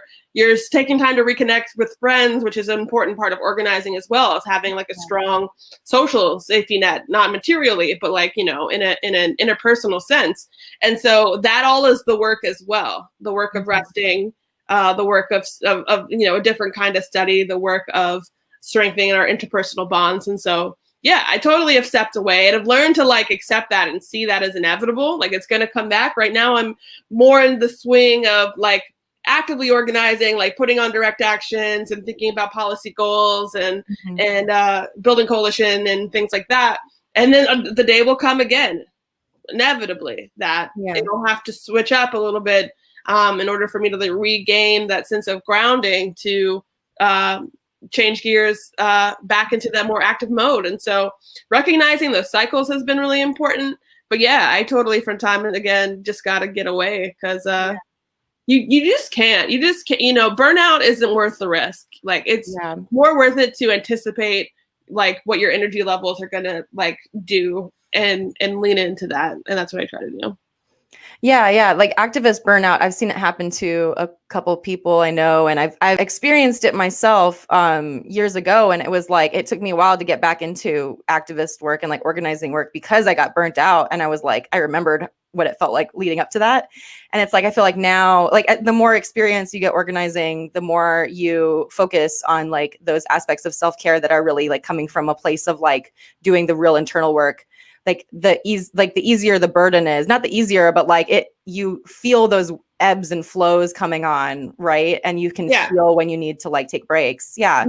taking time to reconnect with friends, which is an important part of organizing as well, as having like a strong social safety net, not materially, but like, in an interpersonal sense. And so that all is the work as well, the work of resting, the work of a different kind of study, the work of strengthening our interpersonal bonds. And so, yeah, I totally have stepped away and have learned to like accept that and see that as inevitable. Like it's going to come back. Right now, I'm more in the swing of like actively organizing, like putting on direct actions and thinking about policy goals and building coalition and things like that. And then the day will come again, inevitably, that it'll have to switch up a little bit in order for me to like, regain that sense of grounding to change gears back into that more active mode. And so recognizing those cycles has been really important. But yeah, I totally, from time and again, just got to get away because you just can't. Burnout isn't worth the risk. Like it's more worth it to anticipate like what your energy levels are going to like do and lean into that. And that's what I try to do. Yeah. Like activist burnout, I've seen it happen to a couple people I know, and I've experienced it myself years ago. And it was like, it took me a while to get back into activist work and like organizing work because I got burnt out. And I was like, I remembered what it felt like leading up to that. And it's like, I feel like now, like the more experience you get organizing, the more you focus on like those aspects of self-care that are really like coming from a place of like doing the real internal work. Like the easier the burden is, not the easier, but like you feel those ebbs and flows coming on, right? And you can feel when you need to like take breaks. Yeah.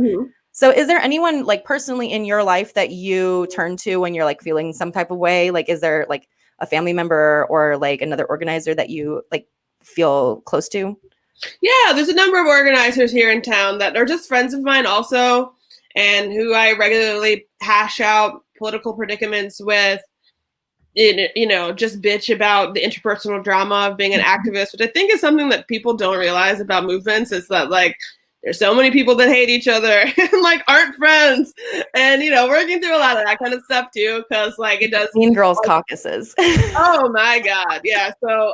So is there anyone like personally in your life that you turn to when you're like feeling some type of way? Like, is there like a family member or like another organizer that you like feel close to? Yeah, there's a number of organizers here in town that are just friends of mine also, and who I regularly hash out political predicaments with. You know, just bitch about the interpersonal drama of being an activist, which I think is something that people don't realize about movements, is that like there's so many people that hate each other and like aren't friends, and you know, working through a lot of that kind of stuff too, because like it does Mean Girls caucuses. Oh my god, yeah. So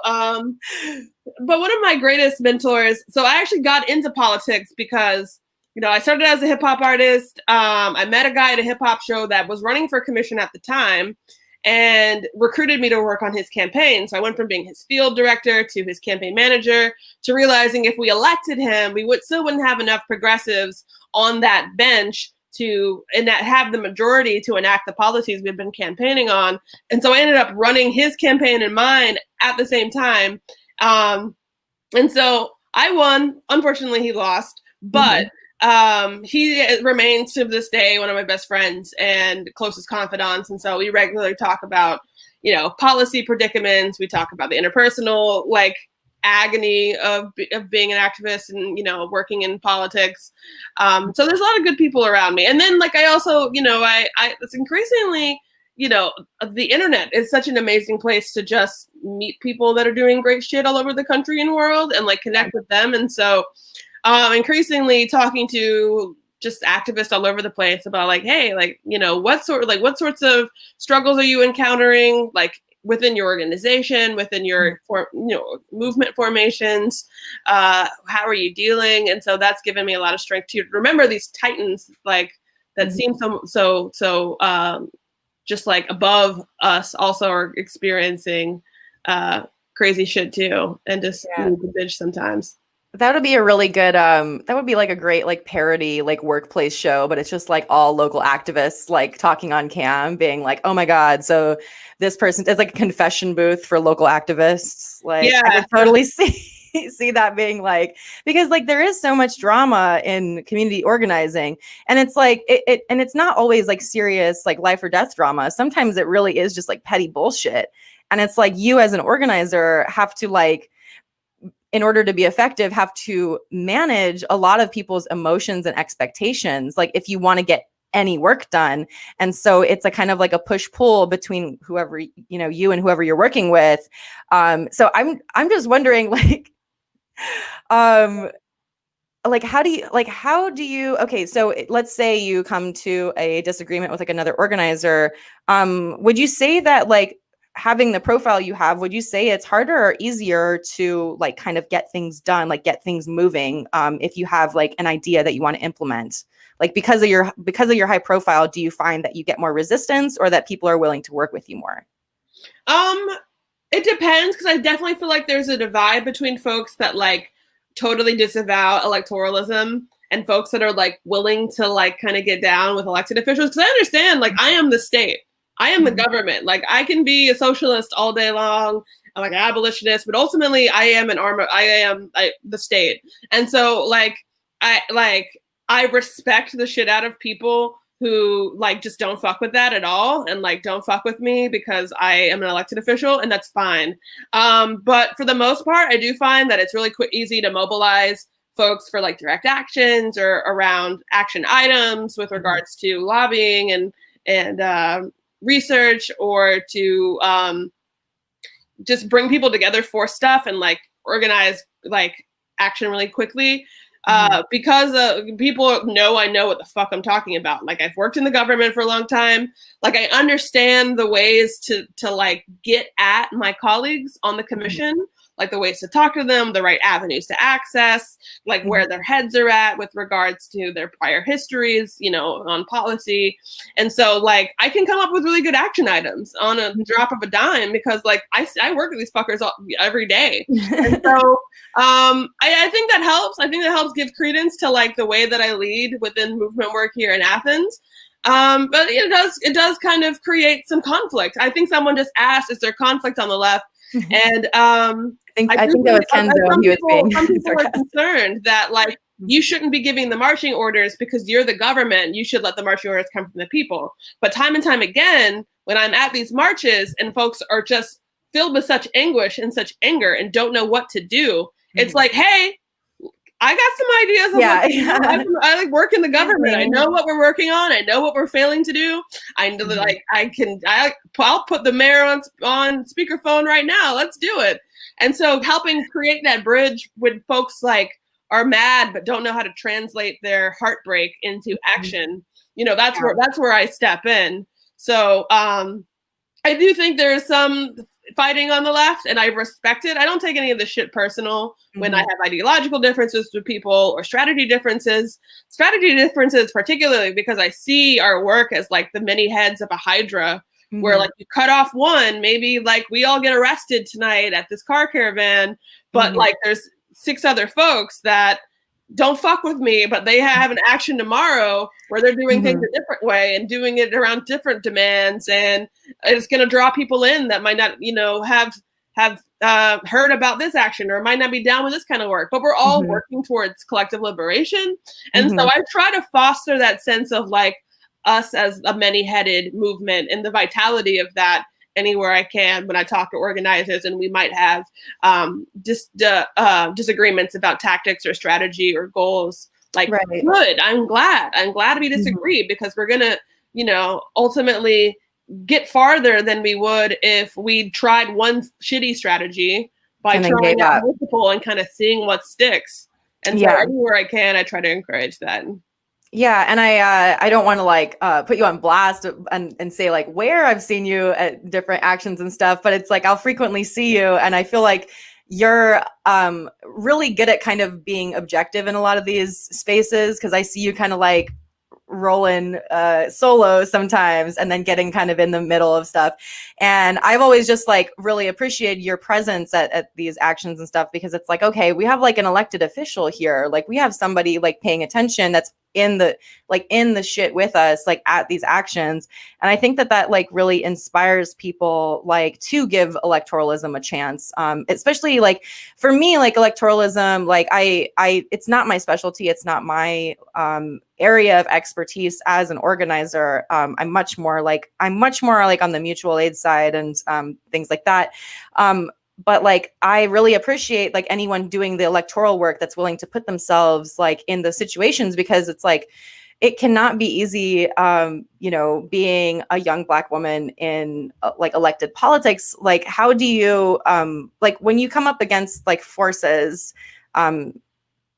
but one of my greatest mentors, so I actually got into politics because, you know, I started as a hip hop artist. I met a guy at a hip hop show that was running for commission at the time and recruited me to work on his campaign. So I went from being his field director to his campaign manager to realizing if we elected him, we still wouldn't have enough progressives on that bench to have the majority to enact the policies we've been campaigning on. And so I ended up running his campaign and mine at the same time. And so I won. Unfortunately, he lost, but he remains to this day one of my best friends and closest confidants. And so we regularly talk about, you know, policy predicaments. We talk about the interpersonal like agony of being an activist and, you know, working in politics. So there's a lot of good people around me. And then like I also, you know, I it's increasingly, you know, the internet is such an amazing place to just meet people that are doing great shit all over the country and world and like connect with them. And so increasingly talking to just activists all over the place about like, hey, like, you know, what sorts of struggles are you encountering, like within your organization, within your movement formations, how are you dealing? And so that's given me a lot of strength to remember these titans like that seem so just like above us also are experiencing crazy shit too, and just need to bitch sometimes. That would be a really good that would be like a great like parody like workplace show, but it's just like all local activists like talking on cam being like, oh my god, so this person is like a confession booth for local activists. Like I can totally see that being like, because like there is so much drama in community organizing, and it's like it and it's not always like serious like life or death drama. Sometimes it really is just like petty bullshit, and it's like you as an organizer have to like, in order to be effective, have to manage a lot of people's emotions and expectations, like if you want to get any work done. And so it's a kind of like a push-pull between whoever, you know, you and whoever you're working with. So I'm just wondering, like, how do you, okay, so let's say you come to a disagreement with like another organizer. Would you say that like having the profile you have, would you say it's harder or easier to like kind of get things done, like get things moving, if you have like an idea that you want to implement? Like because of your high profile, do you find that you get more resistance or that people are willing to work with you more? It depends, because I definitely feel like there's a divide between folks that like totally disavow electoralism and folks that are like willing to like kind of get down with elected officials. Because I understand, like, I am the state. I am the government. Like, I can be a socialist all day long, I'm like an abolitionist, but ultimately I am the state. And so like I respect the shit out of people who like just don't fuck with that at all and like don't fuck with me because I am an elected official, and that's fine. But for the most part, I do find that it's really easy to mobilize folks for like direct actions or around action items with regards to lobbying and research, or to just bring people together for stuff and like organize like action really quickly. Because people know I know what the fuck I'm talking about. Like, I've worked in the government for a long time. Like, I understand the ways to like get at my colleagues on the commission, like the ways to talk to them, the right avenues to access, like where their heads are at with regards to their prior histories, you know, on policy. And so like I can come up with really good action items on a drop of a dime, because like I work with these fuckers every day. And so I think that helps. I think that helps give credence to like the way that I lead within movement work here in Athens. But it does kind of create some conflict. I think someone just asked, is there conflict on the left? And I think that was Kenzo. Some people are concerned that like you shouldn't be giving the marching orders because you're the government. You should let the marching orders come from the people. But time and time again, when I'm at these marches and folks are just filled with such anguish and such anger and don't know what to do, it's like, hey, I got some ideas of what to do. I like work in the government. I know what we're working on. I know what we're failing to do. I know like I'll put the mayor on speakerphone right now. Let's do it. And so helping create that bridge when folks like are mad but don't know how to translate their heartbreak into action, that's where I step in. So I do think there's some fighting on the left, and I respect it. I don't take any of the shit personal when I have ideological differences with people or strategy differences. Strategy differences, particularly because I see our work as like the many heads of a hydra, where like you cut off one, maybe like we all get arrested tonight at this car caravan, but like there's 6 other folks that don't fuck with me, but they have an action tomorrow where they're doing things a different way and doing it around different demands, and it's going to draw people in that might not, have heard about this action or might not be down with this kind of work. But we're all working towards collective liberation, and so I try to foster that sense of like us as a many-headed movement and the vitality of that anywhere I can when I talk to organizers, and we might have disagreements about tactics or strategy or goals. Like, good, I'm glad we disagree, because we're gonna, ultimately get farther than we would if we tried one shitty strategy by trying out multiple and kind of seeing what sticks. And so everywhere I can, I try to encourage that. Yeah, and I don't want to like put you on blast and say like where I've seen you at different actions and stuff, but it's like I'll frequently see you, and I feel like you're really good at kind of being objective in a lot of these spaces, because I see you kind of like rolling solo sometimes and then getting kind of in the middle of stuff. And I've always just like really appreciated your presence at these actions and stuff, because it's like, okay, we have like an elected official here. Like we have somebody like paying attention that's in the shit with us, like at these actions. And I think that like really inspires people like to give electoralism a chance. Especially like for me, like electoralism, like I it's not my specialty. It's not my area of expertise as an organizer. I'm much more like on the mutual aid side and things like that. But like, I really appreciate like anyone doing the electoral work that's willing to put themselves like in those situations, because it's like, it cannot be easy, being a young Black woman in like elected politics. Like, how do you, like when you come up against like forces,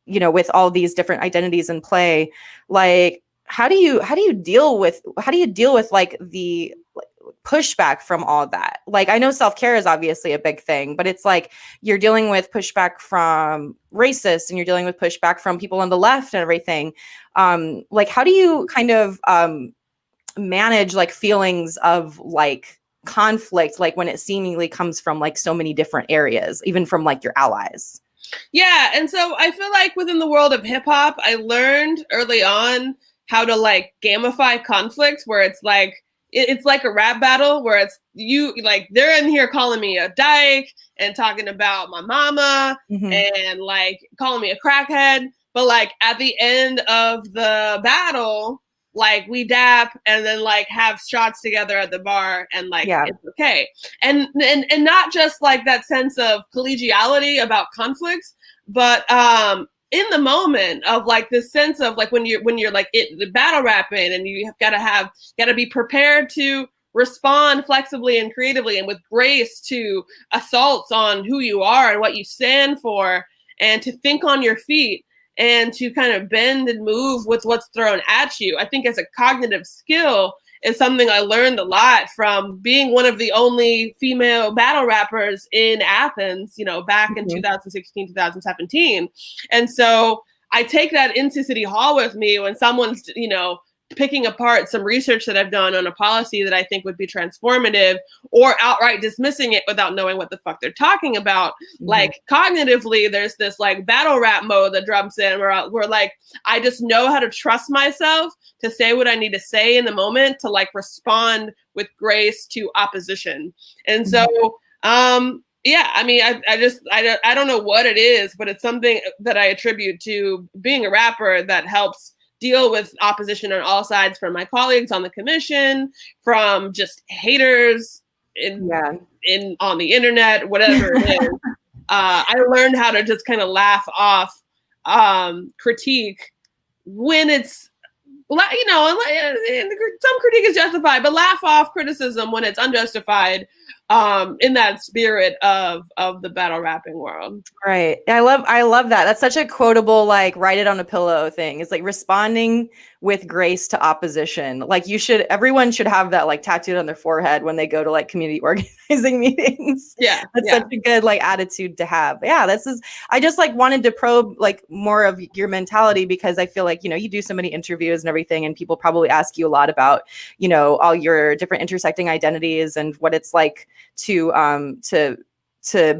with all these different identities in play, like, how do you deal with like the pushback from all that? Like, I know self-care is obviously a big thing, but it's like you're dealing with pushback from racists and you're dealing with pushback from people on the left and everything. Like, how do you kind of manage like feelings of like conflict, like when it seemingly comes from like so many different areas, even from like your allies? Yeah, and so I feel like within the world of hip hop, I learned early on how to like gamify conflicts, where it's like a rap battle where it's you like they're in here calling me a dyke and talking about my mama and like calling me a crackhead, but like at the end of the battle, like we dap and then like have shots together at the bar and like it's okay. And not just like that sense of collegiality about conflicts, but in the moment of like this sense of like when you're like the battle rapping, and you have got to be prepared to respond flexibly and creatively and with grace to assaults on who you are and what you stand for, and to think on your feet and to kind of bend and move with what's thrown at you. I think as a cognitive skill is something I learned a lot from being one of the only female battle rappers in Athens, back in 2016, 2017. And so I take that into City Hall with me when someone's, picking apart some research that I've done on a policy that I think would be transformative, or outright dismissing it without knowing what the fuck they're talking about. Like cognitively, there's this like battle rap mode that drops in where like, I just know how to trust myself to say what I need to say in the moment to like respond with grace to opposition. And so, Yeah, I mean, I don't know what it is, but it's something that I attribute to being a rapper that helps deal with opposition on all sides, from my colleagues on the commission, from just haters in on the internet, whatever it is. I learned how to just kind of laugh off critique when it's, you know, some critique is justified, but laugh off criticism when it's unjustified, in that spirit of the battle rapping world. Right. I love that. That's such a quotable, like, write it on a pillow thing. It's like responding with grace to opposition. Like, everyone should have that, like, tattooed on their forehead when they go to, like, community organizing meetings. Yeah. That's such a good, like, attitude to have. Yeah, I just, like, wanted to probe, like, more of your mentality, because I feel like, you know, you do so many interviews and everything, and people probably ask you a lot about, you know, all your different intersecting identities and what it's like to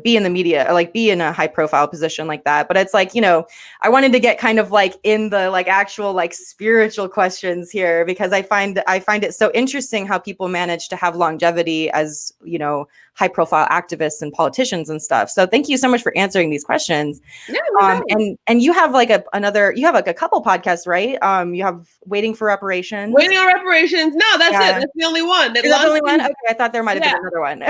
be in the media, or like be in a high profile position like that. But it's like, you know, I wanted to get kind of like in the like actual like spiritual questions here, because I find it so interesting how people manage to have longevity as, you know, high profile activists and politicians and stuff. So thank you so much for answering these questions. Yeah, and you have like you have like a couple podcasts, right? You have Waiting for Reparations. Waiting on Reparations. No, that's it. That's the only one. Is that the only one? Okay, I thought there might have been another one.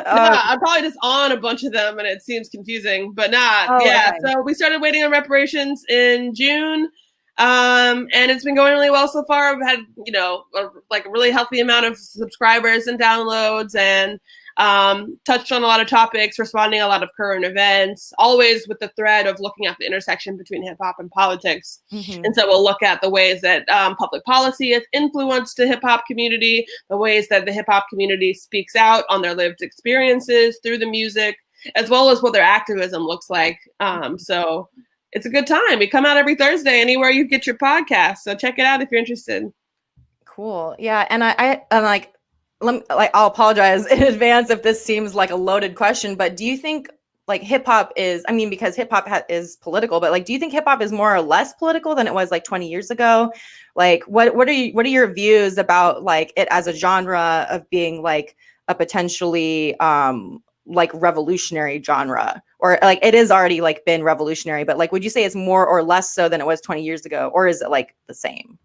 I'm probably just on a bunch of them and it seems confusing, but not. Okay. So we started Waiting on Reparations in June. And it's been going really well so far. We've had, you know, a really healthy amount of subscribers and downloads, and touched on a lot of topics, responding to a lot of current events, always with the thread of looking at the intersection between hip hop and politics. Mm-hmm. And so we'll look at the ways that public policy has influenced the hip hop community, the ways that the hip hop community speaks out on their lived experiences through the music, as well as what their activism looks like. So it's a good time. We come out every Thursday anywhere you get your podcast. So check it out if you're interested. Cool. Yeah. And I'm like, I'll apologize in advance if this seems like a loaded question, but do you think like hip hop is, I mean, because hip hop is political, but like, do you think hip hop is more or less political than it was like 20 years ago? Like, what are your views about like it as a genre of being like a potentially like revolutionary genre, or like it is already like been revolutionary, but like, would you say it's more or less so than it was 20 years ago? Or is it like the same?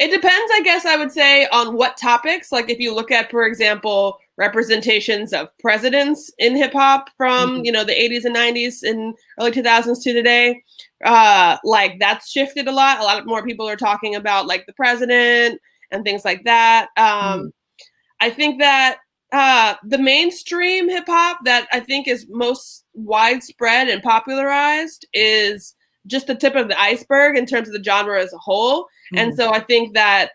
It depends, I guess I would say, on what topics. Like if you look at, for example, representations of presidents in hip hop from, you know, the 80s and 90s and early 2000s to today, like that's shifted a lot. A lot more people are talking about like the president and things like that. I think that the mainstream hip hop that I think is most widespread and popularized is just the tip of the iceberg in terms of the genre as a whole. And so I think that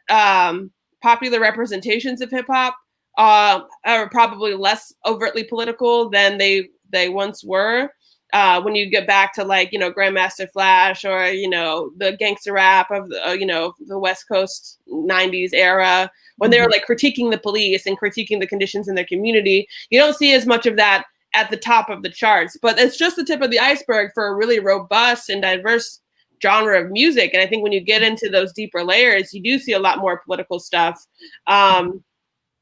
popular representations of hip hop are probably less overtly political than they once were. When you get back to like, you know, Grandmaster Flash, or, you know, the gangster rap of the, you know, the West Coast 90s era, when they were like critiquing the police and critiquing the conditions in their community, you don't see as much of that at the top of the charts, but it's just the tip of the iceberg for a really robust and diverse genre of music. And I think when you get into those deeper layers, you do see a lot more political stuff.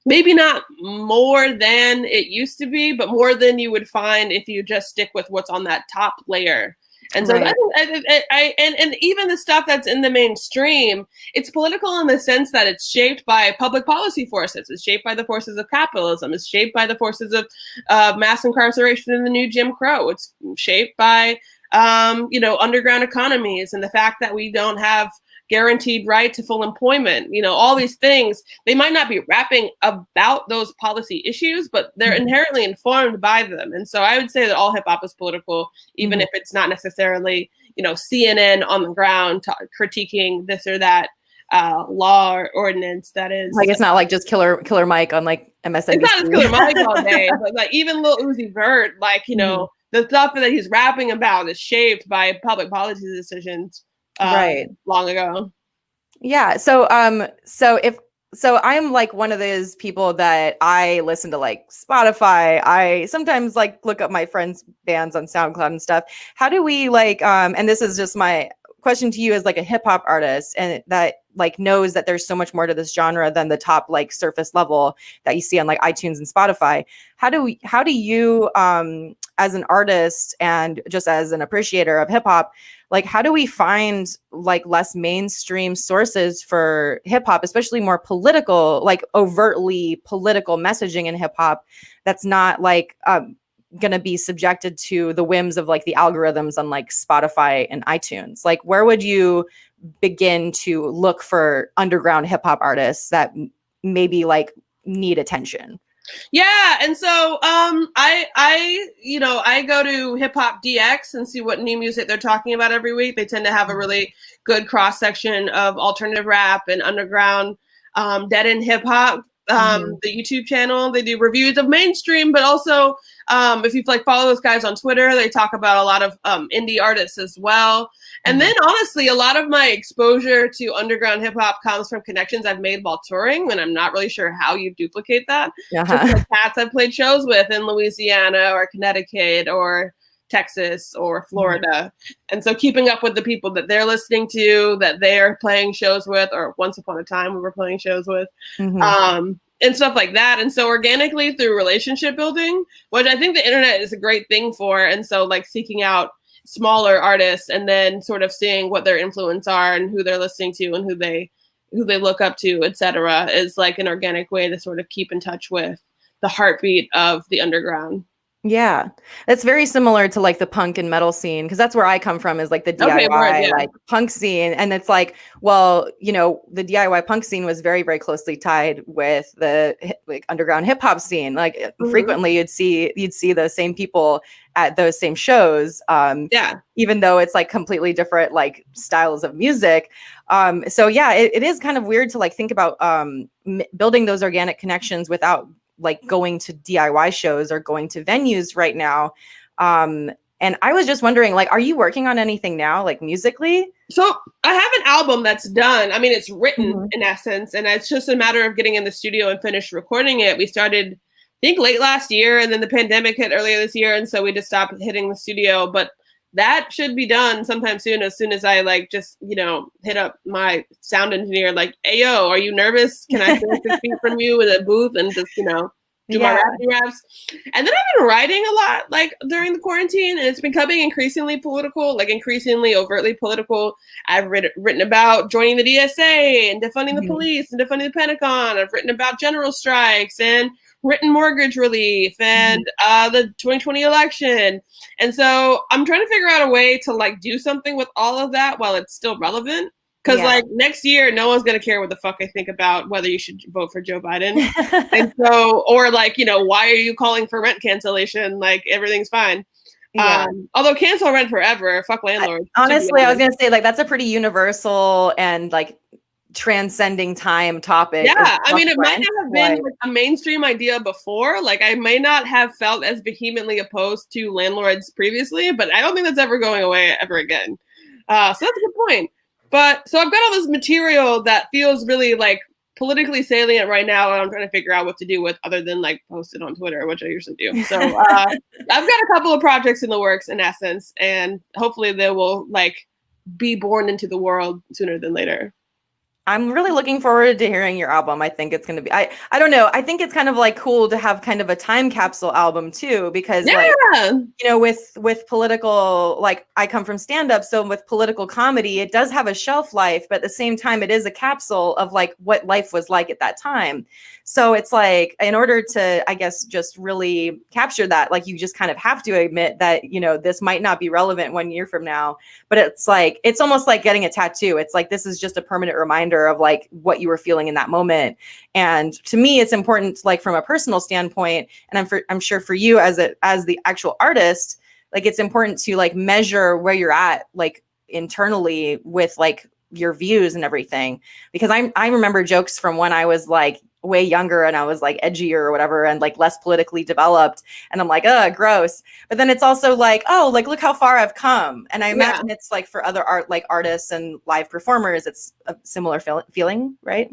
Maybe not more than it used to be, but more than you would find if you just stick with what's on that top layer. And so and even the stuff that's in the mainstream, it's political in the sense that it's shaped by public policy forces. It's shaped by the forces of capitalism. It's shaped by the forces of mass incarceration in the new Jim Crow. It's shaped by, you know, underground economies and the fact that we don't have guaranteed right to full employment. You know, all these things, they might not be rapping about those policy issues, but they're inherently informed by them. And so I would say that all hip hop is political, even if it's not necessarily, you know, CNN on the ground critiquing this or that law or ordinance that is. Like, it's not like just Killer Mike on like MSNBC. It's not just Killer Mike all day, but like even Lil Uzi Vert, like, you know, the stuff that he's rapping about is shaped by public policy decisions long ago. Yeah. So I'm like one of those people that I listen to like Spotify. I sometimes like look up my friends' bands on SoundCloud and stuff. How do we like, and this is just my question to you as like a hip hop artist, and that like knows that there's so much more to this genre than the top like surface level that you see on like iTunes and Spotify. How do you as an artist and just as an appreciator of hip hop, like how do we find like less mainstream sources for hip hop, especially more political, like overtly political messaging in hip hop that's not like going to be subjected to the whims of like the algorithms on like Spotify and iTunes? Like where would you begin to look for underground hip hop artists that maybe like need attention? Yeah, and so I go to Hip Hop DX and see what new music they're talking about every week. They tend to have a really good cross section of alternative rap and underground dead end hip hop. The YouTube channel, they do reviews of mainstream, but also if you like follow those guys on Twitter, they talk about a lot of indie artists as well. And then honestly, a lot of my exposure to underground hip hop comes from connections I've made while touring, and I'm not really sure how you duplicate that. Just like cats I've played shows with in Louisiana or Connecticut or Texas or Florida. And so keeping up with the people that they're listening to, that they're playing shows with, or once upon a time we were playing shows with, and stuff like that. And so organically through relationship building, which I think the internet is a great thing for. And so like seeking out smaller artists and then sort of seeing what their influence are and who they're listening to and who they look up to, etc., is like an organic way to sort of keep in touch with the heartbeat of the underground. Yeah, that's very similar to like the punk and metal scene, because that's where I come from, is like the DIY like punk scene. And it's like, well, you know, the DIY punk scene was very, very closely tied with the like underground hip hop scene. Like frequently you'd see those same people at those same shows. Even though it's like completely different like styles of music. So yeah, it is kind of weird to like think about building those organic connections without like going to DIY shows or going to venues right now. And I was just wondering, like, are you working on anything now, like musically? So I have an album that's done. I mean, it's written in essence, and it's just a matter of getting in the studio and finish recording it. We started, I think, late last year, and then the pandemic hit earlier this year. And so we just stopped hitting the studio, but that should be done sometime soon as I like just, you know, hit up my sound engineer, like, hey, yo, are you nervous? Can I stand 6 feet from you in a booth and just, you know, do my raps? And then I've been writing a lot, like, during the quarantine, and it's becoming increasingly political, like increasingly overtly political. I've written about joining the DSA and defunding the police and defunding the Pentagon. I've written about general strikes and written mortgage relief and the 2020 election. And so I'm trying to figure out a way to like do something with all of that while it's still relevant. Because like next year, no one's going to care what the fuck I think about whether you should vote for Joe Biden. And so, or like, you know, why are you calling for rent cancellation? Like everything's fine. Although cancel rent forever, fuck landlords. Honestly, I was going to say like, that's a pretty universal and like transcending time topic. Yeah, I mean, it might not have been like a mainstream idea before. Like I may not have felt as vehemently opposed to landlords previously, but I don't think that's ever going away ever again. So that's a good point. But so I've got all this material that feels really like politically salient right now, and I'm trying to figure out what to do with other than like post it on Twitter, which I usually do. So I've got a couple of projects in the works in essence, and hopefully they will like be born into the world sooner than later. I'm really looking forward to hearing your album. I think it's going to be, I don't know. I think it's kind of like cool to have kind of a time capsule album too, because like, you know, with political, like I come from stand-up. So with political comedy, it does have a shelf life, but at the same time, it is a capsule of like what life was like at that time. So it's like, in order to, I guess, just really capture that, like you just kind of have to admit that, you know, this might not be relevant 1 year from now, but it's like, it's almost like getting a tattoo. It's like, this is just a permanent reminder of like what you were feeling in that moment. And to me, it's important, like from a personal standpoint, and I'm sure for you as the actual artist, like it's important to like measure where you're at, like internally with like your views and everything. Because I remember jokes from when I was like way younger and I was like edgier or whatever and like less politically developed, and I'm like, gross. But then it's also like, oh, like look how far I've come. And I imagine it's like for other artists and live performers, it's a similar feeling, right?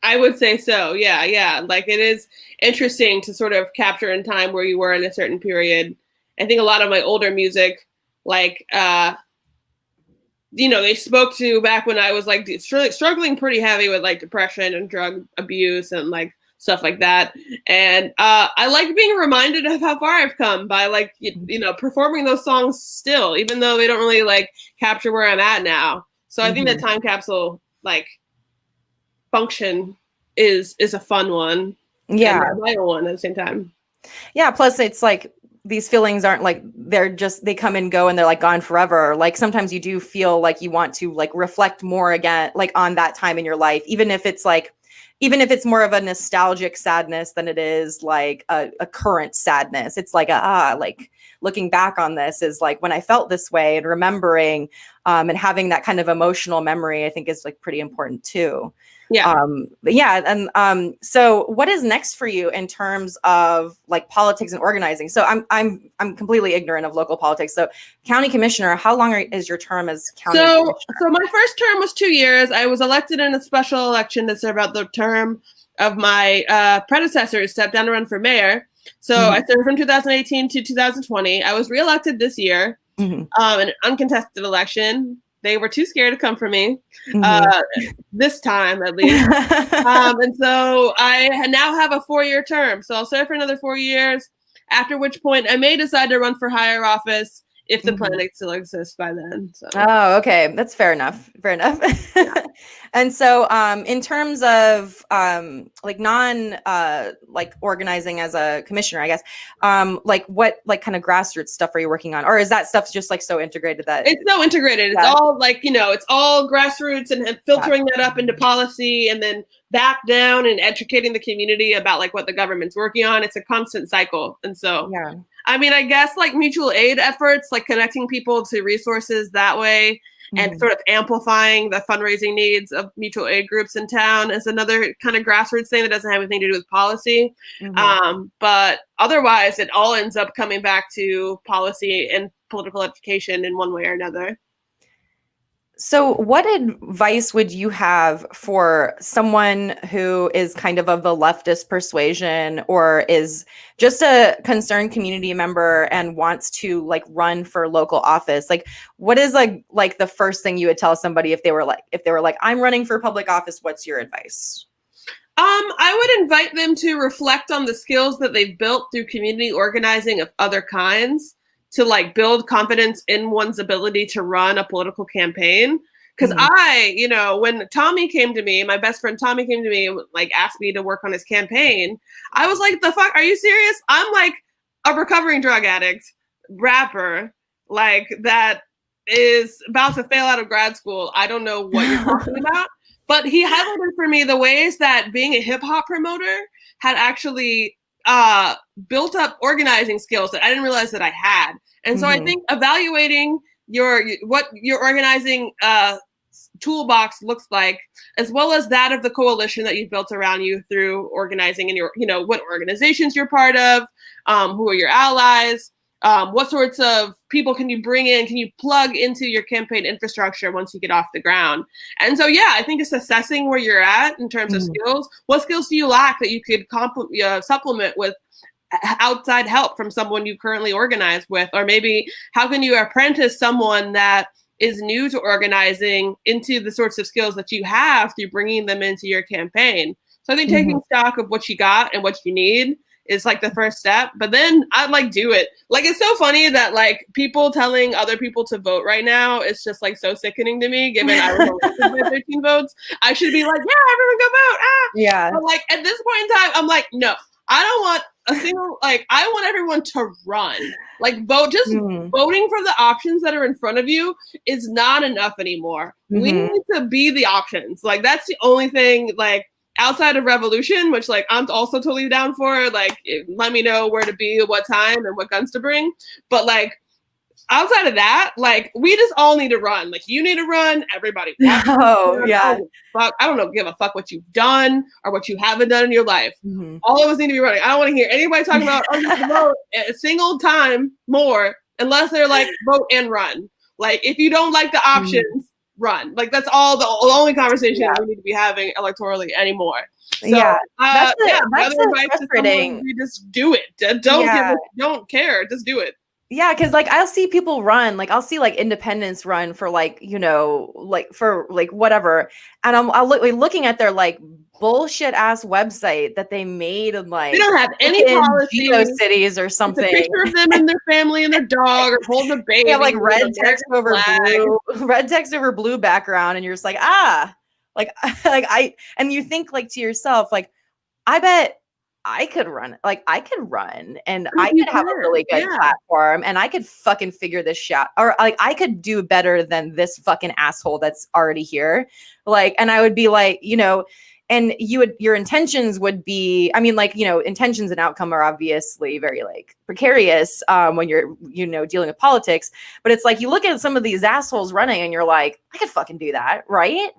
I would say so. Yeah. Like it is interesting to sort of capture in time where you were in a certain period. I think a lot of my older music, like they spoke to back when I was like struggling pretty heavy with like depression and drug abuse and like stuff like that. And I like being reminded of how far I've come by like, performing those songs still, even though they don't really like capture where I'm at now. So I think that time capsule like function is a fun one. Yeah. And a vital one at the same time. Yeah. Plus it's like, these feelings aren't like, they come and go and they're like gone forever. Like sometimes you do feel like you want to like reflect more again, like on that time in your life, even if it's more of a nostalgic sadness than it is like a current sadness. It's like like looking back on this is like when I felt this way, and remembering and having that kind of emotional memory, I think is like pretty important too. Yeah. But yeah. And so what is next for you in terms of like politics and organizing? So I'm completely ignorant of local politics. So county commissioner, how long is your term as county commissioner? So my first term was 2 years. I was elected in a special election to serve out the term of my predecessor who stepped down to run for mayor. So I served from 2018 to 2020. I was reelected this year in an uncontested election. They were too scared to come for me this time, at least. And so I now have a 4-year term. So I'll serve for another 4 years, after which point I may decide to run for higher office if the planet still exists by then. So. Oh, okay. That's fair enough. Fair enough. Yeah. And so in terms of like like organizing as a commissioner, I guess, like what like kind of grassroots stuff are you working on? Or is that stuff just like so integrated that it's so integrated? It's all like, it's all grassroots and filtering that up into policy and then back down and educating the community about like what the government's working on. It's a constant cycle. And so, yeah. I mean, I guess like mutual aid efforts, like connecting people to resources that way and sort of amplifying the fundraising needs of mutual aid groups in town is another kind of grassroots thing that doesn't have anything to do with policy. But otherwise, it all ends up coming back to policy and political education in one way or another. So what advice would you have for someone who is kind of the leftist persuasion or is just a concerned community member and wants to like run for local office? Like what is like the first thing you would tell somebody if they were like, I'm running for public office, what's your advice? I would invite them to reflect on the skills that they've built through community organizing of other kinds, to like build confidence in one's ability to run a political campaign. Because when Tommy came to me, my best friend Tommy came to me and like asked me to work on his campaign, I was like, the fuck, are you serious? I'm like a recovering drug addict rapper, like that is about to fail out of grad school. I don't know what you're talking about. But he highlighted for me the ways that being a hip hop promoter had actually built up organizing skills that I didn't realize that I had. And so I think evaluating what your organizing toolbox looks like, as well as that of the coalition that you've built around you through organizing and your, what organizations you're part of, who are your allies, what sorts of people can you bring in, can you plug into your campaign infrastructure once you get off the ground? And so, yeah, I think it's assessing where you're at in terms of skills. What skills do you lack that you could supplement with outside help from someone you currently organize with? Or maybe how can you apprentice someone that is new to organizing into the sorts of skills that you have through bringing them into your campaign? So I think taking stock of what you got and what you need is like the first step, but then I'd like do it. Like, it's so funny that like people telling other people to vote right now is just like so sickening to me, given I was elected by 13 votes. I should be like, yeah, everyone go vote. Yeah. But like at this point in time, I'm like, no, I don't want a single, like, I want everyone to run. Like vote, just voting for the options that are in front of you is not enough anymore. We need to be the options. Like that's the only thing, like, outside of revolution, which like I'm also totally down for, like let me know where to be at what time and what guns to bring. But like outside of that, like we just all need to run. Like you need to run, everybody. Oh, yeah. I don't give a fuck what you've done or what you haven't done in your life. All of us need to be running. I don't want to hear anybody talking about vote a single time more unless they're like vote and run. Like if you don't like the options, run. Like that's all the only conversation we need to be having electorally anymore. So, that's frustrating. You just do it. Don't care. Just do it. Yeah, because like I'll see people run, like I'll see like independents run for like, you know, like for like whatever. And I'll look like looking at their like bullshit ass website that they made in like They don't have any policies. GeoCities or It's something. a picture of them and their family and their dog or holding a baby. They have like red with text over flag. blue, red text over blue background, and you're just like, like and you think like to yourself, like, I bet I could run, like I could run and I You could have a can, really good yeah. platform and I could fucking figure this shit out. Or like I could do better than this fucking asshole that's already here. Like, and I would be like, you know, and your intentions would be, I mean, like, you know, intentions and outcome are obviously very like precarious when you're, you know, dealing with politics. But it's like you look at some of these assholes running and you're like, I could fucking do that, right?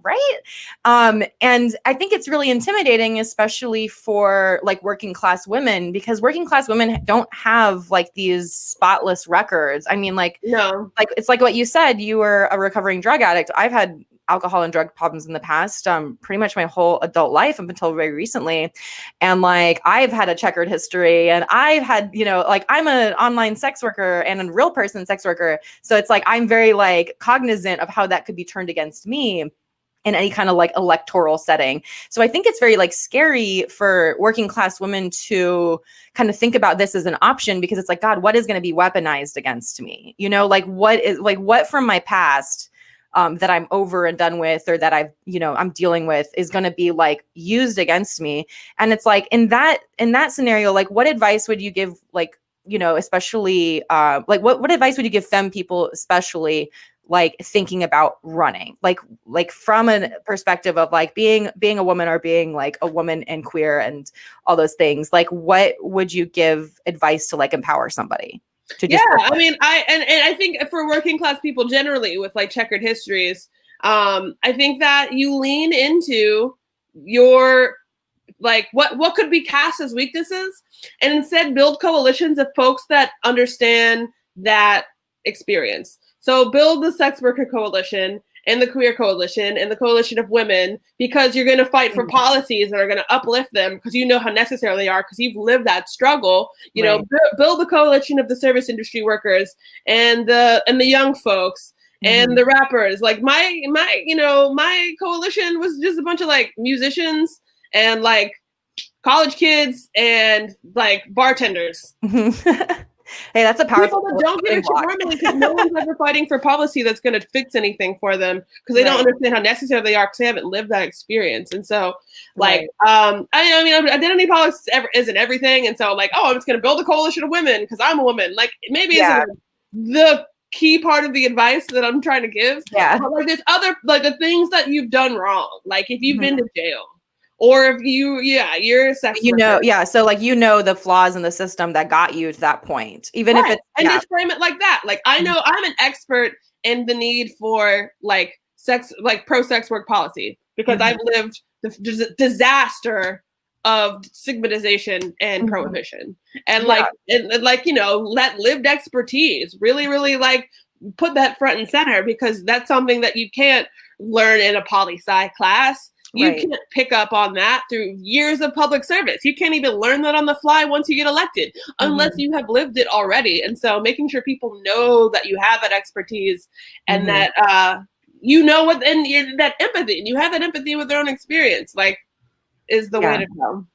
And I think it's really intimidating, especially for like working class women, because working class women don't have like these spotless records. I mean, like, No. like it's like what you said, you were a recovering drug addict. I've had alcohol and drug problems in the past, pretty much my whole adult life up until very recently. And like, I've had a checkered history and I've had, you know, like I'm an online sex worker and a real person sex worker. So it's like, I'm very like cognizant of how that could be turned against me in any kind of like electoral setting. So I think it's very like scary for working class women to kind of think about this as an option, because it's like, God, what is going to be weaponized against me? You know, like what from my past that I'm over and done with, or that I've, you know, I'm dealing with is going to be like used against me. And it's like in that scenario, like what advice would you give, like, you know, especially like what advice would you give femme people, especially like thinking about running, like from a perspective of like being a woman, or being like a woman and queer and all those things? Like what would you give advice to like empower somebody? I mean, I think for working class people generally with like checkered histories, I think that you lean into your like what could be cast as weaknesses, and instead build coalitions of folks that understand that experience. So build the sex worker coalition and the queer coalition and the coalition of women, because you're going to fight for policies that are going to uplift them, because you know how necessary they are, because you've lived that struggle. You know, build the coalition of the service industry workers and the young folks and the rappers. Like my coalition was just a bunch of like musicians and like college kids and like bartenders. Hey, that's a powerful people that don't get it normally, because no one's ever fighting for policy that's going to fix anything for them, because they don't understand how necessary they are, because they haven't lived that experience. And so, like, I mean, identity politics isn't everything. And so, like, oh, I'm just going to build a coalition of women because I'm a woman. Like, maybe isn't the key part of the advice that I'm trying to give. Yeah. But like, there's other like the things that you've done wrong. Like, if you've been to jail. Or if you're a sex worker. So like, you know, the flaws in the system that got you to that point, even if it's just frame it like that. Like, I know I'm an expert in the need for like pro sex work policy, because I've lived the disaster of stigmatization and prohibition, and like you know, that lived expertise really like put that front and center, because that's something that you can't learn in a poli-sci class. You can't pick up on that through years of public service. You can't even learn that on the fly once you get elected, unless you have lived it already. And so making sure people know that you have that expertise and that you know what, and that empathy, and you have that empathy with their own experience, like, is the way to go.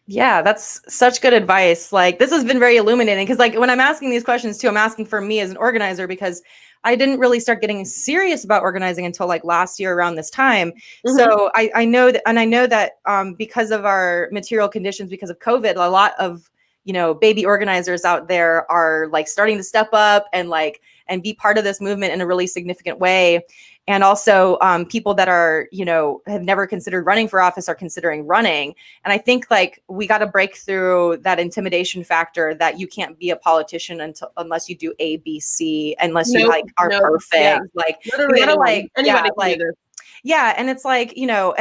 Yeah, that's such good advice. Like, this has been very illuminating, because like when I'm asking these questions too, I'm asking for me as an organizer, because I didn't really start getting serious about organizing until like last year around this time. So I know that, and I know that because of our material conditions, because of COVID, a lot of, you know, baby organizers out there are like starting to step up and like, and be part of this movement in a really significant way. And also people that are, you know, have never considered running for office are considering running. And I think like we got to break through that intimidation factor that you can't be a politician unless you do A, B, C, unless you like are perfect. Yeah. Like, literally, you gotta, like, anybody can do this. Yeah. And it's like, you know,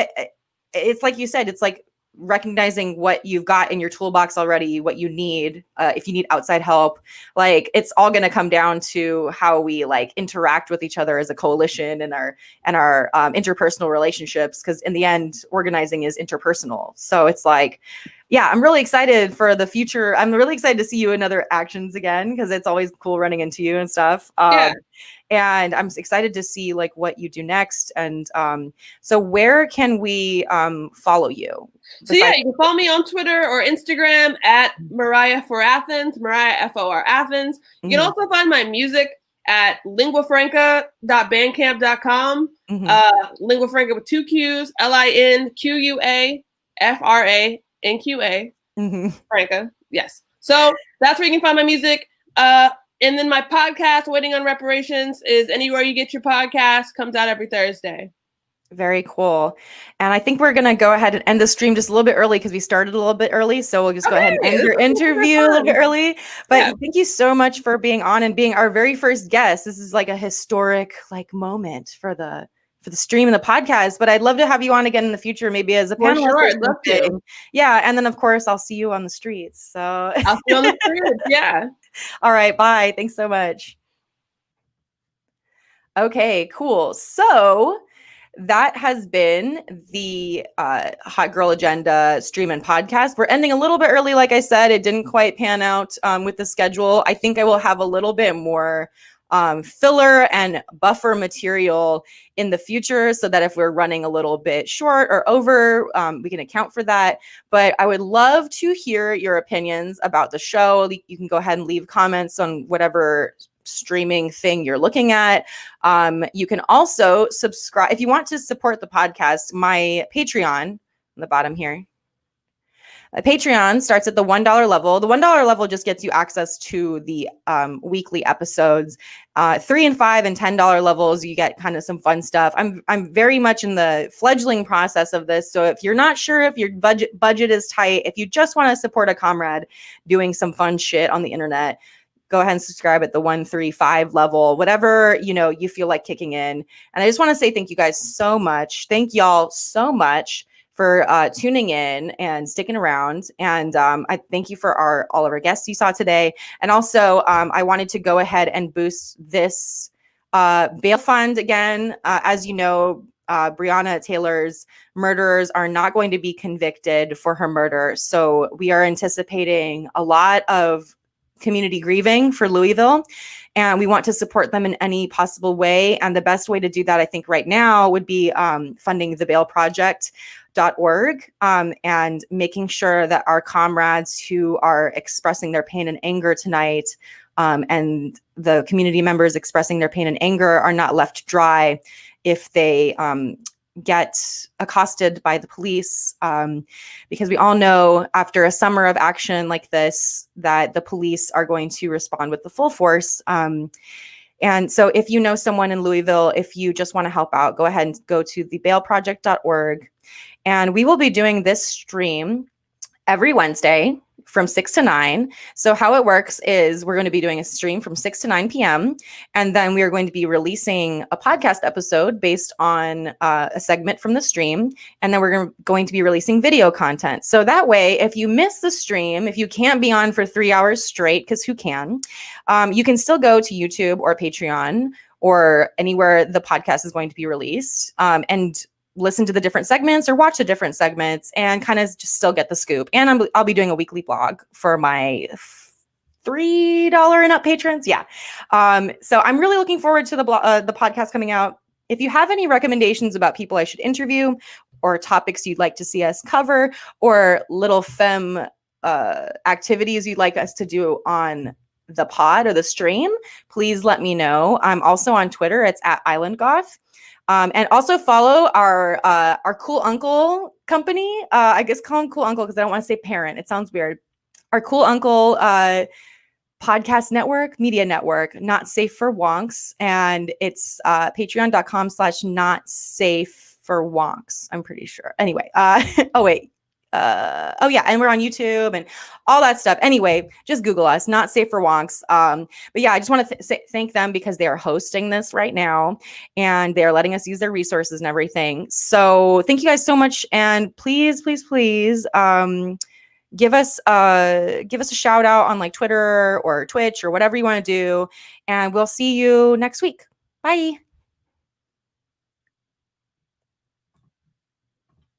it's like you said, it's like recognizing what you've got in your toolbox already, what you need, if you need outside help. Like, it's all going to come down to how we like interact with each other as a coalition and our interpersonal relationships, because in the end, organizing is interpersonal. So it's like, yeah, I'm really excited for the future. I'm really excited to see you in other actions again, because it's always cool running into you and stuff. Yeah. And I'm excited to see like what you do next. And so where can we follow you? So yeah, you can follow me on Twitter or Instagram at Mariah for Athens, Mariah FOR Athens. You can also find my music at linguafranca.bandcamp.com. Lingua Franca with 2 Q's, LINQUAFRANQA. Franca, yes. So that's where you can find my music. And then my podcast, Waiting on Reparations, is anywhere you get your podcast. Comes out every Thursday. Very cool. And I think we're going to go ahead and end the stream just a little bit early because we started a little bit early. So we'll just go ahead and end your interview a little bit early. But thank you so much for being on and being our very first guest. This is like a historic like moment for the stream and the podcast. But I'd love to have you on again in the future, maybe as a panelist. Sure, I'd love to. Yeah. And then of course I'll see you on the streets. So I'll see you on the streets. Yeah. All right. Bye. Thanks so much. Okay, cool. So that has been the Hot Girl Agenda stream and podcast. We're ending a little bit early. Like I said, it didn't quite pan out with the schedule. I think I will have a little bit more filler and buffer material in the future so that if we're running a little bit short or over, we can account for that. But I would love to hear your opinions about the show. You can go ahead and leave comments on whatever streaming thing you're looking at. You can also subscribe if you want to support the podcast. My Patreon on the bottom here. Patreon starts at the $1 level. The $1 level just gets you access to the weekly episodes. $3 and $5 and $10 levels, you get kind of some fun stuff. I'm very much in the fledgling process of this. So if you're not sure if your budget is tight, if you just want to support a comrade doing some fun shit on the internet, go ahead and subscribe at the 1, 3, 5 level, whatever, you feel like kicking in. And I just want to say thank you guys so much. Thank y'all so much for tuning in and sticking around. And I thank you for all of our guests you saw today. And also, I wanted to go ahead and boost this bail fund again. As you know, Breonna Taylor's murderers are not going to be convicted for her murder. So we are anticipating a lot of community grieving for Louisville, and we want to support them in any possible way. And the best way to do that, I think right now, would be funding thebailproject.org and making sure that our comrades who are expressing their pain and anger tonight and the community members expressing their pain and anger are not left dry if they get accosted by the police, because we all know after a summer of action like this that the police are going to respond with the full force. And so if you know someone in Louisville, if you just want to help out, go ahead and go to thebailproject.org. And we will be doing this stream every Wednesday from 6 to 9. So how it works is we're going to be doing a stream from 6 to 9 p.m. And then we are going to be releasing a podcast episode based on a segment from the stream. And then we're going to be releasing video content. So that way, if you miss the stream, if you can't be on for 3 hours straight, because who can, you can still go to YouTube or Patreon or anywhere the podcast is going to be released and listen to the different segments or watch the different segments and kind of just still get the scoop. And I'll be doing a weekly blog for my $3 and up patrons. Yeah. So I'm really looking forward to the podcast coming out. If you have any recommendations about people I should interview or topics you'd like to see us cover or little femme activities you'd like us to do on the pod or the stream, please let me know. I'm also on Twitter. It's at IslandGoth. And also follow our Cool Uncle company. I guess call him Cool Uncle because I don't want to say parent. It sounds weird. Our Cool Uncle podcast network, media network, Not Safe for Wonks. And it's patreon.com/not safe for wonks. I'm pretty sure. Anyway, oh wait. Oh yeah, and we're on YouTube and all that stuff. Anyway, just Google us, Not Safe for Wonks. But yeah, I just want to thank them because they are hosting this right now and they're letting us use their resources and everything. So thank you guys so much, and please, please, please, give us a shout out on like Twitter or Twitch or whatever you want to do, and we'll see you next week. Bye.